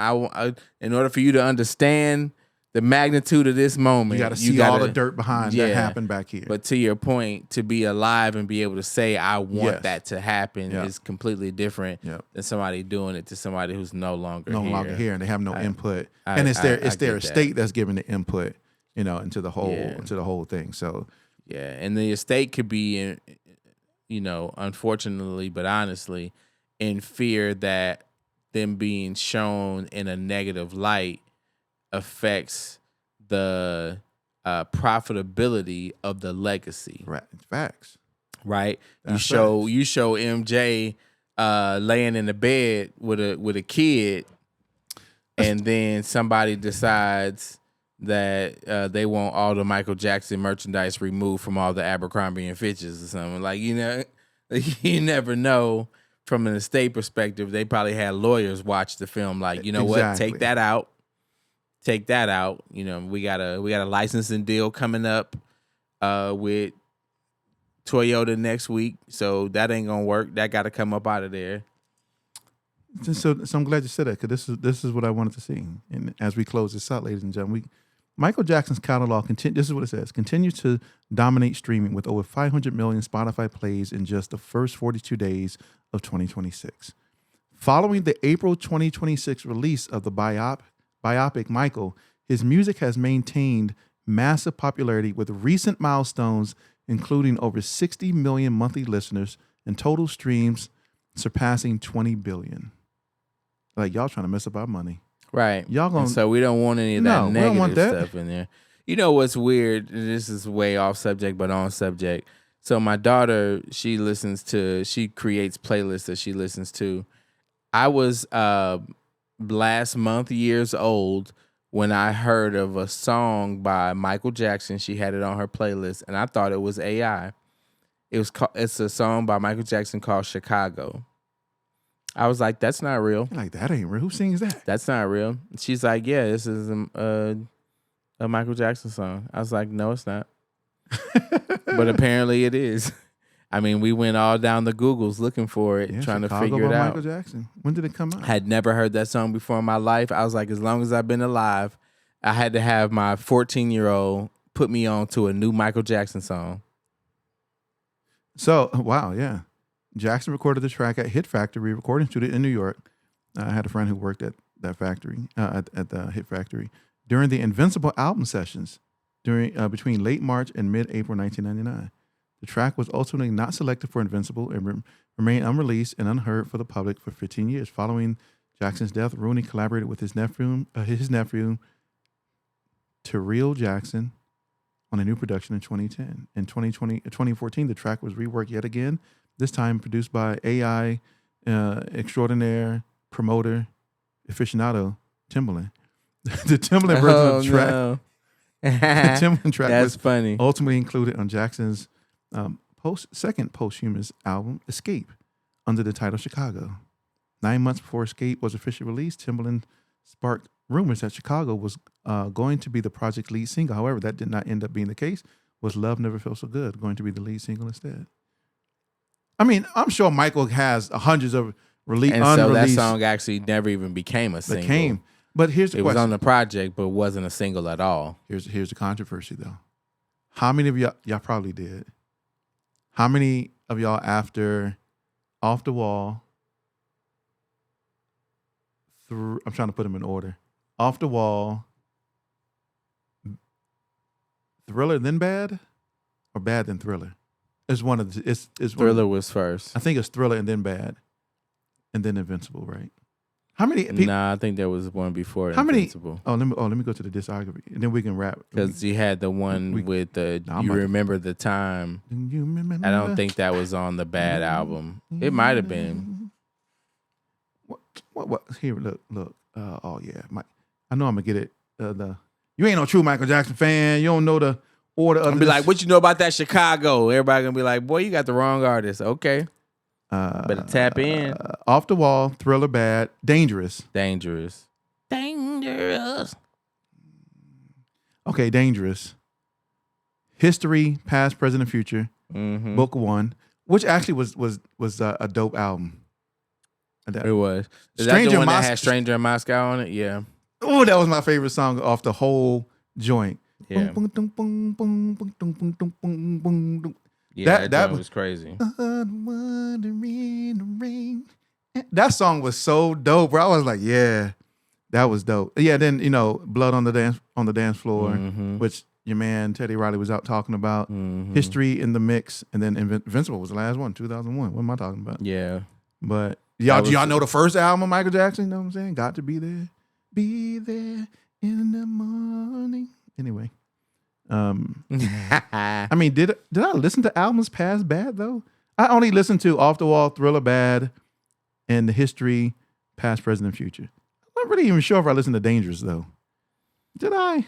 In order for you to understand the magnitude of this moment, you got to see all the dirt behind that happened back here. But to your point, to be alive and be able to say, I want that to happen is completely different than somebody doing it to somebody who's no longer here and they have no input. And it's their estate that's giving the input, you know, into the whole thing. So and the estate could be, you know, unfortunately, but honestly, in fear that them being shown in a negative light affects the profitability of the legacy. Right. Facts. Right. You show MJ laying in the bed with a kid, and then somebody decides that they want all the Michael Jackson merchandise removed from all the Abercrombie and Fitches or something. Like, you know, you never know. From an estate perspective, they probably had lawyers watch the film. Like, you know what? Take that out. Take that out. You know, we got a licensing deal coming up with Toyota next week, so that ain't gonna work. That got to come up out of there. So I'm glad you said that, because this is what I wanted to see. And as we close this out, ladies and gentlemen, Michael Jackson's catalog this is what it says: continues to dominate streaming with over 500 million Spotify plays in just the first 42 days of 2026. Following the April 2026 release of the biopic Michael, his music has maintained massive popularity with recent milestones, including over 60 million monthly listeners and total streams surpassing 20 billion. Like, y'all trying to mess up our money. Right. Y'all gonna, so we don't want any of that we don't want negative that. stuff in there. You know what's weird? This is way off subject, but on subject. So my daughter, she creates playlists that she listens to. I was last month years old when I heard of a song by Michael Jackson. She had it on her playlist, and I thought it was AI. It's a song by Michael Jackson called Chicago. I was like, that's not real. You're like, that ain't real. Who sings that? That's not real. She's like, yeah, this is a Michael Jackson song. I was like, no, it's not. But apparently it is. I mean, we went all down the Googles looking for it, trying Chicago to figure it by out. Michael Jackson. When did it come out? Had never heard that song before in my life. I was like, as long as I've been alive, I had to have my 14-year-old put me on to a new Michael Jackson song. So, wow, yeah. Jackson recorded the track at Hit Factory recording studio in New York. I had a friend who worked at that factory, at the Hit Factory, during the Invincible album sessions between late March and mid-April 1999. The track was ultimately not selected for Invincible and remained unreleased and unheard for the public for 15 years. Following Jackson's death, Rooney collaborated with his nephew, Terrell Jackson, on a new production in 2010. In 2014, the track was reworked yet again, this time produced by AI extraordinaire promoter aficionado Timbaland. The Timbaland version of the track. No. The Timbaland track That's was funny. ultimately included on Jackson's second posthumous album, Escape, under the title Chicago. 9 months before Escape was officially released, Timbaland sparked rumors that Chicago was going to be the project's lead single. However, that did not end up being the case. Was Love Never Felt So Good going to be the lead single instead? I mean, I'm sure Michael has hundreds of unreleased. So that song actually never even became a single. But here's the question. It was on the project, but wasn't a single at all. Here's the controversy, though. How many of y'all probably did? How many of y'all after Off the Wall? I'm trying to put them in order. Off the Wall, Thriller then Bad, or Bad then Thriller? It's one of the. It's Thriller was first. I think it's Thriller and then Bad, and then Invincible, right? How many? Nah, I think there was one before Invincible. Let me go to the discography, and then we can wrap. Because you had the one with the You Remember the Time. You remember? I don't think that was on the Bad album. It might have been. What? Here, look. Oh yeah, I know I'm gonna get it. You ain't no true Michael Jackson fan. You don't know the order of. I'm be like, what you know about that Chicago? Everybody gonna be like, boy, you got the wrong artist. Okay, better tap in. Off the Wall, Thriller, Bad, Dangerous. Okay, Dangerous. History, Past, Present, and Future. Mm-hmm. Book 1, which actually was a dope album. It was. Is Stranger that the one in that had Stranger in Moscow on it? Yeah. Oh, that was my favorite song off the whole joint. Yeah. Yeah, that was crazy. That song was so dope, bro. I was like, yeah, that was dope. Yeah, then Blood on the dance floor, Mm-hmm. which your man Teddy Riley was out talking about. Mm-hmm. History in the Mix, and then Invincible was the last one, 2001. What am I talking about? Yeah. But y'all know the first album of Michael Jackson? You know what I'm saying? Got to Be There. Be there in the morning. Anyway. I mean, did I listen to albums past Bad, though? I only listened to Off the Wall, Thriller, Bad, and the History, Past, Present, and Future. I'm not really even sure if I listened to Dangerous, though. Did I?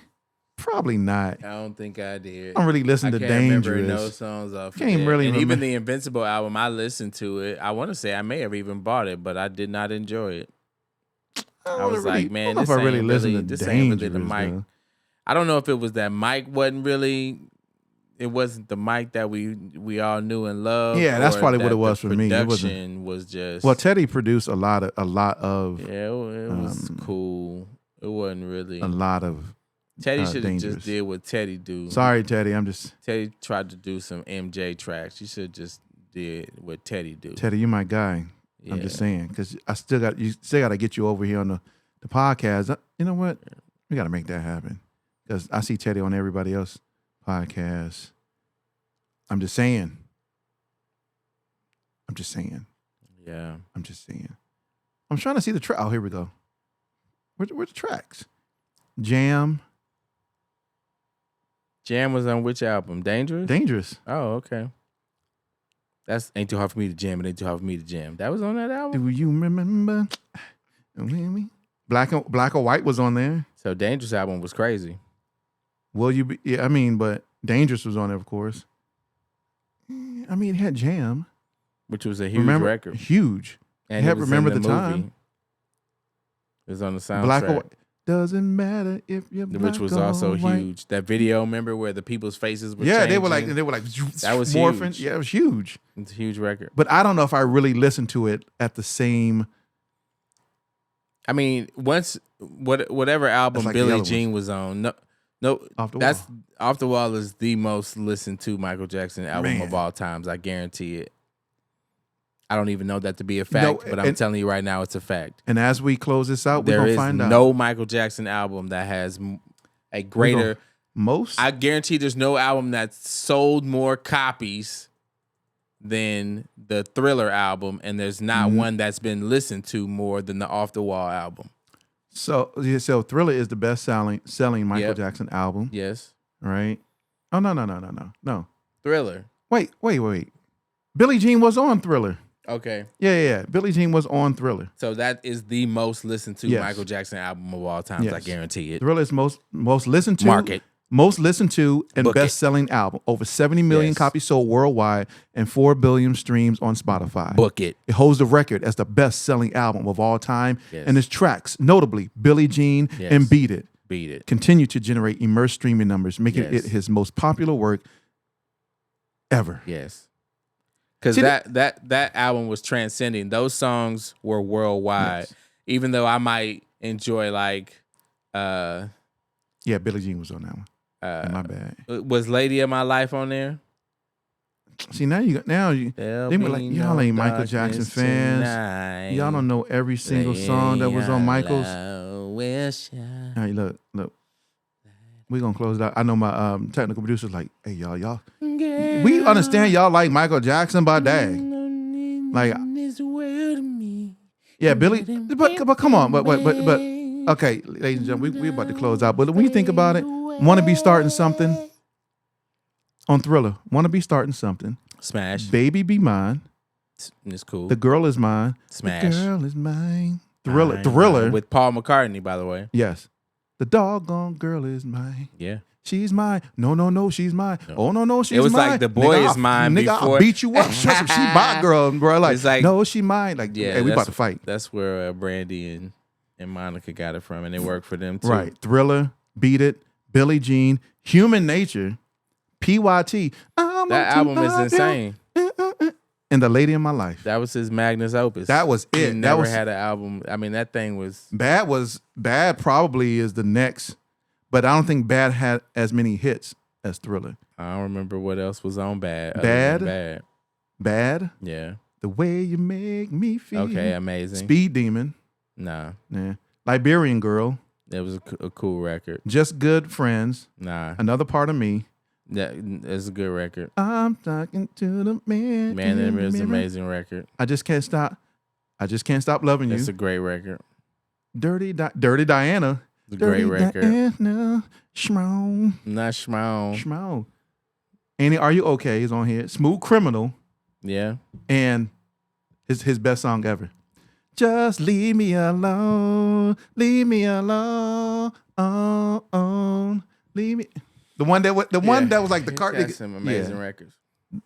Probably not. I don't think I did. I don't really listen to Dangerous. Remember no songs off. Can't really remember. Even the Invincible album, I listened to it. I want to say I may have even bought it, but I did not enjoy it. I was like, man, this ain't really the mic. Though. I don't know if it was that mic it wasn't the mic that we all knew and loved. Yeah, that's probably what it was for me. Production was just. Well, Teddy produced a lot of. Yeah, it was cool. It wasn't really a lot of. Teddy should have just did what Teddy do. Sorry, Teddy. Teddy tried to do some MJ tracks. You should just did what Teddy do. Teddy, you my guy. I'm just saying, because I still got to get you over here on the podcast. You know what? We got to make that happen, because I see Teddy on everybody else's podcast. I'm just saying. Yeah. I'm just saying. I'm trying to see the track. Oh, here we go. Where's the tracks? Jam was on which album? Dangerous? Oh, okay. That's Ain't Too Hard For Me to Jam. It Ain't Too Hard For Me to Jam. That was on that album? Do you remember? Black or White was on there. So Dangerous album was crazy. Will you be? Yeah, I mean, but Dangerous was on there, of course. I mean, it had Jam. Which was a huge record. Huge. And it had Remember the Time. It was on the soundtrack. Black or White. Doesn't matter if you're black, which was also huge. That video, remember, where the people's faces were changing? they were like that was morphing. Huge. Yeah, it was huge. It's a huge record. But I don't know if I really listened to it at the same. I mean, whatever album like Billie Jean was on, no, Off the Wall is the most listened to Michael Jackson album of all times. I guarantee it. I don't even know that to be a fact, but I'm telling you right now, it's a fact. And as we close this out, we're going to find out. There is no Michael Jackson album that has a greater... I guarantee there's no album that's sold more copies than the Thriller album, and there's not one that's been listened to more than the Off the Wall album. So Thriller is the best selling Michael Jackson album. Yes. Right? Oh, no. Thriller. Wait. Billie Jean was on Thriller. Okay. Yeah. Billie Jean was on Thriller. So that is the most listened to Michael Jackson album of all time. I guarantee it. Thriller is most listened to. Market. Most listened to and best-selling album. Over 70 million copies sold worldwide and 4 billion streams on Spotify. Book it. It holds the record as the best-selling album of all time. Yes. And its tracks, notably Billie Jean and Beat It, continue to generate immersed streaming numbers, making it his most popular work ever. Yes. Because that album was transcending. Those songs were worldwide. Yes. Even though I might enjoy Billie Jean was on that one. My bad. Was Lady of My Life on there? See, now you they were like, y'all ain't Michael Jackson fans. Tonight. Y'all don't know every single song that was on Michael's. All right, look. We're gonna close it out. I know my technical producer's like, hey, y'all. We understand y'all like Michael Jackson, but dang. Like, yeah, Billy, but come on, but okay, ladies and gentlemen, we about to close out. But when you think about it, wanna be starting something on Thriller. Wanna be starting something. Smash. Baby Be Mine. It's cool. The Girl Is Mine. Smash. The Girl Is Mine. Thriller. With Paul McCartney, by the way. Yes. The doggone girl is mine. Yeah. She's mine. No, she's mine. No. Oh, no, she's mine. It was like the boy is mine nigga, before. I'll beat you up. She my girl, bro. Like, no, she mine. Like, yeah, hey, we about to fight. That's where Brandy and Monica got it from, and it worked for them too. Right. Thriller, Beat It, Billie Jean, Human Nature, PYT. That album is insane. And The Lady in My Life. That was his magnus opus. That was it. He never had an album. I mean, that thing was... Bad probably is the next, but I don't think Bad had as many hits as Thriller. I don't remember what else was on Bad. Bad? Yeah. The Way You Make Me Feel. Okay, amazing. Speed Demon. Nah. Yeah. Liberian Girl. It was a cool record. Just Good Friends. Nah. Another Part of Me. It's a good record. I'm talking to the man. Man, it is an amazing record. I just can't stop loving you. It's a great record. Dirty Diana. It's a great record. Diana. Schmo. Not Schmo. Annie, Are You Okay? Is on here. Smooth Criminal. Yeah. And his best song ever. Just leave me alone. Leave me alone. Leave me. The one that was like the car. Got some amazing records.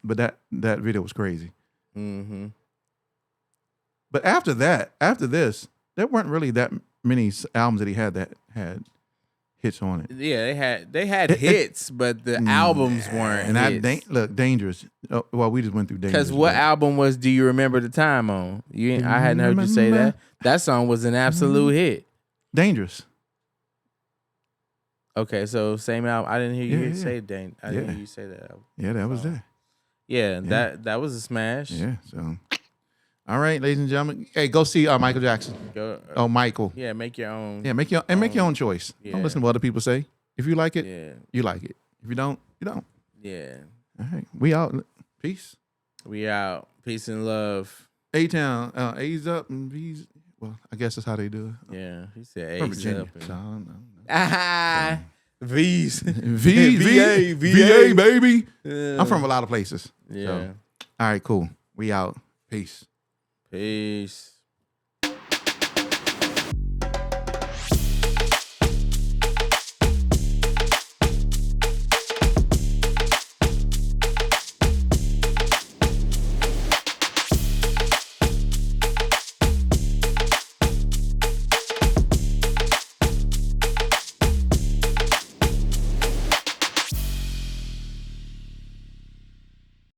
But that video was crazy. Mm-hmm. But after this, there weren't really that many albums that he had that had hits on it. Yeah, they had hits, but the albums weren't. And hits. Look, Dangerous. Oh, well, we just went through Dangerous. Because what album was Do You Remember the Time on? I hadn't heard you say that. That song was an absolute hit. Dangerous. Okay, so same album. I didn't hear you say Dane. I didn't hear you say that album. Yeah, that was that. Yeah, that was a smash. Yeah, so All right, ladies and gentlemen. Hey, go see Michael Jackson. Go, Oh, Michael. yeah, make your own. Yeah, make your own choice. Yeah. Don't listen to what other people say. If you like it, Yeah, you like it. If you don't, you don't. yeah. All right, we out. Peace. We out. Peace and love. A-Town, A's up and B's. Well, I guess that's how they do it. Yeah, he said From A's Virginia. up. So I don't know. Ah, V's. VA, baby. I'm from a lot of places. Yeah. So, all right, cool. We out. Peace. Peace.